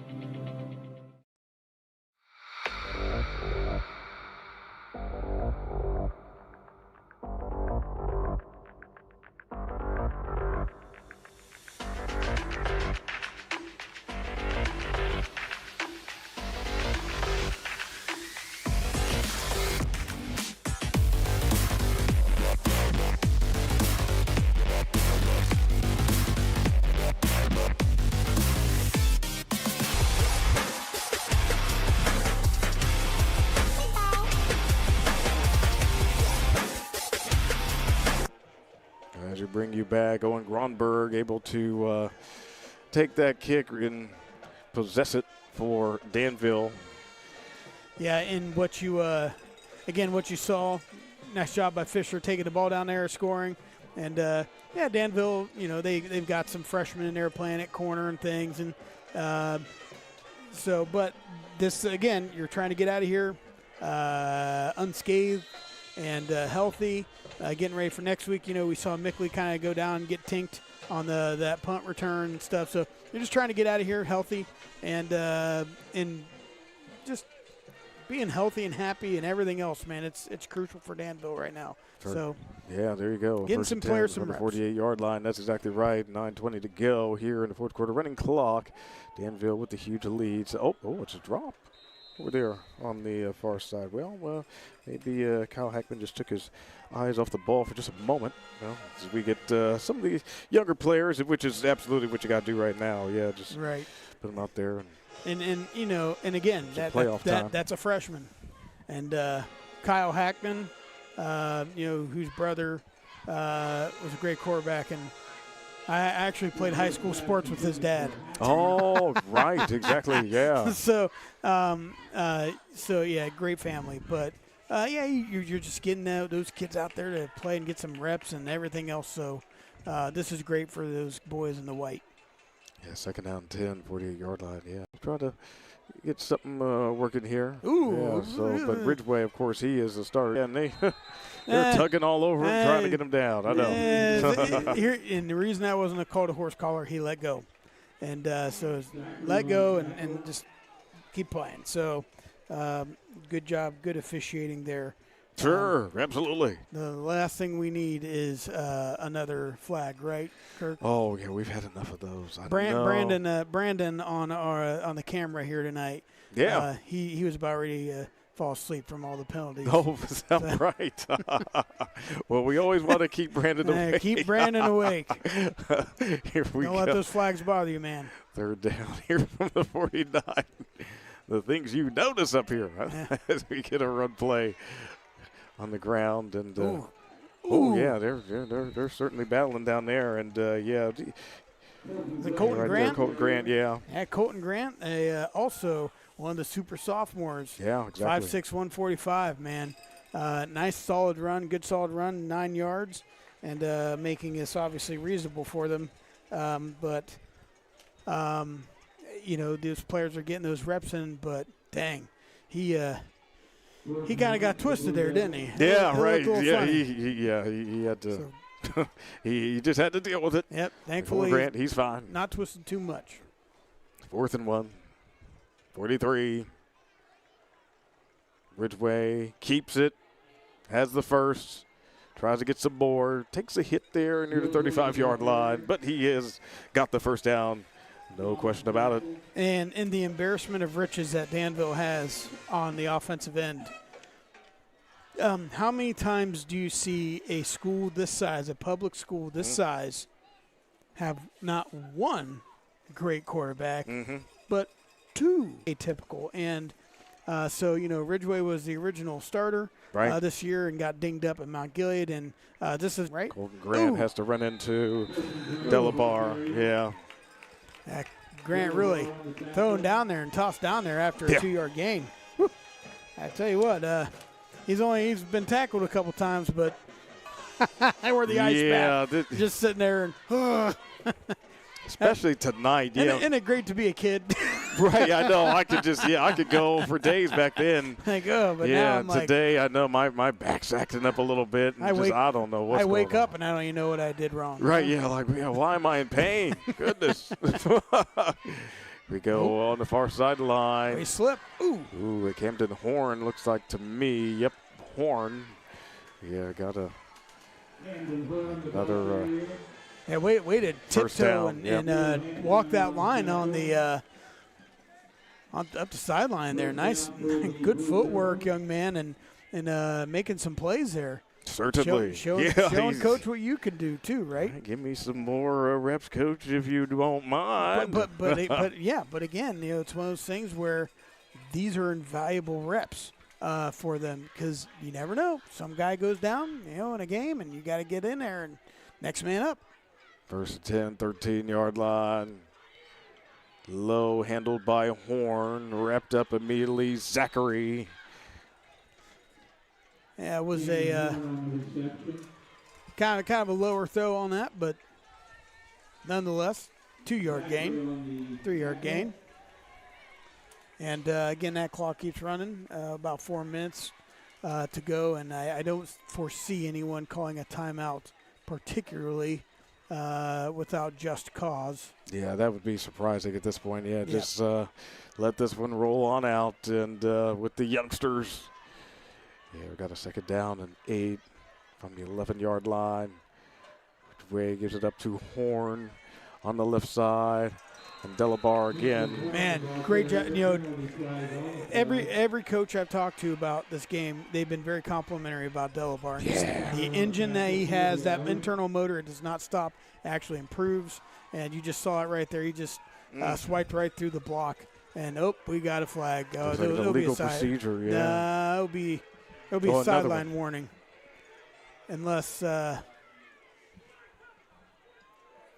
As we bring you back, Owen Gronberg able to take that kick and possess it for Danville. Yeah, and what you saw, nice job by Fisher taking the ball down there, scoring. And, Danville, they've got some freshmen in there playing at corner and things. And but this, again, you're trying to get out of here unscathed and healthy, getting ready for next week. We saw Mickley kind of go down and get tinked on that punt return and stuff. So you're just trying to get out of here healthy and just being healthy and happy and everything else, man. It's crucial for Danville right now. So yeah, there you go. Getting First some and 10 players from some the reps. 48-yard line. That's exactly right. 9:20 to go here in the fourth quarter. Running clock. Danville with the huge lead. So, it's a drop over there on the far side. Well, maybe Kyle Hackman just took his eyes off the ball for just a moment. As we get some of these younger players, which is absolutely what you got to do right now. Yeah, just right. Put them out there. And again, that's a freshman. And Kyle Hackman, whose brother was a great quarterback, and I actually played high school sports with his dad. Oh, right, exactly, yeah. So great family. But, you're just getting those kids out there to play and get some reps and everything else. So this is great for those boys in the white. Yeah, second down 10, 48-yard line. Yeah, try to get something working here. Ooh. Yeah, so, but Ridgeway, of course, he is a starter. And they're tugging all over him, trying to get him down. I know. Here, and the reason that wasn't a call to horse collar, he let go. And so it's let go and just keep playing. So good job, good officiating there. Sure, absolutely. The last thing we need is another flag, right, Kirk? Oh yeah, we've had enough of those. Brandon on the camera here tonight. Yeah, he was about ready to fall asleep from all the penalties. Oh, is that right? Well, we always want to keep Brandon awake. Keep Brandon awake. Here we Don't go. let those flags bother you, man. Third down here from the 49. The things you notice up here as we get a run play on the ground, and yeah, they're certainly battling down there, and yeah. The Colton right Grant. there, Colton Grant, yeah. Colton Grant, also one of the super sophomores. Yeah, exactly. 5'6", 145, man. Nice solid run, good solid run, 9 yards, and making this obviously reasonable for them. But those players are getting those reps in, but dang, he kind of got twisted there, didn't he? Yeah, right. Yeah, funny. he had to. He just had to deal with it. Yep. Thankfully, Grant, he's fine. Not twisted too much. 4th and 1. 43. Ridgeway keeps it. Has the first. Tries to get some more. Takes a hit there near the 35-yard line, but he has got the first down. No question about it. And in the embarrassment of riches that Danville has on the offensive end, how many times do you see a school this size, a public school this size, have not one great quarterback, but two atypical? And so, Ridgeway was the original starter this year and got dinged up at Mount Gilead. And this is right. Colton Grant has to run into Delabar. Yeah. Grant really thrown down there and tossed down there after a 2-yard gain. Whew. I tell you what, he's been tackled a couple times, but where the ice back, just sitting there and especially tonight. Yeah, isn't it great to be a kid? Right, I know. I could go for days back then. But now I'm today I know my back's acting up a little bit. And I don't know what's going on. I wake up and I don't even know what I did wrong. Right, why am I in pain? Goodness. We go on the far sideline. We slip. Ooh, Camden Horn looks like to me. Yep, Horn. Yeah, got another. Yeah, way to tiptoe and walk that line on the up the sideline there. Nice, good footwork, young man, and making some plays there. Certainly. Showing Coach what you can do too, right? Give me some more reps, Coach, if you don't mind. But again, it's one of those things where these are invaluable reps for them, because you never know. Some guy goes down, in a game, and you got to get in there and next man up. 1st and 10, 13-yard line. Low, handled by Horn, wrapped up immediately. Zachary. Yeah, it was a kind of a lower throw on that, but nonetheless, 2-yard gain, 3-yard gain. And again, that clock keeps running, about 4 minutes to go, and I don't foresee anyone calling a timeout, particularly without just cause. Yeah, that would be surprising at this point. Yeah, just let this one roll on out, and with the youngsters. Yeah, we got a 2nd down and 8 from the 11-yard line. Ray gives it up to Horn on the left side, and Delabar again. Man, great job. Every coach I've talked to about this game, they've been very complimentary about Delabar. Yeah. The engine that he has, that internal motor, it does not stop, actually improves. And you just saw it right there. He just swiped right through the block, and we got a flag. It'll be a procedure. Yeah. It'll be a sideline warning, unless I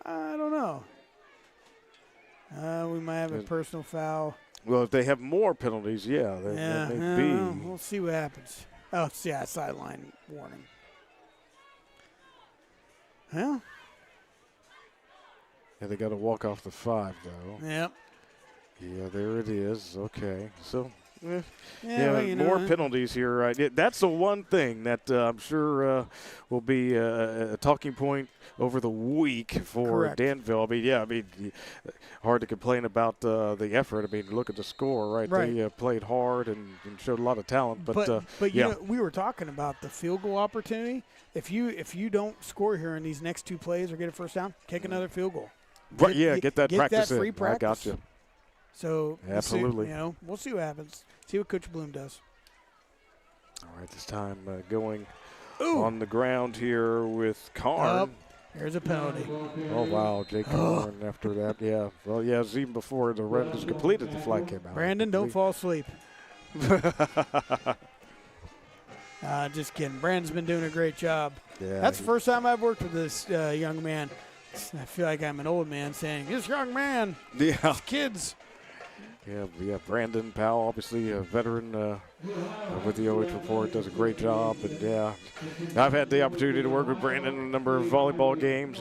don't know. We might have a personal foul. Well, if they have more penalties, that may be. We'll see what happens. Oh, yeah, sideline warning. Well, Yeah, they got to walk off the 5, though. Yep. Yeah, there it is. Okay. So, well, more penalties here. Right? Yeah, that's the one thing that I'm sure will be a talking point over the week for Correct. Danville. I mean, hard to complain about the effort. I mean, look at the score, right? They played hard and showed a lot of talent. But you know, we were talking about the field goal opportunity. If you don't score here in these next 2 plays or get a first down, kick another field goal. Right, get that practice free in. practice. I got you. So absolutely, we'll see what happens. See what Coach Bloom does. All right, this time going on the ground here with Karn. Here's a penalty. Oh wow, Jake Karn after that. Yeah, well, yeah, it was even before the run was completed, the flag came out. Brandon, don't fall asleep. Just kidding. Brandon's been doing a great job. Yeah, that's the first time I've worked with this young man. I feel like I'm an old man saying, this young man, these kids. Yeah, Brandon Powell, obviously a veteran with the OH Report, does a great job. And yeah, I've had the opportunity to work with Brandon in a number of volleyball games.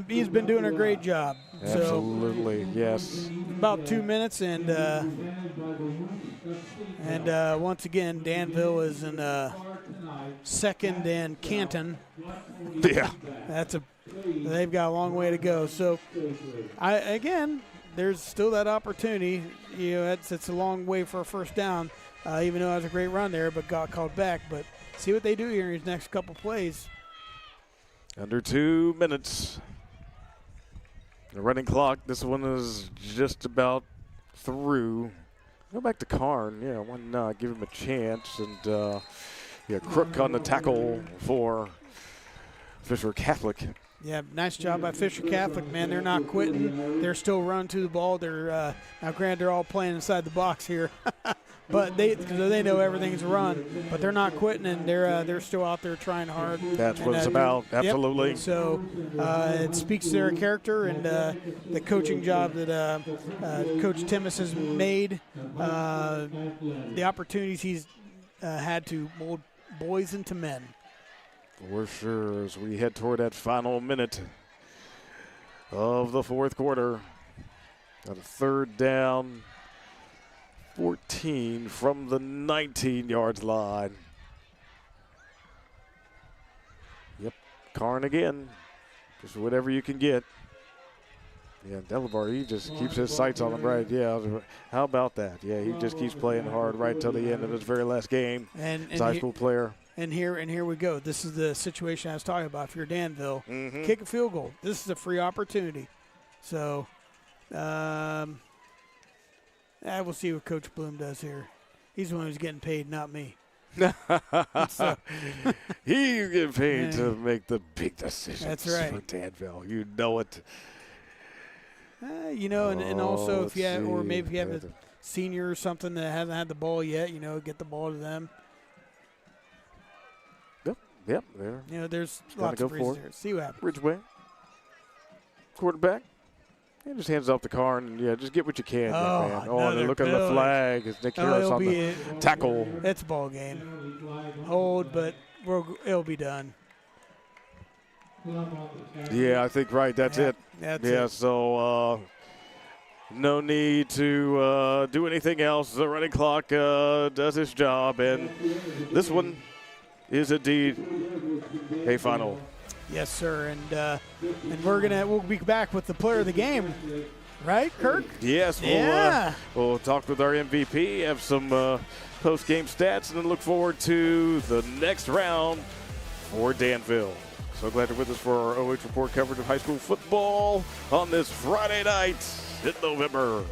He's been doing a great job. Absolutely, so, yes. About 2 minutes, and once again, Danville is in second and Canton. Yeah, they've got a long way to go. So, there's still that opportunity. You know, it's a long way for a first down, even though it was a great run there, but got called back. But see what they do here in these next couple plays. Under 2 minutes. The running clock, this one is just about through. Go back to Karn. Yeah, why not? Give him a chance. And, Crook on the tackle for Fisher Catholic. Yeah, nice job by Fisher Catholic, man. They're not quitting. They're still running to the ball. They're now, granted, they're all playing inside the box here. But they know everything's a run, but they're not quitting, and they're still out there trying hard. That's what it's about, absolutely. Yep. So it speaks to their character and the coaching job that Coach Timmis has made, the opportunities he's had to mold boys into men. For sure, as we head toward that final minute of the 4th quarter. Got a 3rd down. 14 from the 19-yard line. Yep, Karn again. Just whatever you can get. Yeah, Delavar, he just keeps his sights on him, right? Yeah, how about that? Yeah, he just keeps playing hard right till the end of his very last game. And as a high school player. And here we go. This is the situation I was talking about. If you're Danville, kick a field goal. This is a free opportunity. So, we'll see what Coach Bloom does here. He's the one who's getting paid, not me. He get paid to make the big decisions. That's right. For Danville. You know it. And also if you have, or maybe if you have a senior or something that hasn't had the ball yet, get the ball to them. Yep, there. There's lots of reasons here. See what happens. Ridgeway, quarterback. He just hands off the car and, just get what you can, man. Oh, and look at the flag. It's Nick Harris on the tackle. It's a ball game. Hold, but it'll be done. Yeah, I think, right, that's it. That's it. So no need to do anything else. The running clock does its job, and this one is indeed a final. Yes, sir, and we'll be back with the player of the game, right, Kirk? Yes, we'll talk with our MVP, have some post-game stats, and then look forward to the next round for Danville. So glad you're with us for our OH Report coverage of high school football on this Friday night in November.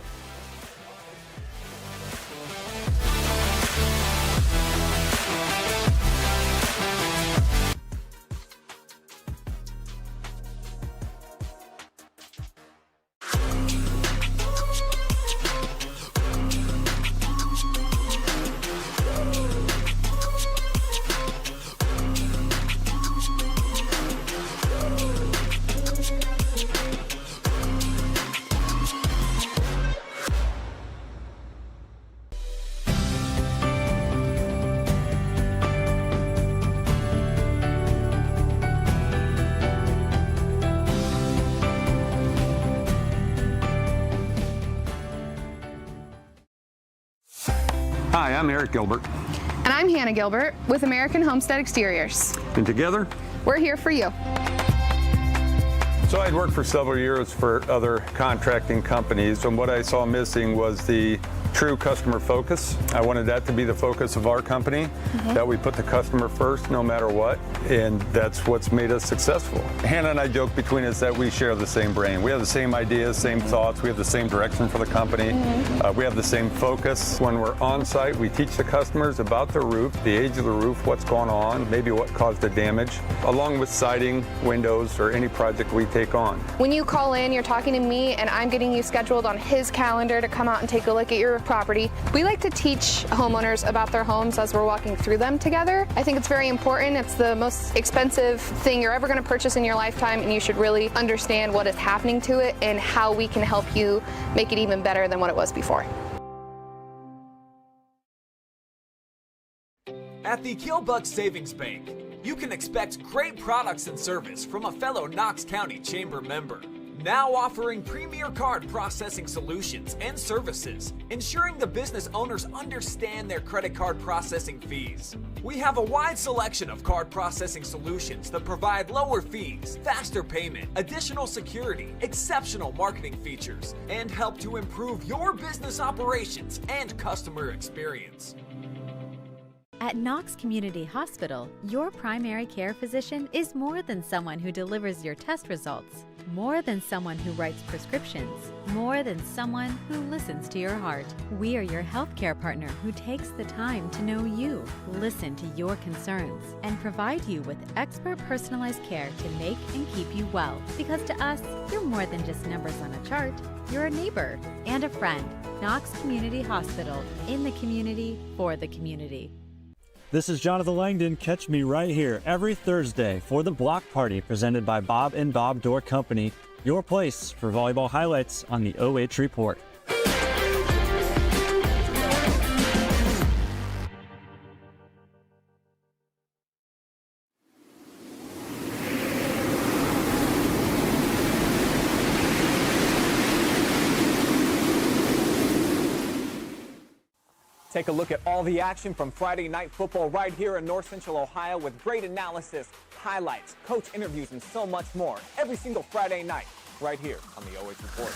Hi, I'm Eric Gilbert. And I'm Hannah Gilbert with American Homestead Exteriors. And together, we're here for you. So I'd worked for several years for other contracting companies, and what I saw missing was the true customer focus. I wanted that to be the focus of our company, that we put the customer first no matter what, and that's what's made us successful. Hannah and I joke between us that we share the same brain. We have the same ideas, same thoughts, we have the same direction for the company, we have the same focus. When we're on site, we teach the customers about the roof, the age of the roof, what's going on, maybe what caused the damage, along with siding, windows, or any project we take on. When you call in, you're talking to me, and I'm getting you scheduled on his calendar to come out and take a look at your property. We like to teach homeowners about their homes as we're walking through them together. I think it's very important. It's the most expensive thing you're ever going to purchase in your lifetime, and you should really understand what is happening to it and how we can help you make it even better than what it was before. At the Killbuck Savings Bank, you can expect great products and service from a fellow Knox County Chamber member. Now offering premier card processing solutions and services, ensuring the business owners understand their credit card processing fees. We have a wide selection of card processing solutions that provide lower fees, faster payment, additional security, exceptional marketing features, and help to improve your business operations and customer experience. At Knox Community Hospital, your primary care physician is more than someone who delivers your test results, more than someone who writes prescriptions, more than someone who listens to your heart. We are your healthcare partner who takes the time to know you, listen to your concerns, and provide you with expert personalized care to make and keep you well. Because to us, you're more than just numbers on a chart. You're a neighbor and a friend. Knox Community Hospital, in the community, for the community. This is Jonathan Langdon. Catch me right here every Thursday for the Block Party presented by Bob and Bob Door Company, your place for volleyball highlights on the OH Report. Take a look at all the action from Friday night football right here in North Central Ohio with great analysis, highlights, coach interviews, and so much more every single Friday night right here on the OH Report.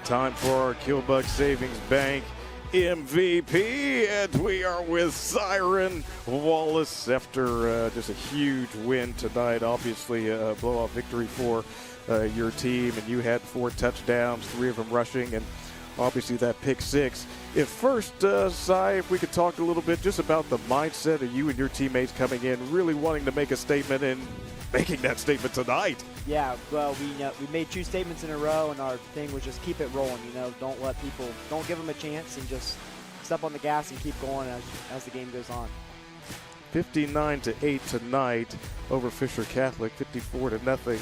Time for our Killbuck Savings Bank MVP, and we are with Siren Wallace after just a huge win tonight. Obviously a blowout victory for your team, and you had 4 touchdowns, 3 of them rushing, and obviously that pick 6. If first, Cy, if we could talk a little bit just about the mindset of you and your teammates coming in, really wanting to make a statement and making that statement tonight. Yeah, well, we made 2 statements in a row, and our thing was just keep it rolling. Don't let people, don't give them a chance, and just step on the gas and keep going as the game goes on. 59-8 tonight over Fisher Catholic, 54-0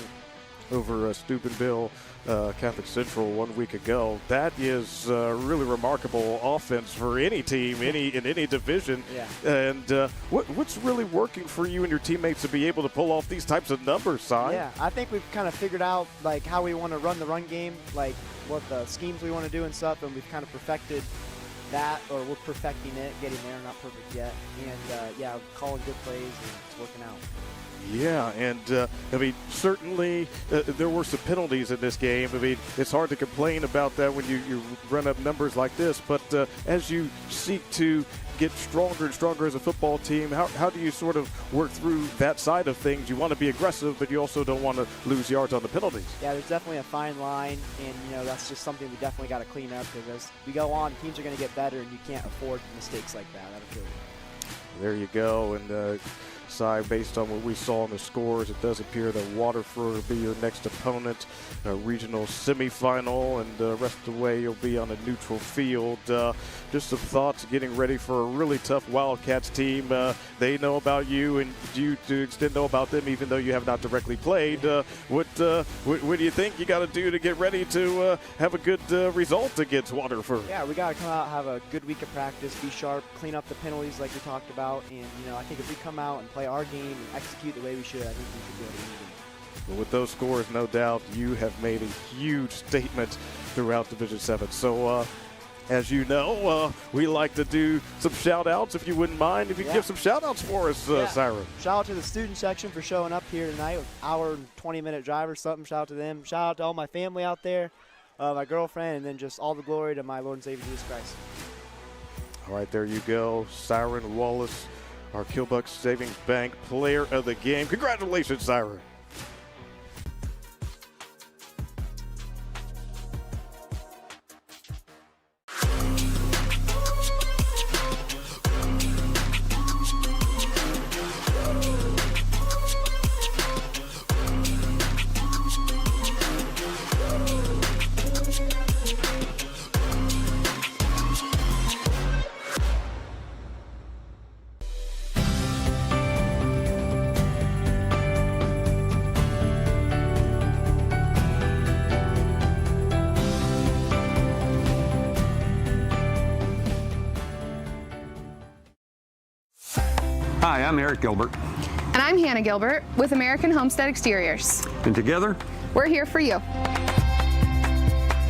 over Steubenville Catholic Central 1 week ago. That is really remarkable offense for any team, in any division. Yeah. And what's really working for you and your teammates to be able to pull off these types of numbers, Si? Yeah, I think we've kind of figured out like how we want to run the run game, like what the schemes we want to do and stuff, and we've kind of perfected that, or we're perfecting it, getting there, not perfect yet. And yeah, calling good plays, and it's working out. Yeah, and I mean, certainly there were some penalties in this game. I mean, it's hard to complain about that when you run up numbers like this, but as you seek to get stronger and stronger as a football team, how do you sort of work through that side of things? You want to be aggressive, but you also don't want to lose yards on the penalties. Yeah, there's definitely a fine line, and that's just something we definitely got to clean up, because as we go on, teams are going to get better, and you can't afford mistakes like that. That'll kill you. There you go, and Si, based on what we saw in the scores, it does appear that Waterford will be your next opponent, a regional semifinal, and the rest of the way you'll be on a neutral field. Just some thoughts getting ready for a really tough Wildcats team. They know about you, and you to extend know about them, even though you have not directly played. What do you think you got to do to get ready to have a good result against Waterford? Yeah, we got to come out, have a good week of practice, be sharp, clean up the penalties like we talked about, and I think if we come out and play our game and execute the way we should, I think we should be able to win the game. Well, with those scores, no doubt, you have made a huge statement throughout Division 7. So, as you know, we like to do some shout-outs, if you wouldn't mind. If you could give some shout-outs for us, Siren. Shout out to the student section for showing up here tonight, an hour and 20-minute drive or something. Shout out to them. Shout out to all my family out there, my girlfriend, and then just all the glory to my Lord and Savior Jesus Christ. All right, there you go. Siren Wallace, our Killbuck Savings Bank player of the game. Congratulations, Siren. Hi, I'm Eric Gilbert. And I'm Hannah Gilbert with American Homestead Exteriors. And together, We're here for you.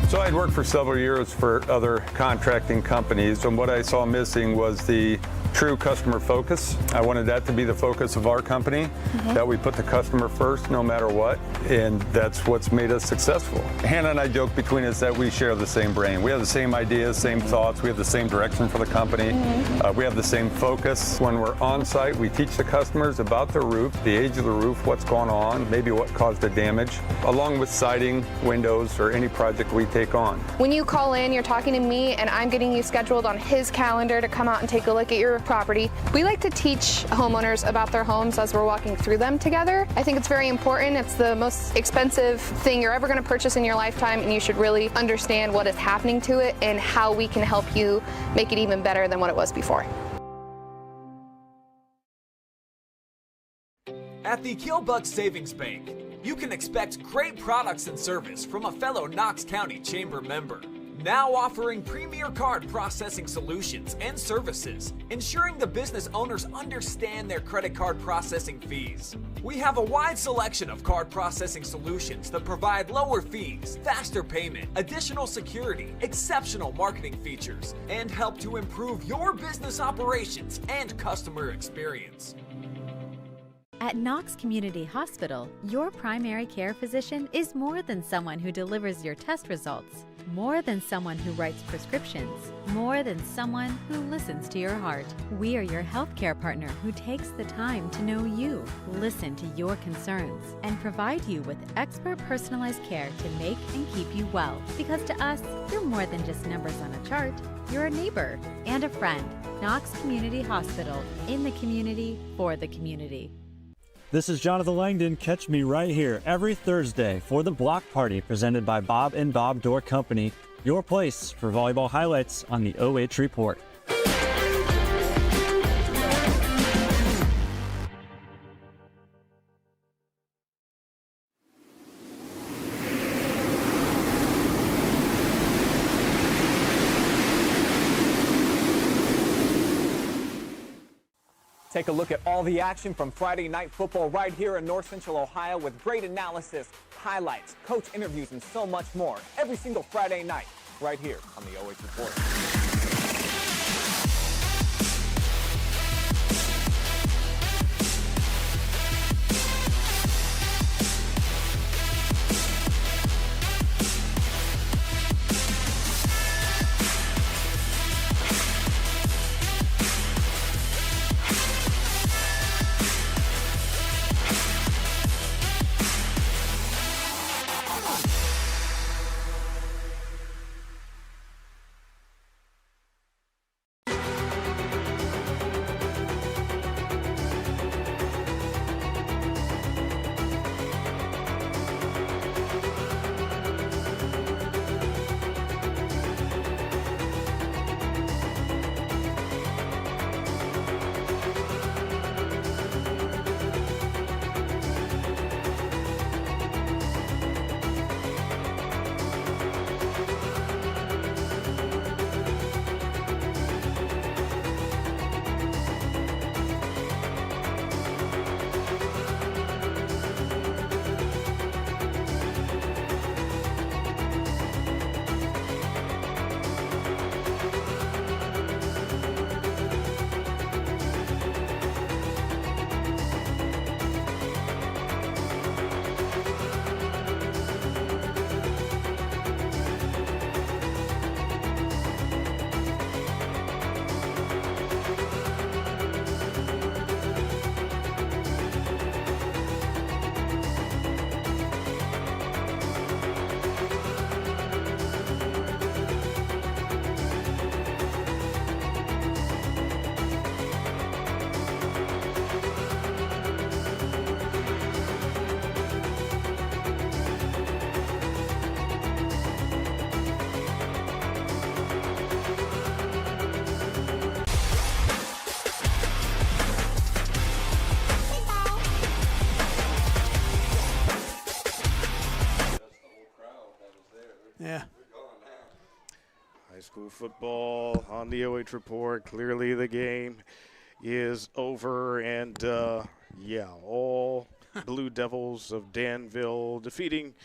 so I'd worked for several years for other contracting companies, and what I saw missing was the true customer focus. I wanted that to be the focus of our company, that we put the customer first no matter what, and that's what's made us successful. Hannah and I joke between us that we share the same brain. We have the same ideas, same thoughts, we have the same direction for the company, we have the same focus. When we're on site, we teach the customers about their roof, the age of the roof, what's going on, maybe what caused the damage, along with siding, windows, or any project we take on. When you call in, you're talking to me and I'm getting you scheduled on his calendar to come out and take a look at your property. We like to teach homeowners about their homes as we're walking through them together. I think it's very important. It's the most expensive thing you're ever going to purchase in your lifetime, and you should really understand what is happening to it and how we can help you make it even better than what it was before. At the Killbuck Savings Bank, you can expect great products and service from a fellow Knox County Chamber member. Now offering premier card processing solutions and services, ensuring the business owners understand their credit card processing fees. We have a wide selection of card processing solutions that provide lower fees, faster payment, additional security, exceptional marketing features, and help to improve your business operations and customer experience. At Knox Community Hospital, your primary care physician is more than someone who delivers your test results, more than someone who writes prescriptions, more than someone who listens to your heart. We are your healthcare partner who takes the time to know you, listen to your concerns, and provide you with expert personalized care to make and keep you well. Because to us, you're more than just numbers on a chart. You're a neighbor and a friend. Knox Community Hospital, in the community, for the community. This is Jonathan Langdon. Catch me right here every Thursday for the block party presented by Bob and Bob Door Company, your place for volleyball highlights on the OH Report. Take a look at all the action from Friday night football right here in North Central Ohio with great analysis, highlights, coach interviews, and so much more every single Friday night right here on the OH Report. Yeah. High school football on the OH Report. Clearly the game is over, and all Blue Devils of Danville defeating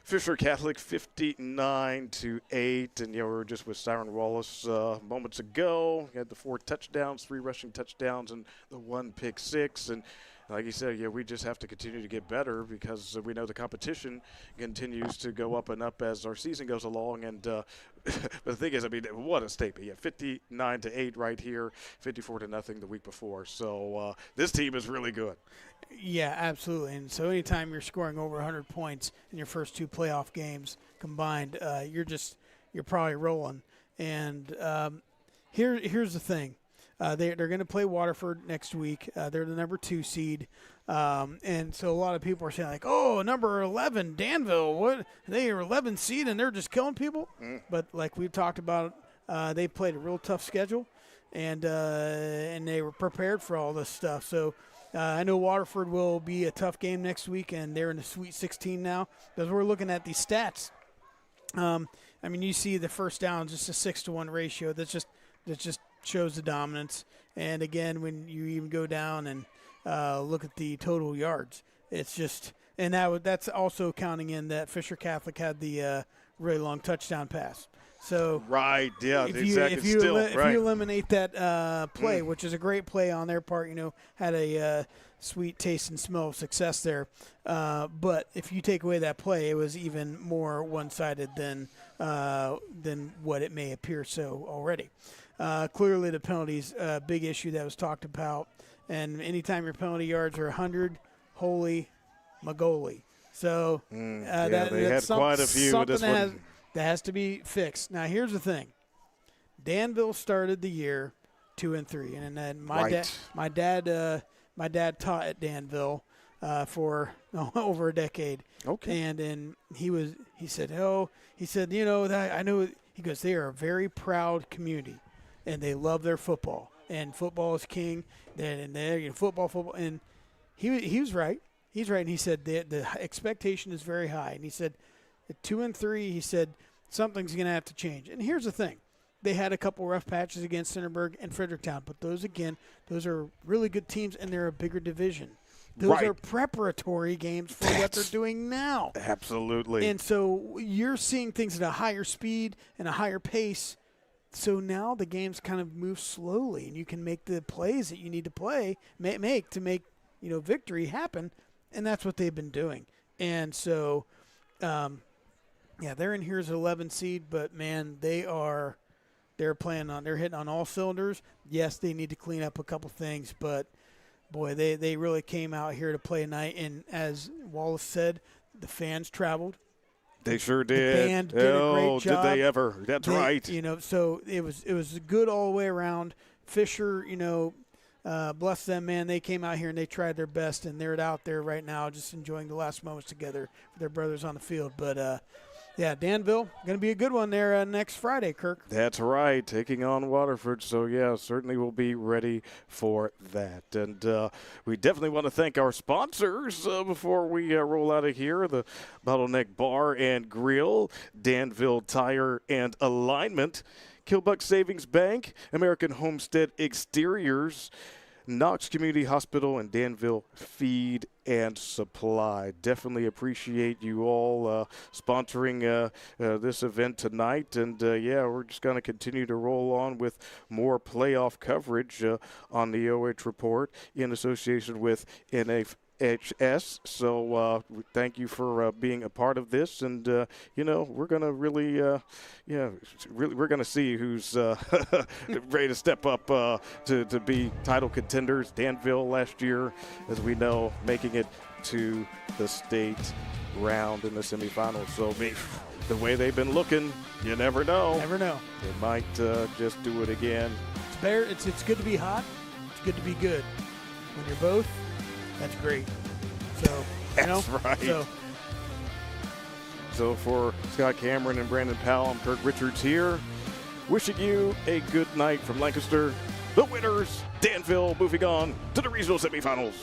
Fisher Catholic 59-8, and we were just with Siren Wallace moments ago. He had the 4 touchdowns, 3 rushing touchdowns, and the 1 pick six. And like you said, we just have to continue to get better because we know the competition continues to go up and up as our season goes along. And but the thing is, what a statement! 59-8 right here, 54-0 the week before. So this team is really good. Yeah, absolutely. And so anytime you're scoring over 100 points in your first 2 playoff games combined, you're probably rolling. And here's the thing. They're going to play Waterford next week. They're the number 2 seed. And so a lot of people are saying, like, oh, number 11, Danville, what? They are 11 seed and they're just killing people. But like we've talked about, they played a real tough schedule, and they were prepared for all this stuff. So I know Waterford will be a tough game next week, and they're in the Sweet 16 now. Because we're looking at these stats. You see the first down, just a 6-to-1 ratio. That just shows the dominance. And again, when you even go down and look at the total yards, it's just, and that's also counting in that Fisher Catholic had the really long touchdown pass. So right, yeah, if exactly. you eliminate that play, which is a great play on their part, had a sweet taste and smell of success there. But if you take away that play, it was even more one-sided than what it may appear so already. Clearly, the penalties, big issue that was talked about. And anytime your penalty yards are 100, holy mogoly. So they had quite a few with this one. That has to be fixed. Now, here's the thing. Danville started the year 2-3, and then my dad taught at Danville for over a decade. Okay. And he said, I know. He goes, they are a very proud community, and they love their football, and football is king. And they're football, and he was right. He's right, and he said the expectation is very high, and he said. At 2-3, he said something's going to have to change. And here's the thing. They had a couple rough patches against Centerburg and Fredericktown, but those are really good teams, and they're a bigger division. Those are preparatory games for what they're doing now. Absolutely. And so you're seeing things at a higher speed and a higher pace. So now the games kind of move slowly, and you can make the plays that you need to make victory happen, and that's what they've been doing. And so they're in here as an 11 seed, but man, they're hitting on all cylinders. Yes, they need to clean up a couple things, but boy, they really came out here to play tonight. And as Wallace said, the fans traveled. They sure did. The band did a great job. Did they ever? That's right. So it was good all the way around. Fisher, bless them, man. They came out here and they tried their best, and they're out there right now just enjoying the last moments together with their brothers on the field. But, Danville, going to be a good one there next Friday, Kirk. That's right, taking on Waterford. So, certainly we'll be ready for that. And we definitely want to thank our sponsors before we roll out of here. The Bottleneck Bar and Grill, Danville Tire and Alignment, Kilbuck Savings Bank, American Homestead Exteriors, Knox Community Hospital, and Danville Feed and Supply. Definitely appreciate you all sponsoring this event tonight. And, we're just going to continue to roll on with more playoff coverage on the OH Report in association with NFHS. So thank you for being a part of this. And, we're going to really, we're going to see who's ready to step up to be title contenders. Danville last year, as we know, making it to the state round in the semifinals. So the way they've been looking, you never know. Never know. They might just do it again. It's better. It's good to be hot. It's good to be good. When you're both, that's great. So, That's right. So for Scott Cameron and Brandon Powell, I'm Kirk Richards here, wishing you a good night from Lancaster. The winners, Danville, moving on to the regional semifinals.